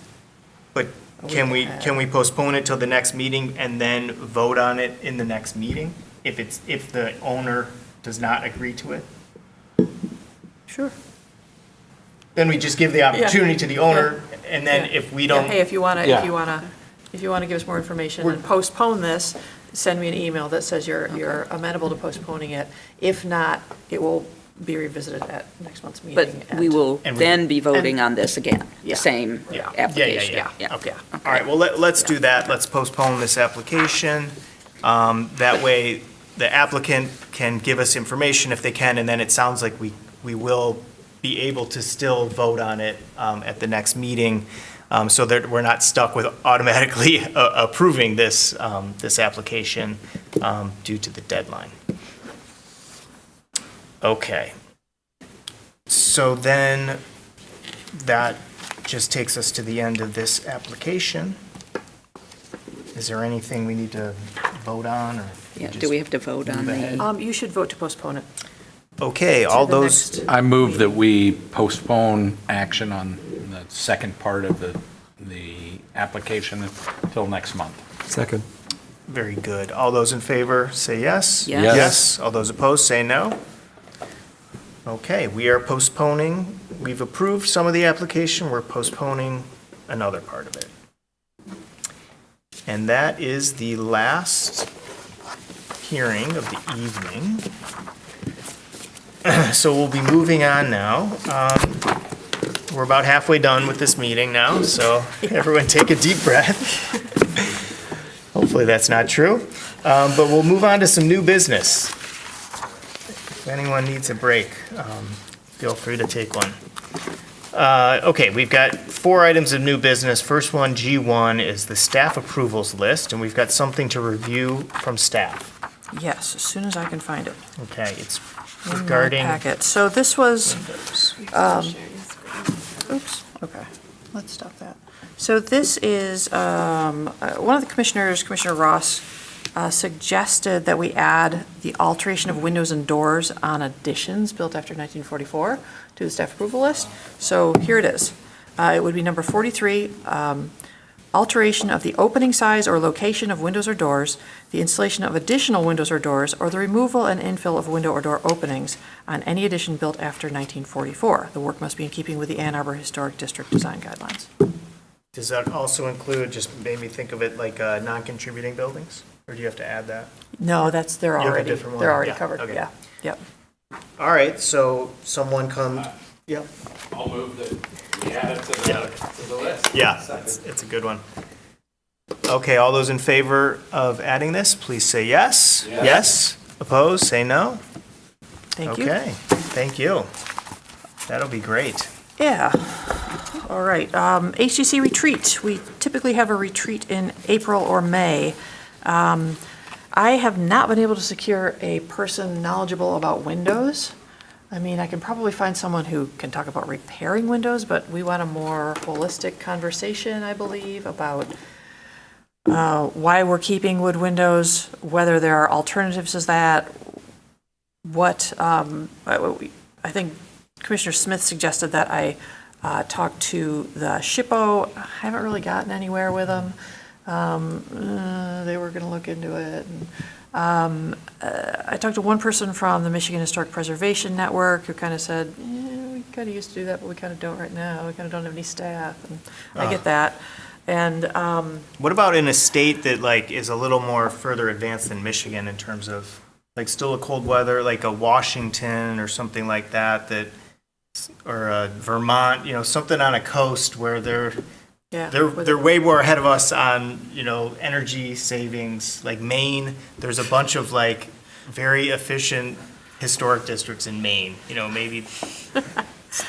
[SPEAKER 1] But can we postpone it till the next meeting and then vote on it in the next meeting? If the owner does not agree to it?
[SPEAKER 2] Sure.
[SPEAKER 1] Then we just give the opportunity to the owner, and then
[SPEAKER 2] Yeah.
[SPEAKER 1] if we don't.
[SPEAKER 2] Hey, if you want to,
[SPEAKER 8] Yeah.
[SPEAKER 2] if you want to give us more information and postpone this, send me an email that says you're amenable to postponing it. If not, it will be revisited at next month's meeting.
[SPEAKER 5] But we will
[SPEAKER 1] And we-
[SPEAKER 5] then be voting on this again,
[SPEAKER 2] Yeah.
[SPEAKER 5] the same
[SPEAKER 1] Yeah.
[SPEAKER 5] application.
[SPEAKER 1] Okay. All right, well, let's do that. Let's postpone this application. That way, the applicant can give us information if they can, and then it sounds like we will be able to still vote on it at the next meeting, so that we're not stuck with automatically approving this application due to the deadline. Okay. So then, that just takes us to the end of this application. Is there anything we need to vote on, or?
[SPEAKER 5] Yeah, do we have to vote on the?
[SPEAKER 2] You should vote to postpone it.
[SPEAKER 1] Okay, all
[SPEAKER 2] the
[SPEAKER 1] those,
[SPEAKER 2] next-
[SPEAKER 8] I move that we postpone action on the second part of the application until next month.
[SPEAKER 3] Second.
[SPEAKER 1] very good. All those in favor, say yes?
[SPEAKER 5] Yes.
[SPEAKER 1] Yes. All those opposed, say no? Okay, we are postponing, we've approved some of the application, we're postponing another part of it. And that is the last hearing of the evening. So we'll be moving on now. We're about halfway done with this meeting now, so everyone take a deep breath. Hopefully Hopefully that's not true. But we'll move on to some new business. If anyone needs a break, feel free to take one. Okay, we've got 4 items of new business. First one, G1, is the staff approvals list, and we've got something to review from staff.
[SPEAKER 2] Yes, as soon as I can find it.
[SPEAKER 1] Okay, it's
[SPEAKER 2] In my
[SPEAKER 1] regarding
[SPEAKER 2] packet. So this was,
[SPEAKER 1] windows.
[SPEAKER 2] oops, okay, let's stop that. So this is, one of the commissioners, Commissioner Ross, suggested that we add the alteration of windows and doors on additions built after 1944 to the staff approval list. So here it is. It would be number 43, alteration of the opening size or location of windows or doors, the installation of additional windows or doors, or the removal and infill of window or door openings on any addition built after 1944. The work must be in keeping with the Ann Arbor Historic District Design Guidelines.
[SPEAKER 1] Does that also include, just made me think of it like non-contributing buildings? Or do you have to add that?
[SPEAKER 2] No, they're
[SPEAKER 1] have a
[SPEAKER 2] already,
[SPEAKER 1] different one?
[SPEAKER 2] they're already
[SPEAKER 1] Yeah,
[SPEAKER 2] covered,
[SPEAKER 1] okay.
[SPEAKER 2] yeah, yep.
[SPEAKER 1] All right, so someone come, yep.
[SPEAKER 8] I'll move that we add it to the list.
[SPEAKER 1] Yeah, it's a good one. Okay, all those in favor of adding this, please say yes.
[SPEAKER 8] Yes.
[SPEAKER 1] Yes. Opposed, say no.
[SPEAKER 2] Thank you.
[SPEAKER 1] Okay, thank you. That'll be great.
[SPEAKER 2] Yeah, all right. HGC retreat, we typically have a retreat in April or May. I have not been able to secure a person knowledgeable about windows. I mean, I can probably find someone who can talk about repairing windows, but we want a more holistic conversation, I believe, about why we're keeping wood windows, whether there are alternatives to that, what, I think Commissioner Smith suggested that I talk to the SHPO. I haven't really gotten anywhere with them. They were going to look into it. And, I talked to one person from the Michigan Historic Preservation Network who kind of said, we kind of used to do that, but we kind of don't right now. We kind of don't have any staff. And I get that. And
[SPEAKER 1] What about in a state that like is a little more further advanced than Michigan in terms of like still a cold weather, like a Washington or something like that, or a Vermont, something on a coast where they're way more ahead of us on, energy savings. Like Maine, there's a bunch of like very efficient historic districts in Maine, maybe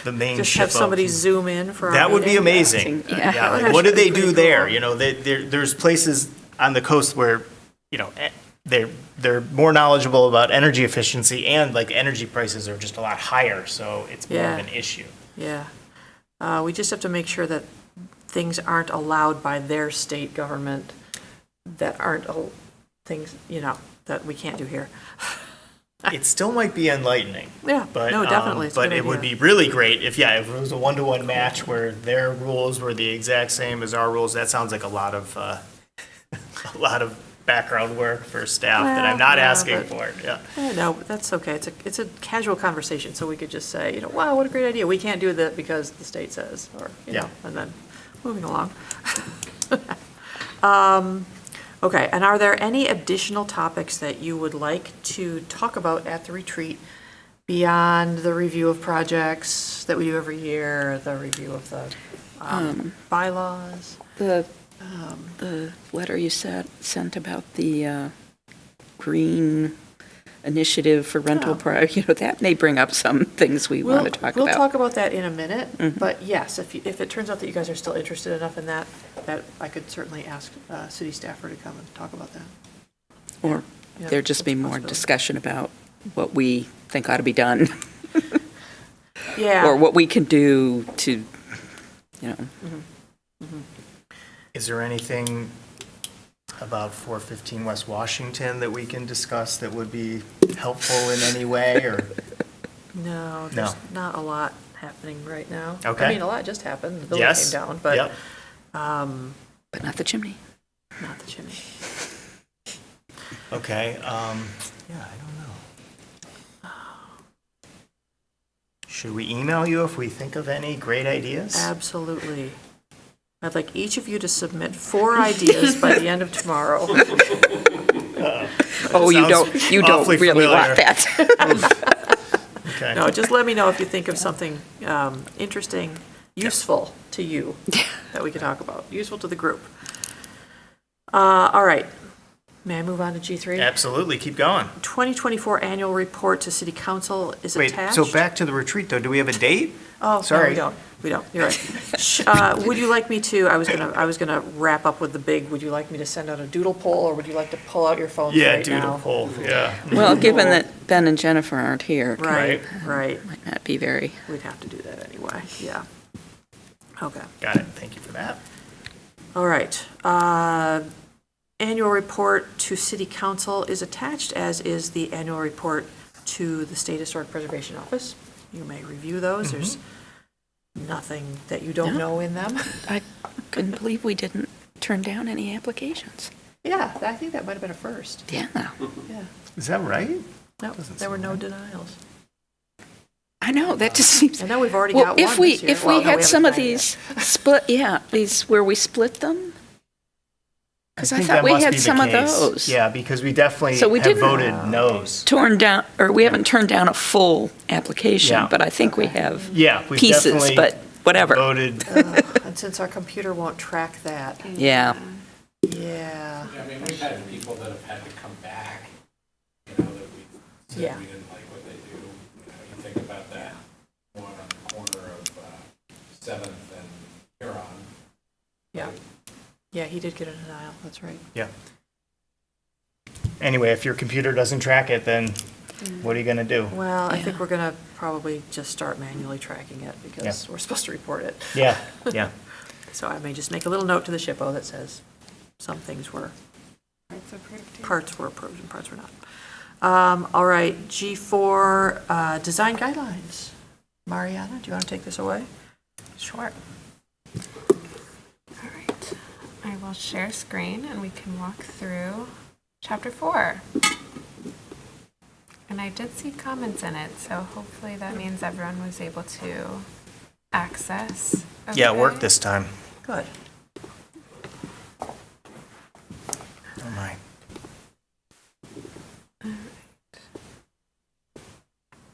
[SPEAKER 1] the Maine
[SPEAKER 2] just have
[SPEAKER 1] SHPO.
[SPEAKER 2] Somebody zoom in for our
[SPEAKER 1] That would be
[SPEAKER 2] meeting.
[SPEAKER 1] amazing.
[SPEAKER 5] Yeah.
[SPEAKER 1] Yeah, like, what do they do there? There's places on the coast where, they're more knowledgeable about energy efficiency and like energy prices are just a lot higher, so it's more of an issue.
[SPEAKER 2] Yeah. We just have to make sure that things aren't allowed by their state government that aren't things, that we can't do here.
[SPEAKER 1] It still might be enlightening.
[SPEAKER 2] Yeah,
[SPEAKER 1] But,
[SPEAKER 2] no, definitely. It's a
[SPEAKER 1] but
[SPEAKER 2] good
[SPEAKER 1] it would be
[SPEAKER 2] idea.
[SPEAKER 1] really great if it was a one-to-one match where their rules were the exact same as our rules. That sounds like a lot of background work for staff that I'm not asking for. Yeah.
[SPEAKER 2] No, that's okay. It's a casual conversation, so we could just say, wow, what a great idea. We can't do that because the state says, or,
[SPEAKER 1] Yeah.
[SPEAKER 2] and then moving along. Okay, and are there any additional topics that you would like to talk about at the retreat beyond the review of projects that we do every year, the review of the bylaws?
[SPEAKER 5] The letter you sent about the green initiative for rental, that may bring up some things we want to talk about.
[SPEAKER 2] We'll talk about that in a minute, but yes, if it turns out that you guys are still interested enough in that I could certainly ask city staffer to come and talk about that.
[SPEAKER 5] Or
[SPEAKER 2] Yeah,
[SPEAKER 5] there'd just be
[SPEAKER 2] that's a
[SPEAKER 5] more
[SPEAKER 2] possibility.
[SPEAKER 5] discussion about what we think ought to be done,
[SPEAKER 2] Yeah.
[SPEAKER 5] or what we can do to,
[SPEAKER 1] Is there anything about 415 West Washington that we can discuss that would be helpful in any way, or?
[SPEAKER 2] No, there's not a lot happening right now.
[SPEAKER 1] Okay.
[SPEAKER 2] I mean, a lot just happened, the building
[SPEAKER 1] Yes.
[SPEAKER 2] came down, but
[SPEAKER 1] Yep.
[SPEAKER 5] but not the chimney.
[SPEAKER 2] not the chimney.
[SPEAKER 1] Okay, yeah, I don't know. Should we email you if we think of any great ideas?
[SPEAKER 2] Absolutely. I'd like each of you to submit 4 ideas by the end of tomorrow.
[SPEAKER 5] Oh, you
[SPEAKER 1] Sounds
[SPEAKER 5] don't
[SPEAKER 1] awfully
[SPEAKER 5] really
[SPEAKER 1] familiar.
[SPEAKER 5] want that.
[SPEAKER 1] Okay.
[SPEAKER 2] No, just let me know if you think of something interesting, useful to you that we can talk about, useful to the group. All right. May I move on to G3?
[SPEAKER 1] Absolutely, keep going.
[SPEAKER 2] 2024 annual report to city council is
[SPEAKER 1] Wait,
[SPEAKER 2] attached.
[SPEAKER 1] so back to the retreat, though, do we have a date?
[SPEAKER 2] Oh, no,
[SPEAKER 1] Sorry.
[SPEAKER 2] we don't, you're right. Would you like me to, I was gonna wrap up with the big, would you like me to send out a doodle poll, or would you like to pull out your phones right now?
[SPEAKER 1] doodle poll, yeah.
[SPEAKER 5] Well, given that Ben and Jennifer aren't here,
[SPEAKER 2] Right, right.
[SPEAKER 5] might not be very,
[SPEAKER 2] We'd have to do that anyway, yeah. Okay,
[SPEAKER 1] Got it, thank you for that.
[SPEAKER 2] all right. Annual report to city council is attached, as is the annual report to the State Historic Preservation Office. You may review those. There's nothing that you don't know in them.
[SPEAKER 5] I couldn't believe we didn't turn down any applications.
[SPEAKER 2] Yeah, I think that might have been a first.
[SPEAKER 5] Yeah.
[SPEAKER 2] Yeah.
[SPEAKER 1] Is that right?
[SPEAKER 2] No, there were no denials.
[SPEAKER 5] I know, that just seems.
[SPEAKER 2] I know we've already
[SPEAKER 5] Well,
[SPEAKER 2] got one
[SPEAKER 5] if we,
[SPEAKER 2] this year.
[SPEAKER 5] if
[SPEAKER 2] Well,
[SPEAKER 5] we
[SPEAKER 2] no,
[SPEAKER 5] had some of
[SPEAKER 2] haven't had it
[SPEAKER 5] these split, these where we split them, because I
[SPEAKER 1] think
[SPEAKER 5] thought
[SPEAKER 1] that
[SPEAKER 5] we
[SPEAKER 1] must
[SPEAKER 5] had
[SPEAKER 1] be the
[SPEAKER 5] some of
[SPEAKER 1] case.
[SPEAKER 5] those.
[SPEAKER 1] Yeah, because we definitely
[SPEAKER 5] So we
[SPEAKER 1] have
[SPEAKER 5] didn't-
[SPEAKER 1] voted no's.
[SPEAKER 5] Torn down, or we haven't turned down a full application,
[SPEAKER 1] Yeah.
[SPEAKER 5] but I think we have
[SPEAKER 1] Yeah, we've
[SPEAKER 5] pieces,
[SPEAKER 1] definitely
[SPEAKER 5] but whatever.
[SPEAKER 1] voted.
[SPEAKER 2] And since our computer won't track that,
[SPEAKER 5] Yeah.
[SPEAKER 2] yeah.
[SPEAKER 8] I mean, we've had people that have had to come back, you know, that we said
[SPEAKER 2] Yeah.
[SPEAKER 8] we didn't like what they do. You know, you think about that one on the corner of 7th and Huron.
[SPEAKER 2] Yeah. Yeah, he did get a denial, that's right.
[SPEAKER 1] Yeah. Anyway, if your computer doesn't track it, then what are you going to do?
[SPEAKER 2] Well, I think we're gonna probably just start manually tracking it, because we're supposed to report it.
[SPEAKER 1] Yeah, yeah.
[SPEAKER 2] So I may just make a little note to the SHPO that says some things were, parts were approved and parts were not. All right, G4, design guidelines. Mariana, do you want to take this away?
[SPEAKER 4] Sure. All right. I will share screen and we can walk through chapter 4. And I did see comments in it, so hopefully that means everyone was able to access.
[SPEAKER 1] Yeah, it worked
[SPEAKER 4] okay.
[SPEAKER 1] this time.
[SPEAKER 2] Good.
[SPEAKER 1] Oh, my.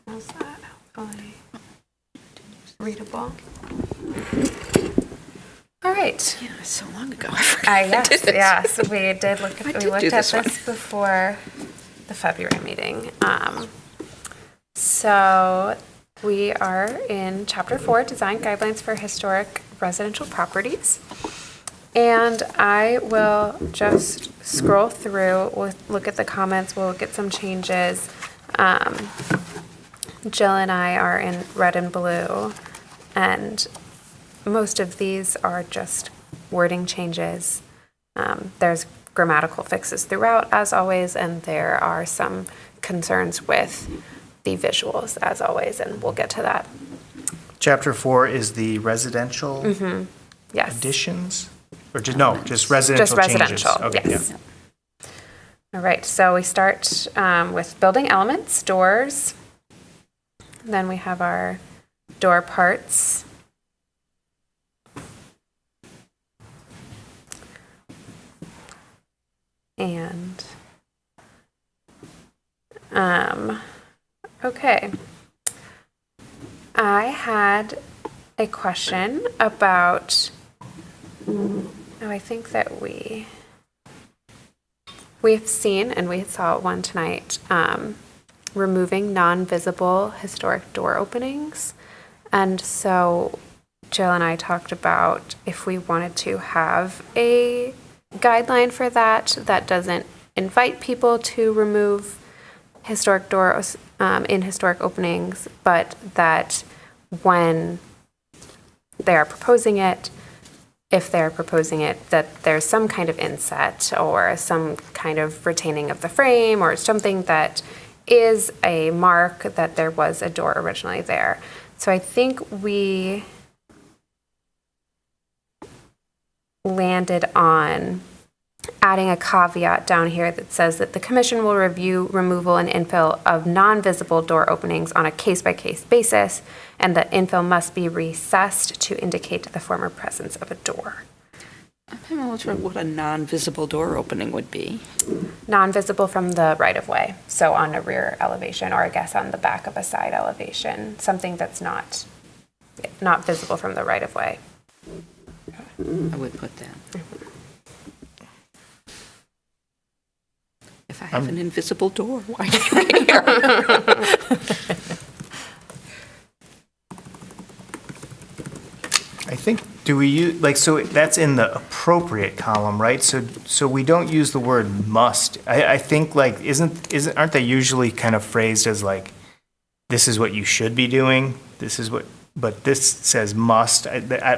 [SPEAKER 4] How's that? Hopefully readable. All right.
[SPEAKER 5] Yeah, it's so long ago. I forgot. I did
[SPEAKER 4] Yes,
[SPEAKER 5] this.
[SPEAKER 4] yes, we did look
[SPEAKER 5] I
[SPEAKER 4] at, we
[SPEAKER 5] did
[SPEAKER 4] looked
[SPEAKER 5] do
[SPEAKER 4] at
[SPEAKER 5] this one.
[SPEAKER 4] this before the February meeting. So we are in chapter 4, design guidelines for historic residential properties. And I will just scroll through, we'll look at the comments, we'll get some changes. Jill and I are in red and blue, and most of these are just wording changes. There's grammatical fixes throughout, as always, and there are some concerns with the visuals, as always, and we'll get to that.
[SPEAKER 1] Chapter 4 is the residential
[SPEAKER 4] Yes.
[SPEAKER 1] additions? Or just, no, just residential
[SPEAKER 4] Just
[SPEAKER 1] changes?
[SPEAKER 4] residential,
[SPEAKER 1] Okay,
[SPEAKER 4] yes.
[SPEAKER 1] yeah.
[SPEAKER 4] All right, so we start with building elements, doors. Then we have our door parts. And, okay. I had a question about, I think that we've seen, and we saw one tonight, removing non-visible historic door openings. And so Jill and I talked about if we wanted to have a guideline for that, that doesn't invite people to remove historic doors in historic openings, but that when they are proposing it, if they're proposing it, that there's some kind of inset or some kind of retaining of the frame or something that is a mark that there was a door originally there. So I think we landed on adding a caveat down here that says that the commission will review removal and infill of non-visible door openings on a case-by-case basis, and that infill must be recessed to indicate the former presence of a door.
[SPEAKER 5] I'm not sure what a non-visible door opening would be.
[SPEAKER 4] Non-visible from the right-of-way, so on a rear elevation, or I guess on the back of a side elevation, something that's not visible from the right-of-way.
[SPEAKER 5] I would put that. If I have an invisible door, why do you care?
[SPEAKER 1] I think, do we use, like, so that's in the appropriate column, right? So we don't use the word must. I think like, aren't they usually kind of phrased as like, this is what you should be doing, this is what, but this says must.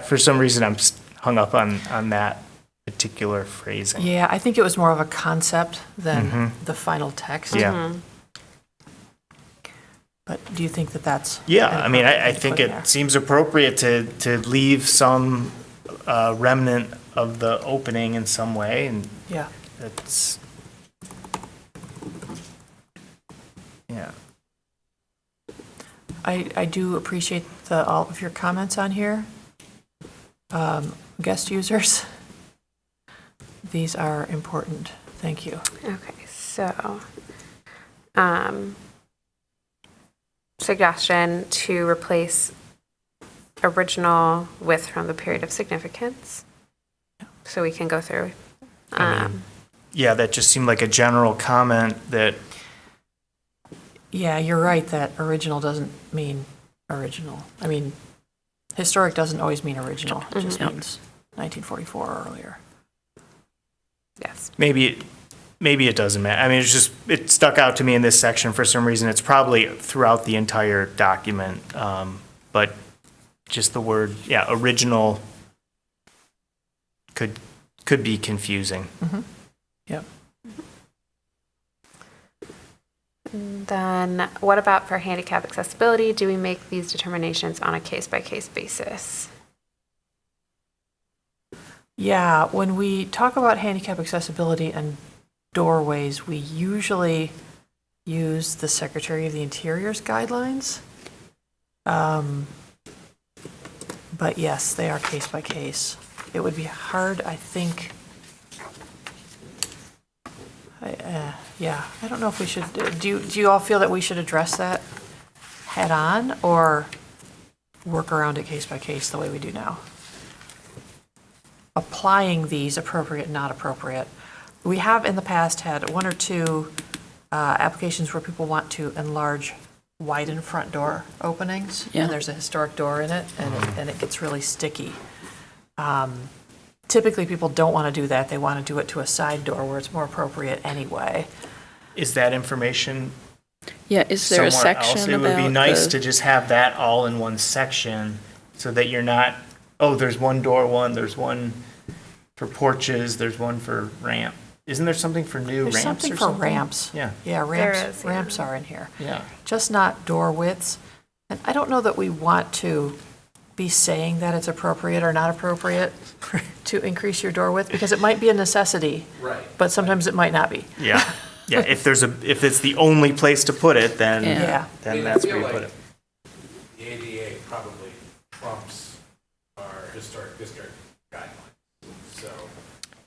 [SPEAKER 1] For some reason, I'm hung up on that particular phrasing.
[SPEAKER 2] Yeah, I think it was more of a concept than the final text.
[SPEAKER 1] Yeah.
[SPEAKER 2] But do you think that that's?
[SPEAKER 1] Yeah, I mean, I
[SPEAKER 2] appropriate to
[SPEAKER 1] think
[SPEAKER 2] put in there?
[SPEAKER 1] it seems appropriate to leave some remnant of the opening in some way, and
[SPEAKER 2] Yeah.
[SPEAKER 1] it's, yeah.
[SPEAKER 2] I do appreciate all of your comments on here. Guest users, these are important. Thank you.
[SPEAKER 4] Okay, so, suggestion to replace original with from the period of significance. So we can go through.
[SPEAKER 1] Yeah, that just seemed like a general comment that,
[SPEAKER 2] Yeah, you're right that original doesn't mean original. I mean, historic doesn't always mean original. It just means 1944 or earlier.
[SPEAKER 4] Yes.
[SPEAKER 1] maybe it doesn't matter. I mean, it stuck out to me in this section for some reason. It's probably throughout the entire document, but just the word, yeah, original could be confusing.
[SPEAKER 2] Yep.
[SPEAKER 4] Then what about for handicap accessibility? Do we make these determinations on a case-by-case basis?
[SPEAKER 2] Yeah, when we talk about handicap accessibility and doorways, we usually use the Secretary of the Interior's guidelines. But yes, they are case by case. It would be hard, I think. Yeah, I don't know if we should, do you all feel that we should address that head on or work around it case by case the way we do now? Applying these appropriate, not appropriate. We have in the past had one or two applications where people want to enlarge, widen front door openings.
[SPEAKER 5] Yeah.
[SPEAKER 2] And there's a historic door in it, and it gets really sticky. Typically, people don't want to do that. They want to do it to a side door where it's more appropriate anyway.
[SPEAKER 1] Is that information
[SPEAKER 5] Yeah, is there a
[SPEAKER 1] somewhere else?
[SPEAKER 5] section
[SPEAKER 1] It
[SPEAKER 5] about
[SPEAKER 1] would be nice
[SPEAKER 5] the-
[SPEAKER 1] to just have that all in one section so that you're not, oh, there's one door one, there's one for porches, there's one for ramp. Isn't there something for new
[SPEAKER 2] There's
[SPEAKER 1] ramps
[SPEAKER 2] something
[SPEAKER 1] or
[SPEAKER 2] for
[SPEAKER 1] something?
[SPEAKER 2] ramps.
[SPEAKER 1] Yeah.
[SPEAKER 2] Yeah,
[SPEAKER 4] There
[SPEAKER 2] ramps,
[SPEAKER 4] is, yeah.
[SPEAKER 2] ramps are in here.
[SPEAKER 1] Yeah.
[SPEAKER 2] Just not door widths. And I don't know that we want to be saying that it's appropriate or not appropriate to increase your door width, because it might be a necessity.
[SPEAKER 8] Right.
[SPEAKER 2] But sometimes it might not be.
[SPEAKER 1] Yeah, yeah, if it's the only place to put it, then,
[SPEAKER 2] Yeah.
[SPEAKER 1] then that's where you put it.
[SPEAKER 8] The ADA probably trumps our historic district guidelines, so.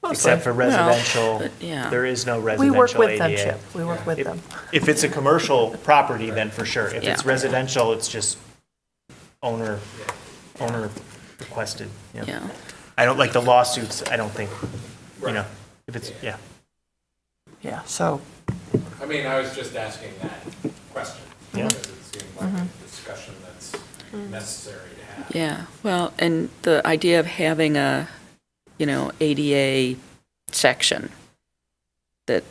[SPEAKER 1] Except for residential,
[SPEAKER 5] but yeah.
[SPEAKER 1] there is no
[SPEAKER 2] We
[SPEAKER 1] residential
[SPEAKER 2] work with them,
[SPEAKER 1] ADA.
[SPEAKER 2] Chip. We work with
[SPEAKER 1] If-
[SPEAKER 2] them.
[SPEAKER 1] If it's a commercial property, then for sure. If it's
[SPEAKER 5] Yeah.
[SPEAKER 1] residential, it's just owner requested, yeah.
[SPEAKER 5] Yeah.
[SPEAKER 1] I don't like the lawsuits, I don't think, you know, if it's, yeah.
[SPEAKER 2] Yeah, so,
[SPEAKER 8] I mean, I was just asking that question,
[SPEAKER 1] Yeah.
[SPEAKER 8] because it seemed like a discussion that's necessary to have.
[SPEAKER 5] Yeah, well, and the idea of having a, ADA section that,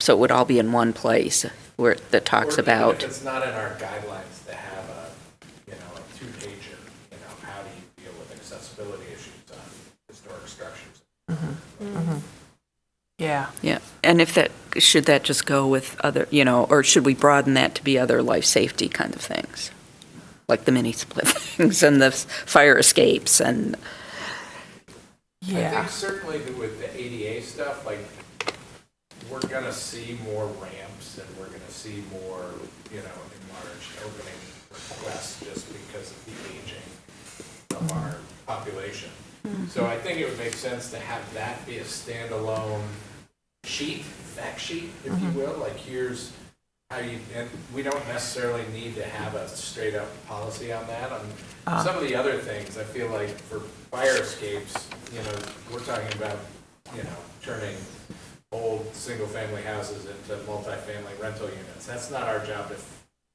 [SPEAKER 5] so it would all be in one place where, that talks
[SPEAKER 8] Or even
[SPEAKER 5] about,
[SPEAKER 8] if it's not in our guidelines to have a two-pager, how do you deal with accessibility issues on historic structures?
[SPEAKER 2] yeah.
[SPEAKER 5] yeah, and if that, should that just go with other, or should we broaden that to be other life safety kind of things? Like the mini split things and the fire escapes and,
[SPEAKER 8] I
[SPEAKER 2] Yeah.
[SPEAKER 8] think certainly with the ADA stuff, like, we're gonna see more ramps and we're gonna see more, enlarged opening requests just because of the aging of our population. So I think it would make sense to have that be a standalone sheet, fact sheet, if you will, like here's how you, and we don't necessarily need to have a straight up policy on that. On some of the other things, I feel like for fire escapes, we're talking about, turning old single-family houses into multifamily rental units. That's not our job to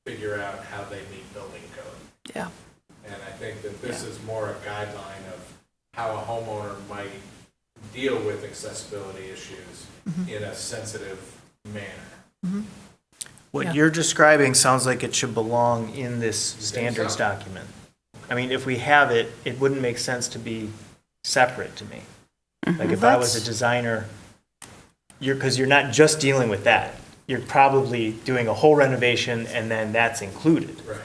[SPEAKER 8] figure out how they meet building code.
[SPEAKER 2] Yeah.
[SPEAKER 8] And I think that this is more a guideline of how a homeowner might deal with accessibility issues in a sensitive manner.
[SPEAKER 1] What
[SPEAKER 2] Yeah.
[SPEAKER 1] you're describing sounds like it should belong in this standards
[SPEAKER 8] so?
[SPEAKER 1] document. I mean, if we have it, it wouldn't make sense to be separate to me. Like if I was a
[SPEAKER 2] Let's-
[SPEAKER 1] designer, because you're not just dealing with that. You're probably doing a whole renovation and then that's included.
[SPEAKER 8] Right.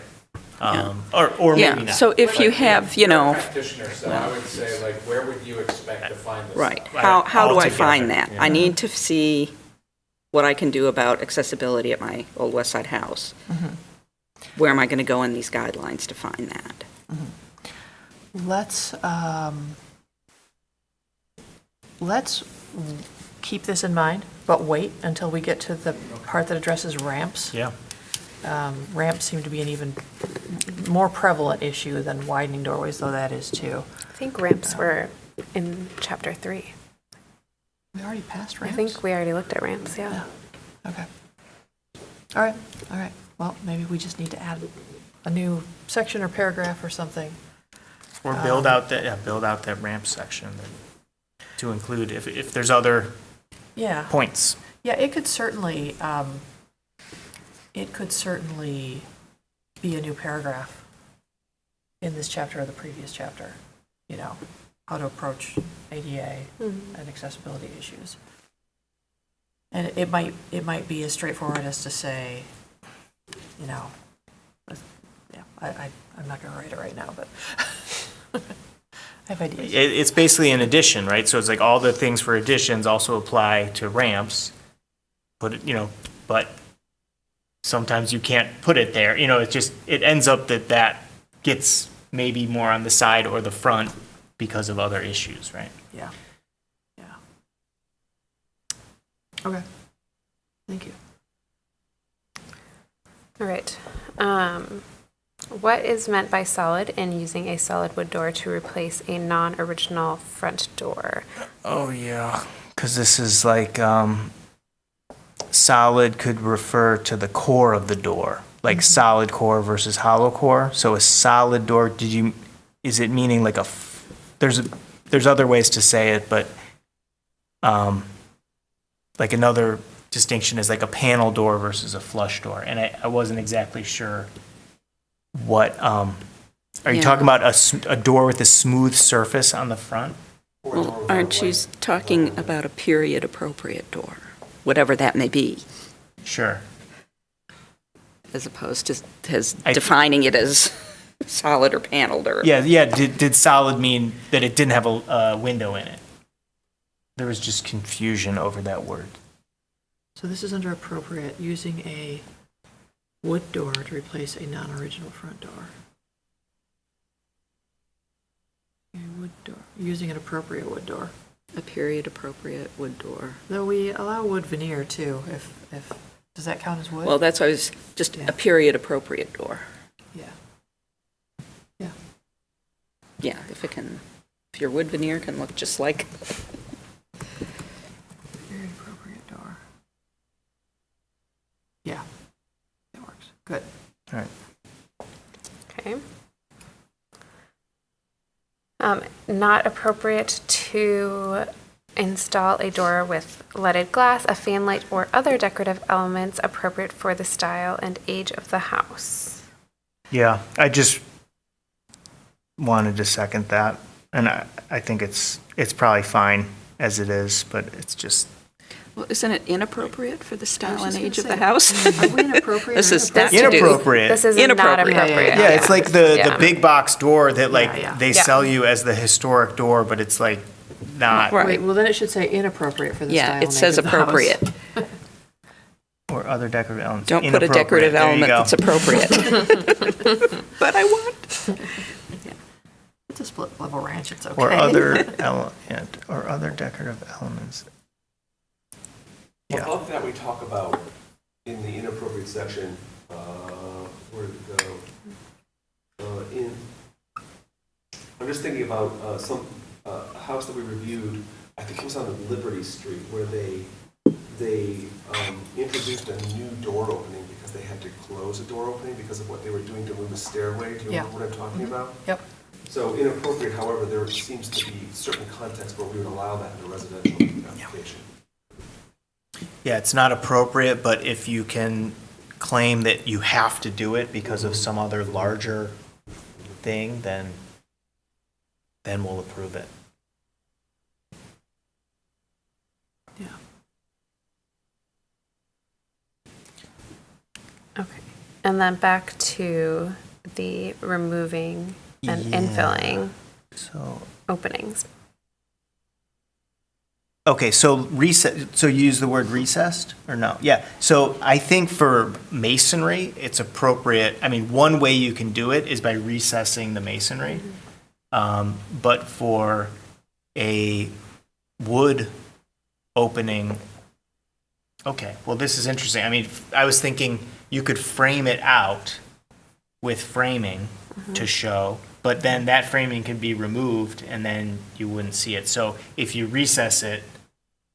[SPEAKER 1] Or maybe
[SPEAKER 5] Yeah,
[SPEAKER 1] not.
[SPEAKER 5] so if you have, you know,
[SPEAKER 8] Practitioner, so I would say, like, where would you expect to find this
[SPEAKER 5] right,
[SPEAKER 8] stuff?
[SPEAKER 5] how do I
[SPEAKER 1] Altogether,
[SPEAKER 5] find that?
[SPEAKER 1] yeah.
[SPEAKER 5] I need to see what I can do about accessibility at my Old West Side house. Where am I going to go in these guidelines to find that?
[SPEAKER 2] Let's keep this in mind, but wait until we get to the part that addresses ramps.
[SPEAKER 1] Yeah.
[SPEAKER 2] Ramps seem to be an even more prevalent issue than widening doorways, though that is too.
[SPEAKER 4] I think ramps were in chapter 3.
[SPEAKER 2] We already passed
[SPEAKER 4] I
[SPEAKER 2] ramps?
[SPEAKER 4] think we already looked at ramps, yeah.
[SPEAKER 2] Okay. All right. Well, maybe we just need to add a new section or paragraph or something.
[SPEAKER 1] Or build out that ramp section to include if there's other
[SPEAKER 2] Yeah.
[SPEAKER 1] points.
[SPEAKER 2] Yeah, it could certainly be a new paragraph in this chapter or the previous chapter, you know, how to approach ADA and accessibility issues. And it might be as straightforward as to say, you know, yeah, I'm not gonna write it right now, but I have ideas.
[SPEAKER 1] It's basically an addition, right? So it's like all the things for additions also apply to ramps. But sometimes you can't put it there. It ends up that gets maybe more on the side or the front because of other issues, right?
[SPEAKER 2] Yeah. Okay. Thank you.
[SPEAKER 4] All right. What is meant by solid in using a solid wood door to replace a non-original front door?
[SPEAKER 1] Oh, yeah. Because this is like solid could refer to the core of the door, like solid core versus hollow core. So a solid door, is it meaning like there's other ways to say it, but like another distinction is like a panel door versus a flush door. And I wasn't exactly sure what, are you
[SPEAKER 5] Yeah.
[SPEAKER 1] talking about a door with a smooth surface on the front?
[SPEAKER 5] Well, aren't you talking about a period-appropriate door, whatever that may be,
[SPEAKER 1] Sure.
[SPEAKER 5] as opposed to defining it as solid or paneled or?
[SPEAKER 1] Yeah. Did solid mean that it didn't have a window in it? There was just confusion over that word.
[SPEAKER 2] So this is under appropriate, using a wood door to replace a non-original front door. A wood door, using an appropriate wood door.
[SPEAKER 5] A period-appropriate wood door.
[SPEAKER 2] Though we allow wood veneer too, if, does that count as wood?
[SPEAKER 5] Well, that's why I was, just
[SPEAKER 2] Yeah.
[SPEAKER 5] a period-appropriate door.
[SPEAKER 2] Yeah.
[SPEAKER 5] Yeah, if your wood veneer can look just like,
[SPEAKER 2] Very appropriate door. Yeah. That works. Good.
[SPEAKER 1] All right.
[SPEAKER 4] Okay. Not appropriate to install a door with leaded glass, a fan light, or other decorative elements appropriate for the style and age of the house.
[SPEAKER 1] Yeah, I just wanted to second that. And I think it's probably fine as it is, but it's just,
[SPEAKER 5] well, isn't it inappropriate for the style and
[SPEAKER 2] just
[SPEAKER 5] age of
[SPEAKER 2] gonna
[SPEAKER 5] the
[SPEAKER 2] say,
[SPEAKER 5] house?
[SPEAKER 2] Are we inappropriate
[SPEAKER 5] This
[SPEAKER 2] or
[SPEAKER 5] is stat to do.
[SPEAKER 1] inappropriate.
[SPEAKER 4] This is not
[SPEAKER 5] Inappropriate.
[SPEAKER 4] appropriate.
[SPEAKER 1] Yeah, it's like the
[SPEAKER 4] Yeah.
[SPEAKER 1] big box door that like
[SPEAKER 2] Yeah.
[SPEAKER 1] they
[SPEAKER 4] Yeah.
[SPEAKER 1] sell you as the historic door, but it's like not.
[SPEAKER 5] Right.
[SPEAKER 2] Wait, well, then it should say inappropriate for the style
[SPEAKER 5] Yeah,
[SPEAKER 2] and
[SPEAKER 5] it
[SPEAKER 2] age
[SPEAKER 5] says
[SPEAKER 2] of the house.
[SPEAKER 5] appropriate.
[SPEAKER 1] Or other decorative elements.
[SPEAKER 5] Don't put a decorative
[SPEAKER 1] Inappropriate.
[SPEAKER 5] element
[SPEAKER 1] There you
[SPEAKER 5] that's
[SPEAKER 1] go.
[SPEAKER 5] appropriate. But I want.
[SPEAKER 2] It's a split level ranch, it's okay.
[SPEAKER 1] Or other decorative elements. Yeah.
[SPEAKER 3] Above that, we talk about, in the inappropriate section, where did it go? I'm just thinking about a house that we reviewed, I think it was on Liberty Street, where they they introduced a new door opening because they had to close a door opening because of what they were doing to move a stairway. Do you
[SPEAKER 2] Yeah.
[SPEAKER 3] remember what I'm talking about?
[SPEAKER 2] Yep.
[SPEAKER 3] So inappropriate, however, there seems to be certain contexts where we would allow that in a residential application.
[SPEAKER 1] Yeah, it's not appropriate, but if you can claim that you have to do it because of some other larger thing, then we'll approve it.
[SPEAKER 2] Yeah.
[SPEAKER 4] Okay. And then back to the removing and
[SPEAKER 1] Yeah.
[SPEAKER 4] infilling
[SPEAKER 1] So,
[SPEAKER 4] openings.
[SPEAKER 1] okay, so so you use the word recessed or no? Yeah, so I think for masonry, it's appropriate. I mean, one way you can do it is by recessing the masonry. But for a wood opening, okay, well, this is interesting. I mean, I was thinking you could frame it out with framing to show, but then that framing could be removed and then you wouldn't see it. So if you recess it,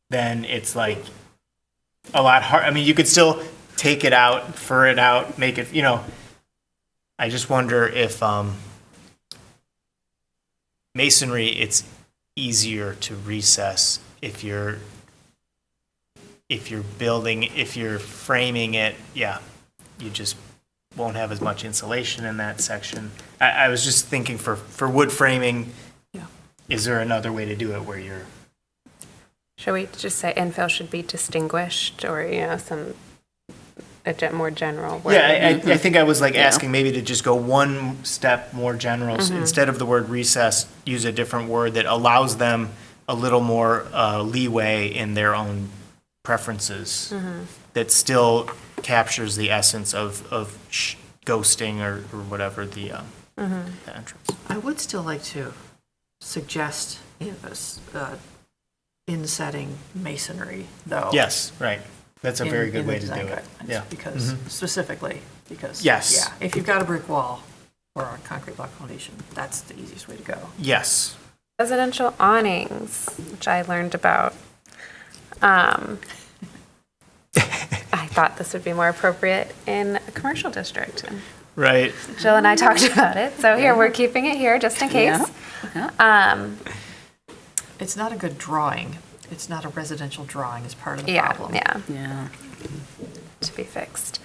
[SPEAKER 1] then it's like a lot hard. I mean, you could still take it out, fur it out, make it, I just wonder if masonry, it's easier to recess if you're building, if you're framing it, yeah, you just won't have as much insulation in that section. I was just thinking for wood framing,
[SPEAKER 2] Yeah.
[SPEAKER 1] is there another way to do it where you're,
[SPEAKER 4] Should we just say infill should be distinguished or, more general word?
[SPEAKER 1] yeah, I think I was like
[SPEAKER 5] Yeah.
[SPEAKER 1] asking maybe to just go one step more general. So instead of the word recess, use a different word that allows them a little more leeway in their own preferences that still captures the essence of ghosting or whatever the entrance.
[SPEAKER 2] I would still like to suggest insetting masonry, though.
[SPEAKER 1] Yes, right. That's a very
[SPEAKER 2] in
[SPEAKER 1] good
[SPEAKER 2] the
[SPEAKER 1] way to do
[SPEAKER 2] design
[SPEAKER 1] it.
[SPEAKER 2] guidelines,
[SPEAKER 1] Yeah.
[SPEAKER 2] Because, specifically, because.
[SPEAKER 1] Yes.
[SPEAKER 2] Yeah, if you've got a brick wall or a concrete block foundation, that's the easiest way to go.
[SPEAKER 1] Yes.
[SPEAKER 4] Residential awnings, which I learned about. I thought this would be more appropriate in a commercial district. And
[SPEAKER 1] Right.
[SPEAKER 4] Jill and I talked about it, so here, we're keeping it here just in case.
[SPEAKER 2] It's not a good drawing. It's not a residential drawing is part of the
[SPEAKER 4] Yeah,
[SPEAKER 2] problem.
[SPEAKER 4] yeah,
[SPEAKER 5] Yeah.
[SPEAKER 4] to be fixed.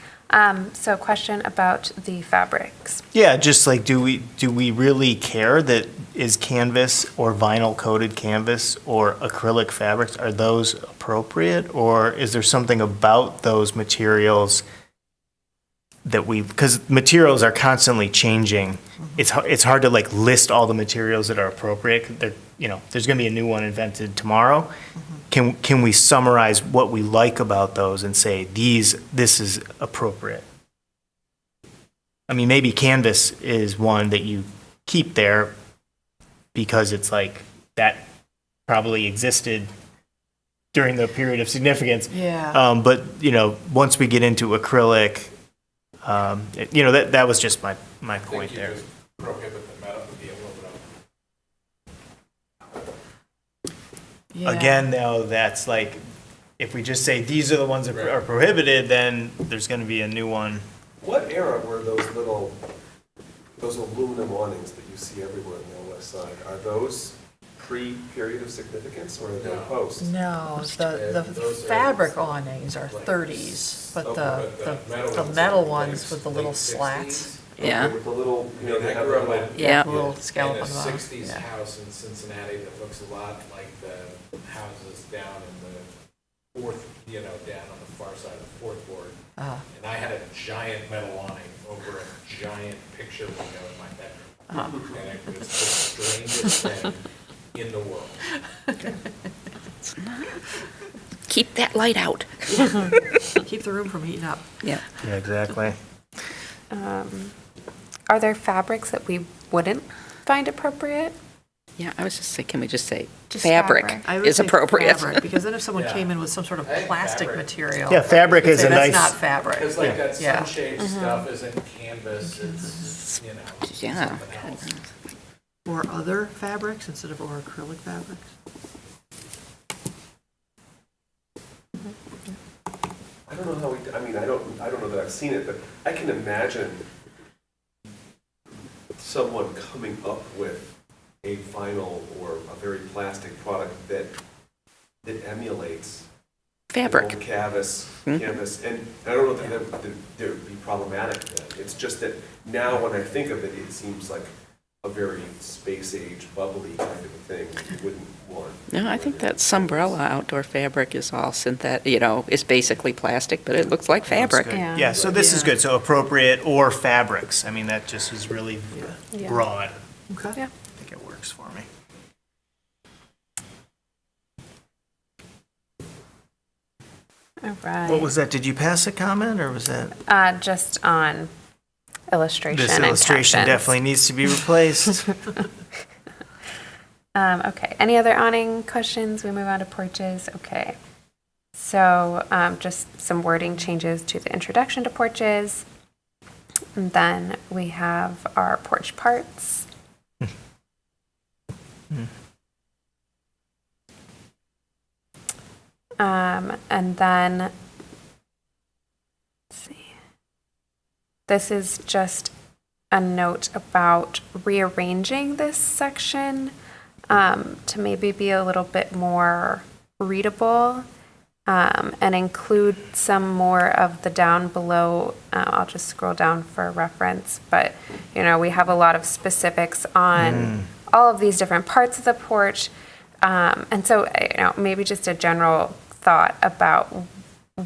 [SPEAKER 4] So question about the fabrics.
[SPEAKER 1] Yeah, just like, do we really care that is canvas or vinyl coated canvas or acrylic fabrics, are those appropriate? Or is there something about those materials that because materials are constantly changing. It's hard to like list all the materials that are appropriate. There's going to be a new one invented tomorrow. Can we summarize what we like about those and say this is appropriate? I mean, maybe canvas is one that you keep there because it's like that probably existed during the period of significance.
[SPEAKER 2] Yeah.
[SPEAKER 1] But once we get into acrylic, that was just my point there.
[SPEAKER 8] Prohibit the metal, the aluminum.
[SPEAKER 2] Yeah.
[SPEAKER 1] Again, though, that's like, if we just say these are the ones that are prohibited, then there's going to be a new one.
[SPEAKER 3] What era were those aluminum awnings that you see everywhere on the west side? Are those pre-period of significance or are they post?
[SPEAKER 2] No, the fabric awnings are 30s, but the metal ones with the little slats.
[SPEAKER 5] Yeah.
[SPEAKER 3] With the little, they have
[SPEAKER 8] grew up
[SPEAKER 3] the
[SPEAKER 8] in-
[SPEAKER 5] Yeah.
[SPEAKER 2] The little scallop
[SPEAKER 8] in a
[SPEAKER 2] on the bottom.
[SPEAKER 8] 60s
[SPEAKER 2] Yeah.
[SPEAKER 8] house in Cincinnati that looks a lot like the houses down in the fourth, down on the far side of the fourth ward.
[SPEAKER 2] Uh-huh.
[SPEAKER 8] And I had a giant metal awning over a giant picture window in my bedroom. And it was the strangest thing in the world.
[SPEAKER 5] Keep that light out.
[SPEAKER 2] Keep the room from heating up.
[SPEAKER 5] Yeah.
[SPEAKER 1] Yeah, exactly.
[SPEAKER 4] Are there fabrics that we wouldn't find appropriate?
[SPEAKER 5] Yeah, I was just saying, can we just say
[SPEAKER 4] Just
[SPEAKER 5] fabric
[SPEAKER 4] fabric.
[SPEAKER 2] I would
[SPEAKER 5] is
[SPEAKER 2] say
[SPEAKER 5] appropriate?
[SPEAKER 2] fabric, because then if someone
[SPEAKER 8] Yeah.
[SPEAKER 2] came in with some sort of
[SPEAKER 8] I think
[SPEAKER 2] plastic
[SPEAKER 8] fabric.
[SPEAKER 2] material.
[SPEAKER 1] Yeah, fabric
[SPEAKER 2] you'd
[SPEAKER 1] is
[SPEAKER 2] say
[SPEAKER 1] a nice.
[SPEAKER 2] That's not fabric.
[SPEAKER 8] Because like that
[SPEAKER 2] Yeah.
[SPEAKER 8] sunshade stuff isn't canvas, it's,
[SPEAKER 5] Yeah.
[SPEAKER 8] something else.
[SPEAKER 2] Or other fabrics instead of or acrylic fabrics.
[SPEAKER 3] don't know how I mean, I don't know that I've seen it, but I can imagine someone coming up with a vinyl or a very plastic product that emulates
[SPEAKER 5] Fabric.
[SPEAKER 3] old canvas, and I don't know that that would be problematic then. It's just that now when I think of it, it seems like a very space age, bubbly kind of a thing that you wouldn't want.
[SPEAKER 5] No, I think that Sunbrella outdoor fabric is all synthetic, it's basically plastic, but it looks like fabric.
[SPEAKER 1] Good.
[SPEAKER 4] Yeah.
[SPEAKER 1] Yeah, so this is good. So appropriate or fabrics. I mean, that just is really
[SPEAKER 4] Yeah.
[SPEAKER 1] broad.
[SPEAKER 2] Okay.
[SPEAKER 4] Yeah.
[SPEAKER 1] I think it works for me.
[SPEAKER 4] All right.
[SPEAKER 1] What was that? Did you pass a comment or was that?
[SPEAKER 4] Just on illustration
[SPEAKER 1] This
[SPEAKER 4] and
[SPEAKER 1] illustration
[SPEAKER 4] captions.
[SPEAKER 1] definitely needs to be replaced.
[SPEAKER 4] Okay, any other awning questions? We move on to porches. Okay. So just some wording changes to the introduction to porches. And then we have our porch parts. And then, let's see. This is just a note about rearranging this section to maybe be a little bit more readable and include some more of the down below. I'll just scroll down for reference, but we have a lot of specifics on all of these different parts of the porch. And so, maybe just a general thought about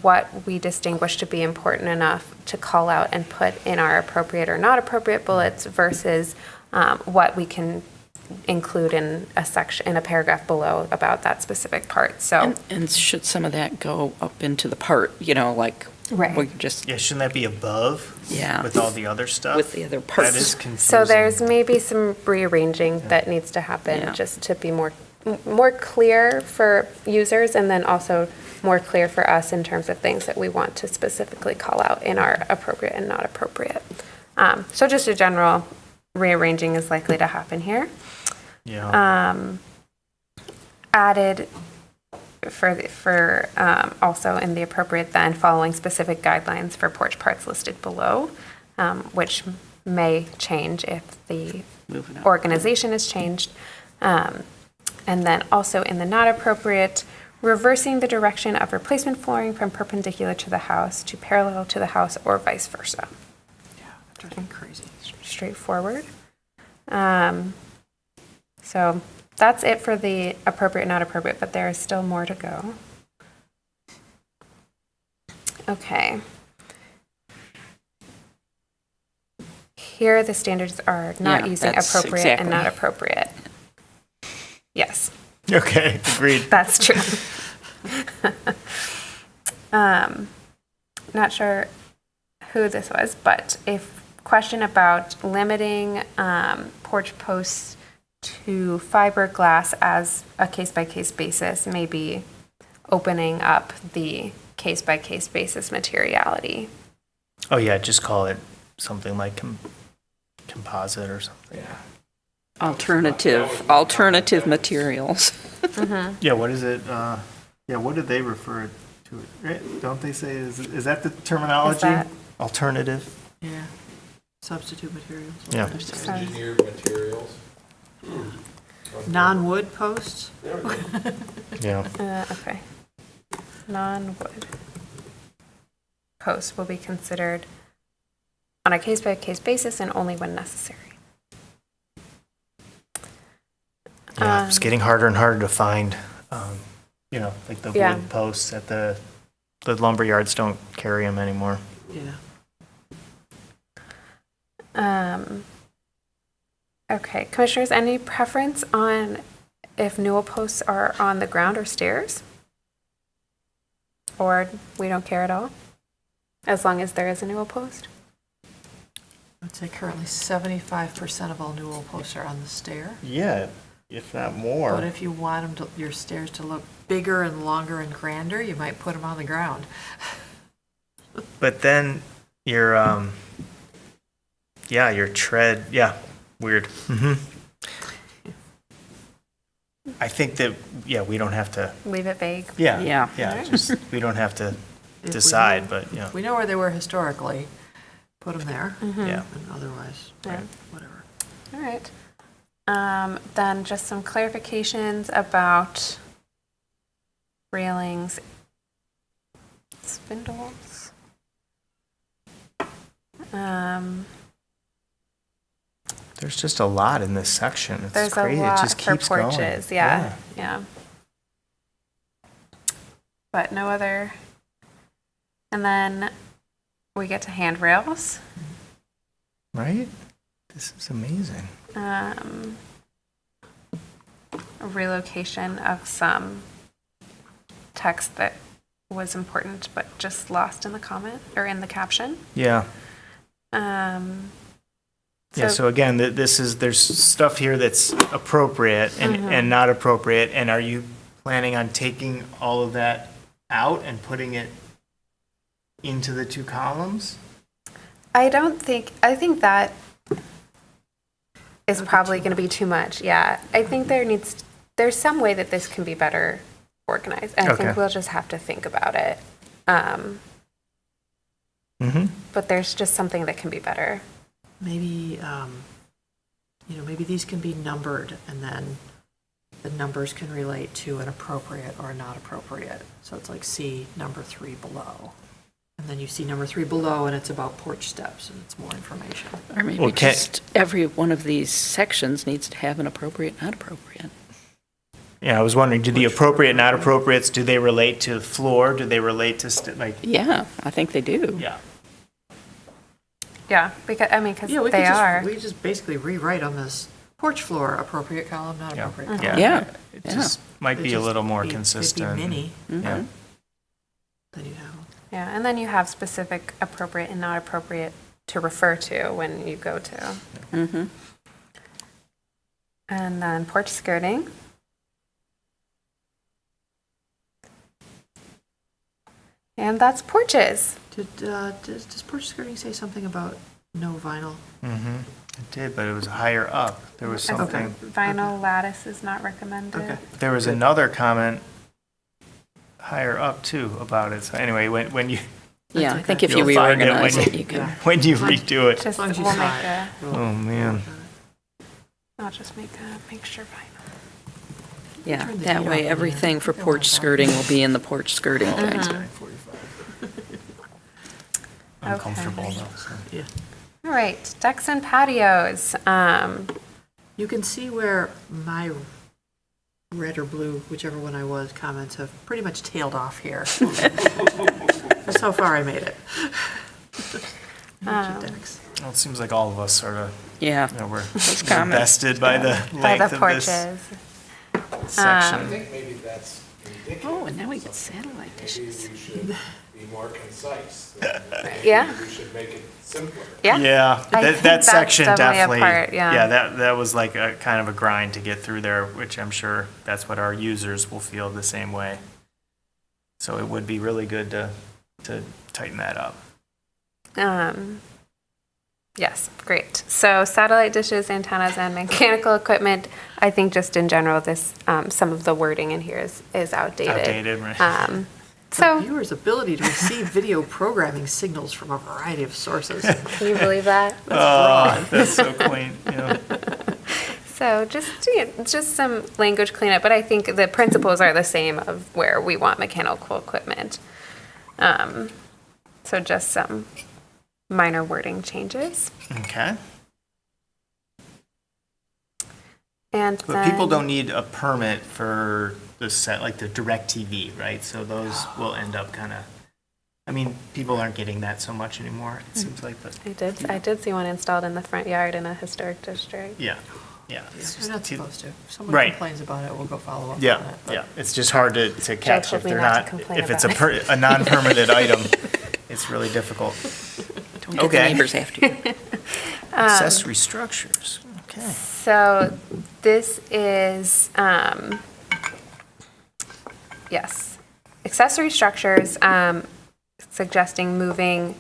[SPEAKER 4] what we distinguish to be important enough to call out and put in our appropriate or not appropriate bullets versus what we can include in a section, in a paragraph below about that specific part. So,
[SPEAKER 5] And should some of that go up into the part, like,
[SPEAKER 4] Right.
[SPEAKER 5] we just,
[SPEAKER 1] Yeah, shouldn't that be above?
[SPEAKER 5] Yeah.
[SPEAKER 1] With all the other stuff?
[SPEAKER 5] with the other parts?
[SPEAKER 1] That is confusing.
[SPEAKER 4] so there's maybe some rearranging that needs to happen
[SPEAKER 5] Yeah.
[SPEAKER 4] just to be more clear for users and then also more clear for us in terms of things that we want to specifically call out in our appropriate and not appropriate. So just a general rearranging is likely to happen here.
[SPEAKER 1] Yeah.
[SPEAKER 4] Added for also in the appropriate then following specific guidelines for porch parts listed below, which may change if the
[SPEAKER 5] Moving on.
[SPEAKER 4] organization is changed. And then also in the not appropriate, reversing the direction of replacement flooring from perpendicular to the house to parallel to the house or vice versa.
[SPEAKER 2] Driving crazy.
[SPEAKER 4] Straightforward. So that's it for the appropriate, not appropriate, but there is still more to go. Okay. Here the standards are not
[SPEAKER 5] Yeah,
[SPEAKER 4] using
[SPEAKER 5] that's
[SPEAKER 4] appropriate and not
[SPEAKER 5] exactly.
[SPEAKER 4] appropriate. Yes.
[SPEAKER 1] Okay, agreed.
[SPEAKER 4] That's true. Not sure who this was, but a question about limiting porch posts to fiberglass as a case-by-case basis, maybe opening up the case-by-case basis materiality.
[SPEAKER 1] Oh, yeah, just call it something like composite or something.
[SPEAKER 5] Alternative materials.
[SPEAKER 1] Yeah, what is it? Yeah, what did they refer to it? Right? Don't they say, is that the terminology?
[SPEAKER 4] that-
[SPEAKER 1] Alternative?
[SPEAKER 2] Yeah. Substitute materials.
[SPEAKER 1] Yeah.
[SPEAKER 8] Engineered materials.
[SPEAKER 2] Non-wood posts?
[SPEAKER 1] Yeah.
[SPEAKER 4] Okay. Non-wood posts will be considered on a case-by-case basis and only when necessary.
[SPEAKER 1] Yeah, it's getting harder and harder to find, like the
[SPEAKER 4] Yeah.
[SPEAKER 1] wood posts at the lumber yards don't carry them anymore.
[SPEAKER 2] Yeah.
[SPEAKER 4] Okay, commissioners, any preference on if newel posts are on the ground or stairs? Or we don't care at all? As long as there is a newel post?
[SPEAKER 2] I'd say currently 75% of all newel posts are on the stair.
[SPEAKER 1] Yeah, if not more.
[SPEAKER 2] But if you want your stairs to look bigger and longer and grander, you might put them on the ground.
[SPEAKER 1] But then your tread, weird. I think that, we don't have to,
[SPEAKER 4] Leave it vague.
[SPEAKER 5] Yeah.
[SPEAKER 1] just, we don't have to
[SPEAKER 2] if we
[SPEAKER 1] decide,
[SPEAKER 2] know-
[SPEAKER 1] but, yeah.
[SPEAKER 2] We know where they were historically, put them there.
[SPEAKER 1] Yeah.
[SPEAKER 2] And otherwise,
[SPEAKER 4] Yeah.
[SPEAKER 2] whatever.
[SPEAKER 4] All right. Then just some clarifications about railings, spindles.
[SPEAKER 1] There's just a lot in this section. It's
[SPEAKER 4] There's a
[SPEAKER 1] crazy. It
[SPEAKER 4] lot
[SPEAKER 1] just
[SPEAKER 4] for
[SPEAKER 1] keeps going.
[SPEAKER 4] porches, yeah. But no other. And then we get to handrails.
[SPEAKER 1] Right? This is amazing.
[SPEAKER 4] A relocation of some text that was important but just lost in the comment or in the caption.
[SPEAKER 1] Yeah. Yeah, so again, there's stuff here that's appropriate and not appropriate, and are you planning on taking all of that out and putting it into the two columns?
[SPEAKER 4] I think that is probably going to be too much. Yeah. I think there's some way that this can be better organized. And I think
[SPEAKER 1] Okay.
[SPEAKER 4] we'll just have to think about it. But there's just something that can be better.
[SPEAKER 2] Maybe, maybe these can be numbered, and then the numbers can relate to an appropriate or not appropriate. So it's like see number 3 below. And then you see number 3 below, and it's about porch steps, and it's more information.
[SPEAKER 5] Or maybe
[SPEAKER 1] Well,
[SPEAKER 5] just every one of these sections needs to have an appropriate, not appropriate.
[SPEAKER 1] Yeah, I was wondering, do the appropriate, not appropriates, do they relate to floor? Do they relate to,
[SPEAKER 5] Yeah, I think they do.
[SPEAKER 1] yeah.
[SPEAKER 4] Yeah. Because
[SPEAKER 2] Yeah,
[SPEAKER 4] they are.
[SPEAKER 2] we just basically rewrite on this porch floor, appropriate column, not
[SPEAKER 1] Yeah.
[SPEAKER 2] appropriate column.
[SPEAKER 1] Yeah.
[SPEAKER 5] Yeah.
[SPEAKER 1] It just might
[SPEAKER 2] They
[SPEAKER 1] be a
[SPEAKER 2] just
[SPEAKER 1] little more
[SPEAKER 2] be-
[SPEAKER 1] consistent.
[SPEAKER 2] They'd be mini,
[SPEAKER 1] Yeah.
[SPEAKER 2] then you have them.
[SPEAKER 4] Yeah. And then you have specific appropriate and not appropriate to refer to when you go to.
[SPEAKER 5] Mm-hmm.
[SPEAKER 4] And then porch skirting. And that's porches.
[SPEAKER 2] Does porch skirting say something about no vinyl?
[SPEAKER 1] It did, but it was higher up. There was
[SPEAKER 4] Okay.
[SPEAKER 1] something,
[SPEAKER 4] Vinyl lattice is not recommended.
[SPEAKER 2] Okay.
[SPEAKER 1] there was another comment higher up too about it. So anyway, when you,
[SPEAKER 5] Yeah, I
[SPEAKER 2] okay.
[SPEAKER 5] think if you
[SPEAKER 1] You'll find it
[SPEAKER 5] reorganize
[SPEAKER 1] when
[SPEAKER 5] it, you can.
[SPEAKER 2] Yeah.
[SPEAKER 1] when you redo it.
[SPEAKER 4] Just,
[SPEAKER 2] As long as you
[SPEAKER 4] we'll
[SPEAKER 2] saw
[SPEAKER 4] make
[SPEAKER 2] it.
[SPEAKER 4] a,
[SPEAKER 1] Oh, man.
[SPEAKER 4] I'll just make sure vinyl.
[SPEAKER 5] Yeah,
[SPEAKER 2] Turn the
[SPEAKER 5] that
[SPEAKER 2] heat
[SPEAKER 5] way
[SPEAKER 2] off in
[SPEAKER 5] everything
[SPEAKER 2] here.
[SPEAKER 5] for
[SPEAKER 2] I don't
[SPEAKER 5] porch
[SPEAKER 2] want that.
[SPEAKER 5] skirting will be in the porch skirting thing.
[SPEAKER 1] Uncomfortable though. so.
[SPEAKER 2] Yeah.
[SPEAKER 4] All right, decks and patios.
[SPEAKER 2] You can see where my red or blue, whichever one I was, comments have pretty much tailed off here. That's how far I made it. Decks.
[SPEAKER 1] Well, it seems like all of us sort of,
[SPEAKER 5] Yeah,
[SPEAKER 1] we're
[SPEAKER 5] comments.
[SPEAKER 1] invested by the
[SPEAKER 4] By the
[SPEAKER 1] length of this
[SPEAKER 4] porches.
[SPEAKER 1] section.
[SPEAKER 8] think maybe that's ridiculous.
[SPEAKER 5] Oh, and now we get satellite dishes.
[SPEAKER 8] we should be more concise.
[SPEAKER 4] Yeah.
[SPEAKER 8] We should make it simpler.
[SPEAKER 4] Yeah.
[SPEAKER 1] Yeah,
[SPEAKER 4] I think
[SPEAKER 1] that
[SPEAKER 4] that's
[SPEAKER 1] section
[SPEAKER 4] definitely a
[SPEAKER 1] definitely,
[SPEAKER 4] part, yeah.
[SPEAKER 1] yeah, that was like a kind of a grind to get through there, which I'm sure that's what our users will feel the same way. So it would be really good to tighten that up.
[SPEAKER 4] Yes, great. So satellite dishes, antennas, and mechanical equipment. I think just in general, this some of the wording in here is outdated.
[SPEAKER 1] Outdated, right?
[SPEAKER 2] The viewer's ability to receive video programming signals from a variety of sources.
[SPEAKER 4] Can you believe that?
[SPEAKER 1] Oh, that's so quaint, yeah.
[SPEAKER 4] So just some language cleanup, but I think the principles are the same of where we want mechanical equipment. So just some minor wording changes.
[SPEAKER 1] Okay.
[SPEAKER 4] And
[SPEAKER 1] But people
[SPEAKER 4] then-
[SPEAKER 1] don't need a permit for the set, like the DirecTV, right? So those will end up kind of, I mean, people aren't getting that so much anymore, it seems like, but
[SPEAKER 4] I did see one installed in the front yard in a historic district.
[SPEAKER 1] yeah, yeah. it's
[SPEAKER 2] They're not
[SPEAKER 1] just-
[SPEAKER 2] supposed to. If someone
[SPEAKER 1] Right.
[SPEAKER 2] complains about it, we'll go follow up on
[SPEAKER 1] Yeah,
[SPEAKER 2] it. but-
[SPEAKER 1] yeah, it's just hard to catch
[SPEAKER 4] told
[SPEAKER 1] if
[SPEAKER 4] me
[SPEAKER 1] they're
[SPEAKER 4] not to
[SPEAKER 1] not,
[SPEAKER 4] complain
[SPEAKER 1] if it's
[SPEAKER 4] about
[SPEAKER 1] a non-permitted item, it's really difficult.
[SPEAKER 5] Don't get the
[SPEAKER 1] Okay.
[SPEAKER 5] neighbors after you.
[SPEAKER 1] Accessory structures, okay.
[SPEAKER 4] So this is, yes, accessory structures, suggesting moving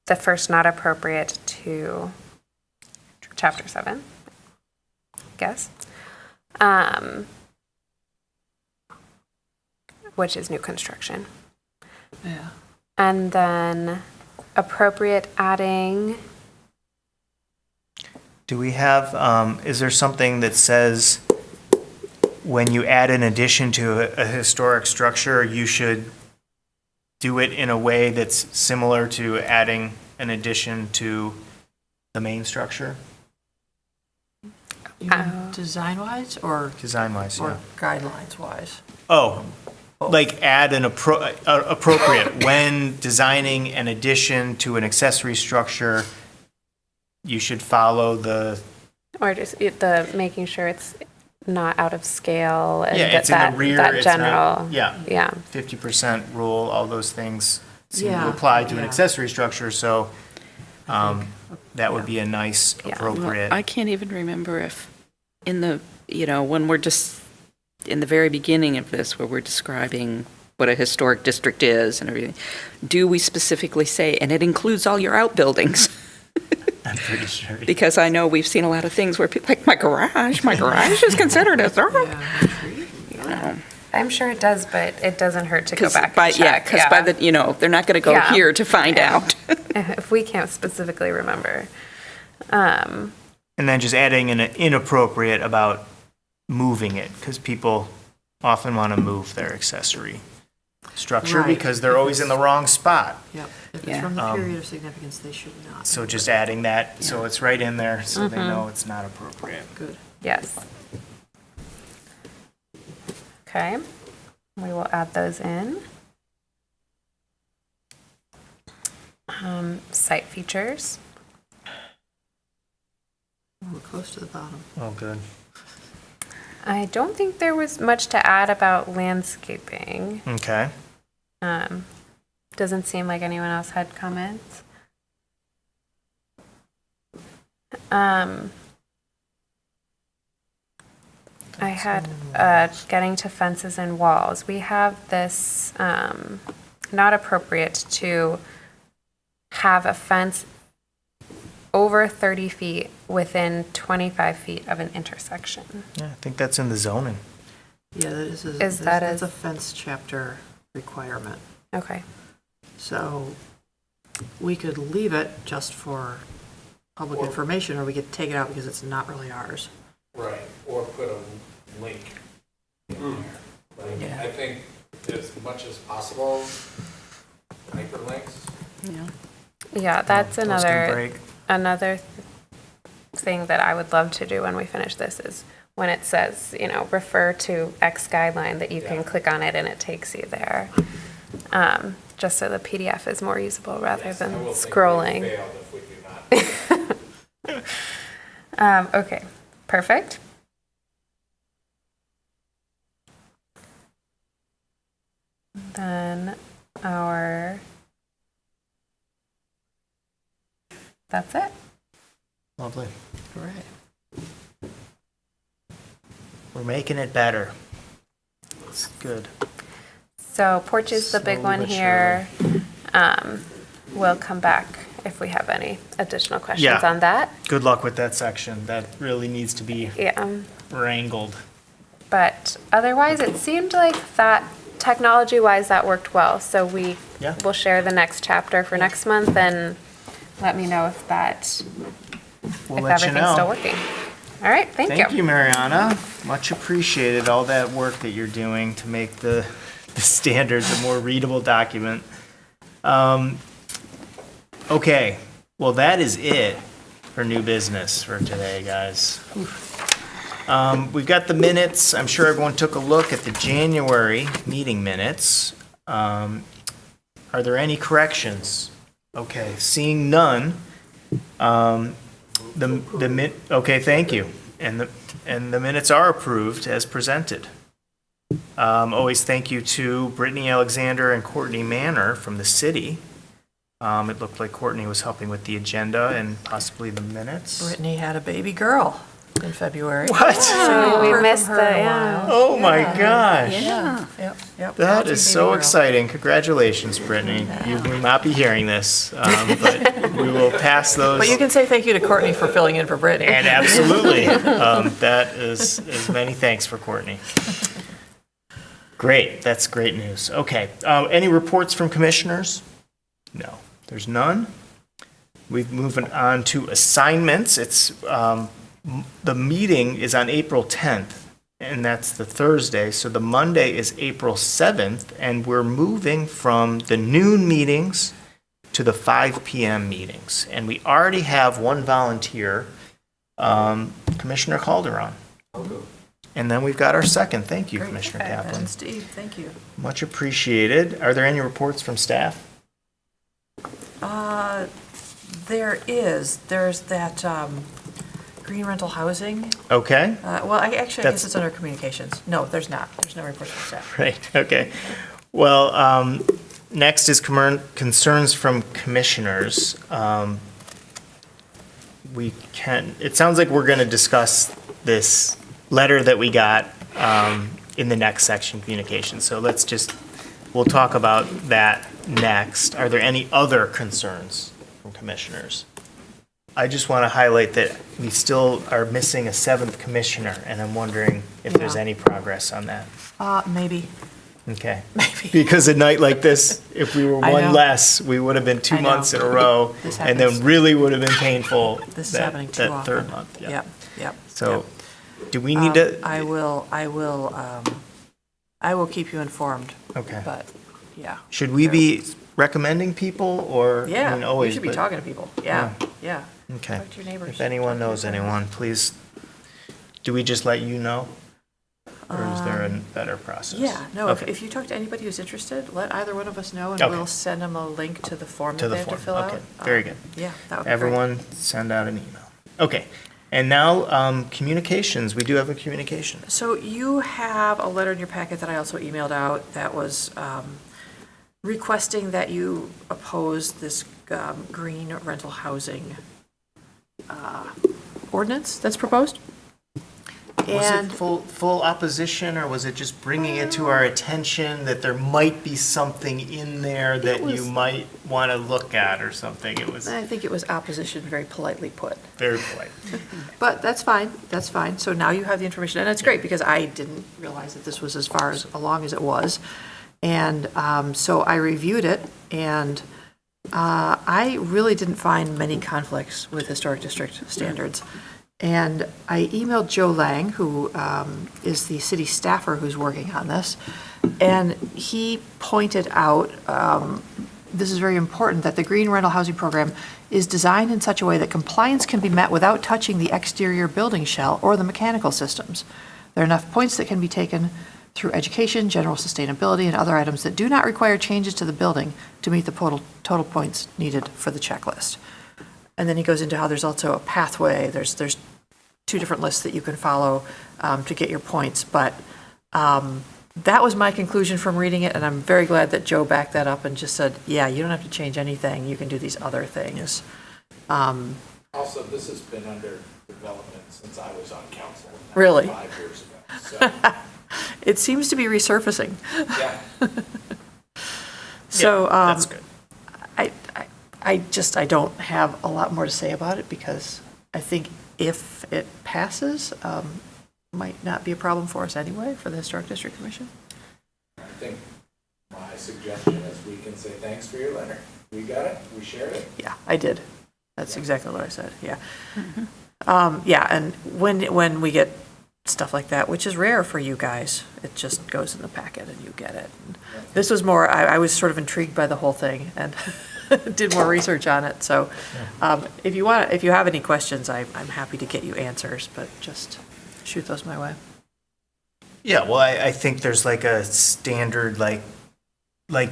[SPEAKER 4] the first not appropriate to chapter 7, I guess. Which is new construction.
[SPEAKER 2] Yeah.
[SPEAKER 4] And then appropriate adding,
[SPEAKER 1] Do we have, is there something that says when you add an addition to a historic structure, you should do it in a way that's similar to adding an addition to the main structure?
[SPEAKER 2] Design-wise or
[SPEAKER 1] Design-wise, yeah.
[SPEAKER 2] guidelines-wise?
[SPEAKER 1] Oh, like add an appropriate, when designing an addition to an accessory structure, you should follow the,
[SPEAKER 4] or just the making sure it's not out of scale and
[SPEAKER 1] yeah,
[SPEAKER 4] that
[SPEAKER 1] it's in the rear,
[SPEAKER 4] that
[SPEAKER 1] it's
[SPEAKER 4] general.
[SPEAKER 1] not, yeah.
[SPEAKER 4] Yeah.
[SPEAKER 1] 50% rule, all those things seem to
[SPEAKER 2] Yeah,
[SPEAKER 1] apply to an
[SPEAKER 2] yeah.
[SPEAKER 1] accessory structure, so that would be a nice,
[SPEAKER 4] Yeah.
[SPEAKER 1] appropriate.
[SPEAKER 5] I can't even remember if in the, when we're just in the very beginning of this, where we're describing what a historic district is and everything, do we specifically say, and it includes all your outbuildings?
[SPEAKER 1] I'm pretty sure.
[SPEAKER 5] Because I know we've seen a lot of things where people, like my garage is considered a thorough.
[SPEAKER 4] I'm sure it does, but it doesn't hurt to go back
[SPEAKER 5] by,
[SPEAKER 4] and check.
[SPEAKER 5] because by the, they're not going to go
[SPEAKER 4] Yeah.
[SPEAKER 5] here to find out.
[SPEAKER 4] If we can't specifically remember.
[SPEAKER 1] And then just adding an inappropriate about moving it, because people often want to move their accessory structure
[SPEAKER 2] Right.
[SPEAKER 1] because they're always in the wrong spot.
[SPEAKER 2] Yep. If it's
[SPEAKER 5] Yeah.
[SPEAKER 2] from the period of significance, they should not.
[SPEAKER 1] So just adding that, so it's right in there, so they know it's not appropriate.
[SPEAKER 2] Good.
[SPEAKER 4] Yes. Okay, we will add those in. Site features.
[SPEAKER 2] We're close to the bottom.
[SPEAKER 1] Oh, good.
[SPEAKER 4] I don't think there was much to add about landscaping.
[SPEAKER 1] Okay.
[SPEAKER 4] Doesn't seem like anyone else had comments. I had getting to fences and walls. We have this not appropriate to have a fence over 30 feet within 25 feet of an intersection.
[SPEAKER 1] Yeah, I think that's in the zoning.
[SPEAKER 2] Yeah, that is,
[SPEAKER 4] Is that
[SPEAKER 2] that's
[SPEAKER 4] a-
[SPEAKER 2] a fence chapter requirement.
[SPEAKER 4] Okay.
[SPEAKER 2] So we could leave it just for public information, or we could take it out because it's not really ours.
[SPEAKER 8] Right, or put a link in there. Like, I think as much as possible, hyperlinks.
[SPEAKER 4] Yeah, that's
[SPEAKER 1] Those can
[SPEAKER 4] another
[SPEAKER 1] break.
[SPEAKER 4] thing that I would love to do when we finish this is when it says, refer to X guideline, that you can click on it and it takes you there. Just so the PDF is more usable rather than scrolling.
[SPEAKER 8] Failed if we do not.
[SPEAKER 4] Okay, perfect. Then that's it.
[SPEAKER 1] Lovely.
[SPEAKER 2] Right.
[SPEAKER 1] We're making it better. It's good.
[SPEAKER 4] So porch is the big
[SPEAKER 1] Slowly
[SPEAKER 4] one
[SPEAKER 1] but
[SPEAKER 4] here. We'll come back if we have any additional questions
[SPEAKER 1] Yeah.
[SPEAKER 4] on that.
[SPEAKER 1] Good luck with that section. That really needs to be
[SPEAKER 4] Yeah.
[SPEAKER 1] wrangled.
[SPEAKER 4] But otherwise, it seemed like that, technology-wise, that worked well. So we
[SPEAKER 1] Yeah.
[SPEAKER 4] will share the next chapter for next month and let me know if
[SPEAKER 1] We'll
[SPEAKER 4] if
[SPEAKER 1] let you
[SPEAKER 4] everything's still
[SPEAKER 1] know.
[SPEAKER 4] working. All right, thank
[SPEAKER 1] Thank you, Mariana. Much appreciated, all that work that you're doing to make the standards a more readable document. Okay, well, that is it for new business for today, guys. We've got the minutes. I'm sure everyone took a look at the January meeting minutes. Are there any corrections? Okay, seeing none. Okay, thank you. And the minutes are approved as presented. Always thank you to Brittany Alexander and Courtney Manor from the city. It looked like Courtney was helping with the agenda and possibly the minutes.
[SPEAKER 2] Brittany had a baby girl in February.
[SPEAKER 1] What?
[SPEAKER 2] So
[SPEAKER 4] We
[SPEAKER 2] heard
[SPEAKER 4] missed
[SPEAKER 2] from her in a
[SPEAKER 4] the-
[SPEAKER 2] while.
[SPEAKER 1] Oh my gosh.
[SPEAKER 2] Yeah. Yep.
[SPEAKER 1] That
[SPEAKER 2] Healthy
[SPEAKER 1] is
[SPEAKER 2] baby
[SPEAKER 1] so
[SPEAKER 2] girl.
[SPEAKER 1] exciting. Congratulations, Brittany. You will not be hearing this, but we will pass those.
[SPEAKER 2] But you can say thank you to Courtney for filling in for Brittany.
[SPEAKER 1] And absolutely, that is many thanks for Courtney. Great, that's great news. Okay, any reports from commissioners? No, there's none. We've moved on to assignments. It's, the meeting is on April 10th, and that's the Thursday, so the Monday is April 7th, and we're moving from the noon meetings to the 5 PM meetings. And we already have one volunteer, Commissioner Calderon. And then we've got our second. Thank you, Commissioner Kaplan.
[SPEAKER 2] And Steve, thank you.
[SPEAKER 1] Much appreciated. Are there any reports from staff?
[SPEAKER 2] There's that green rental housing.
[SPEAKER 1] Okay,
[SPEAKER 2] Well, I guess
[SPEAKER 1] That's-
[SPEAKER 2] it's under communications. No, there's not. There's no report from staff.
[SPEAKER 1] great, okay. Well, next is concerns from commissioners. It sounds like we're going to discuss this letter that we got in the next section, communication. So we'll talk about that next. Are there any other concerns from commissioners? I just want to highlight that we still are missing a seventh commissioner, and I'm wondering if there's
[SPEAKER 2] Yeah.
[SPEAKER 1] any progress on that.
[SPEAKER 2] Maybe.
[SPEAKER 1] Okay.
[SPEAKER 2] Maybe.
[SPEAKER 1] Because a night like this, if we were
[SPEAKER 2] I
[SPEAKER 1] one
[SPEAKER 2] know.
[SPEAKER 1] less, we would have been 2
[SPEAKER 2] I know.
[SPEAKER 1] months in a row,
[SPEAKER 2] This
[SPEAKER 1] and
[SPEAKER 2] happens.
[SPEAKER 1] then really would have been painful
[SPEAKER 2] This is
[SPEAKER 1] that
[SPEAKER 2] happening too often.
[SPEAKER 1] third month. Yeah.
[SPEAKER 2] Yep.
[SPEAKER 1] So, do we need to?
[SPEAKER 2] I will keep you informed,
[SPEAKER 1] Okay.
[SPEAKER 2] but, yeah.
[SPEAKER 1] Should we be recommending people, or? I
[SPEAKER 2] Yeah,
[SPEAKER 1] mean,
[SPEAKER 2] we
[SPEAKER 1] always,
[SPEAKER 2] should be
[SPEAKER 1] but-
[SPEAKER 2] talking to people. Yeah, yeah.
[SPEAKER 1] Okay.
[SPEAKER 2] Talk to your neighbors.
[SPEAKER 1] If anyone knows anyone, please, do we just let you know? Or is there a better process?
[SPEAKER 2] Yeah, no,
[SPEAKER 1] Okay.
[SPEAKER 2] if you talk to anybody who's interested, let either one of us know, and
[SPEAKER 1] Okay.
[SPEAKER 2] we'll send them a link to the form
[SPEAKER 1] To
[SPEAKER 2] that
[SPEAKER 1] the
[SPEAKER 2] they have to
[SPEAKER 1] form,
[SPEAKER 2] fill out.
[SPEAKER 1] okay, very good.
[SPEAKER 2] Yeah, that would be great.
[SPEAKER 1] Everyone send out an email. Okay, and now, communications, we do have a communication.
[SPEAKER 2] So you have a letter in your packet that I also emailed out that was requesting that you oppose this green rental housing ordinance that's proposed.
[SPEAKER 1] Was
[SPEAKER 2] And
[SPEAKER 1] it full opposition, or was it just bringing it to our attention that there might be something in there that you
[SPEAKER 2] was-
[SPEAKER 1] might want to look at or something? It was
[SPEAKER 2] I think it was opposition, very politely put.
[SPEAKER 1] very polite.
[SPEAKER 2] But that's fine, that's fine. So now you have the information, and it's great, because I didn't realize that this was as far as along as it was. And so I reviewed it, and I really didn't find many conflicts with historic district standards. And I emailed Joe Lang, who is the city staffer who's working on this, and he pointed out, this is very important, that the green rental housing program is designed in such a way that compliance can be met without touching the exterior building shell or the mechanical systems. There are enough points that can be taken through education, general sustainability, and other items that do not require changes to the building to meet the total points needed for the checklist. And then he goes into how there's also a pathway, there's two different lists that you can follow to get your points. But that was my conclusion from reading it, and I'm very glad that Joe backed that up and just said, yeah, you don't have to change anything, you can do these other things.
[SPEAKER 8] Also, this has been under development since I was on council.
[SPEAKER 2] Really?
[SPEAKER 8] 5 years ago, so,
[SPEAKER 2] It seems to be resurfacing.
[SPEAKER 8] yeah.
[SPEAKER 2] So
[SPEAKER 1] That's good.
[SPEAKER 2] I don't have a lot more to say about it, because I think if it passes, might not be a problem for us anyway, for the Historic District Commission.
[SPEAKER 8] I think my suggestion is we can say thanks for your letter. We got it, we shared it.
[SPEAKER 2] Yeah, I did. That's exactly what I said, yeah. Yeah, and when we get stuff like that, which is rare for you guys, it just goes in the packet and you get it. And this was more, I was sort of intrigued by the whole thing and did more research on it. So if you have any questions, I'm happy to get you answers, but just shoot those my way.
[SPEAKER 1] Yeah, well, I think there's like a standard, like,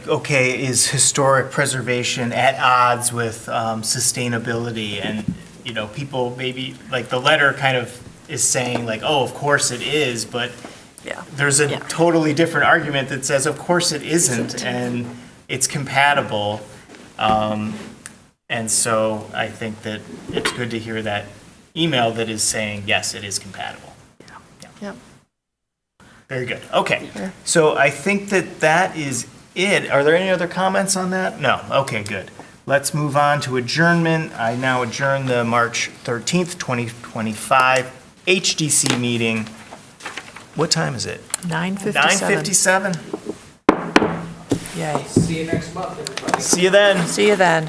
[SPEAKER 1] okay, is historic preservation at odds with sustainability? And, you know, people maybe, like, the letter kind of is saying like, oh, of course it is, but
[SPEAKER 2] Yeah.
[SPEAKER 1] there's a
[SPEAKER 2] Yeah.
[SPEAKER 1] totally different argument that says, of course it isn't, and it's compatible. And so I think that it's good to hear that email that is saying, yes, it is compatible.
[SPEAKER 2] Yep.
[SPEAKER 1] Very good. Okay. So I think that is it. Are there any other comments on that? No. Okay, good. Let's move on to adjournment. I now adjourn the March 13th, 2025 HDC meeting What time is it?
[SPEAKER 2] 9:57.
[SPEAKER 1] 9:57?
[SPEAKER 2] Yay.
[SPEAKER 8] See you next month, everybody.
[SPEAKER 1] See you then.
[SPEAKER 2] See you then.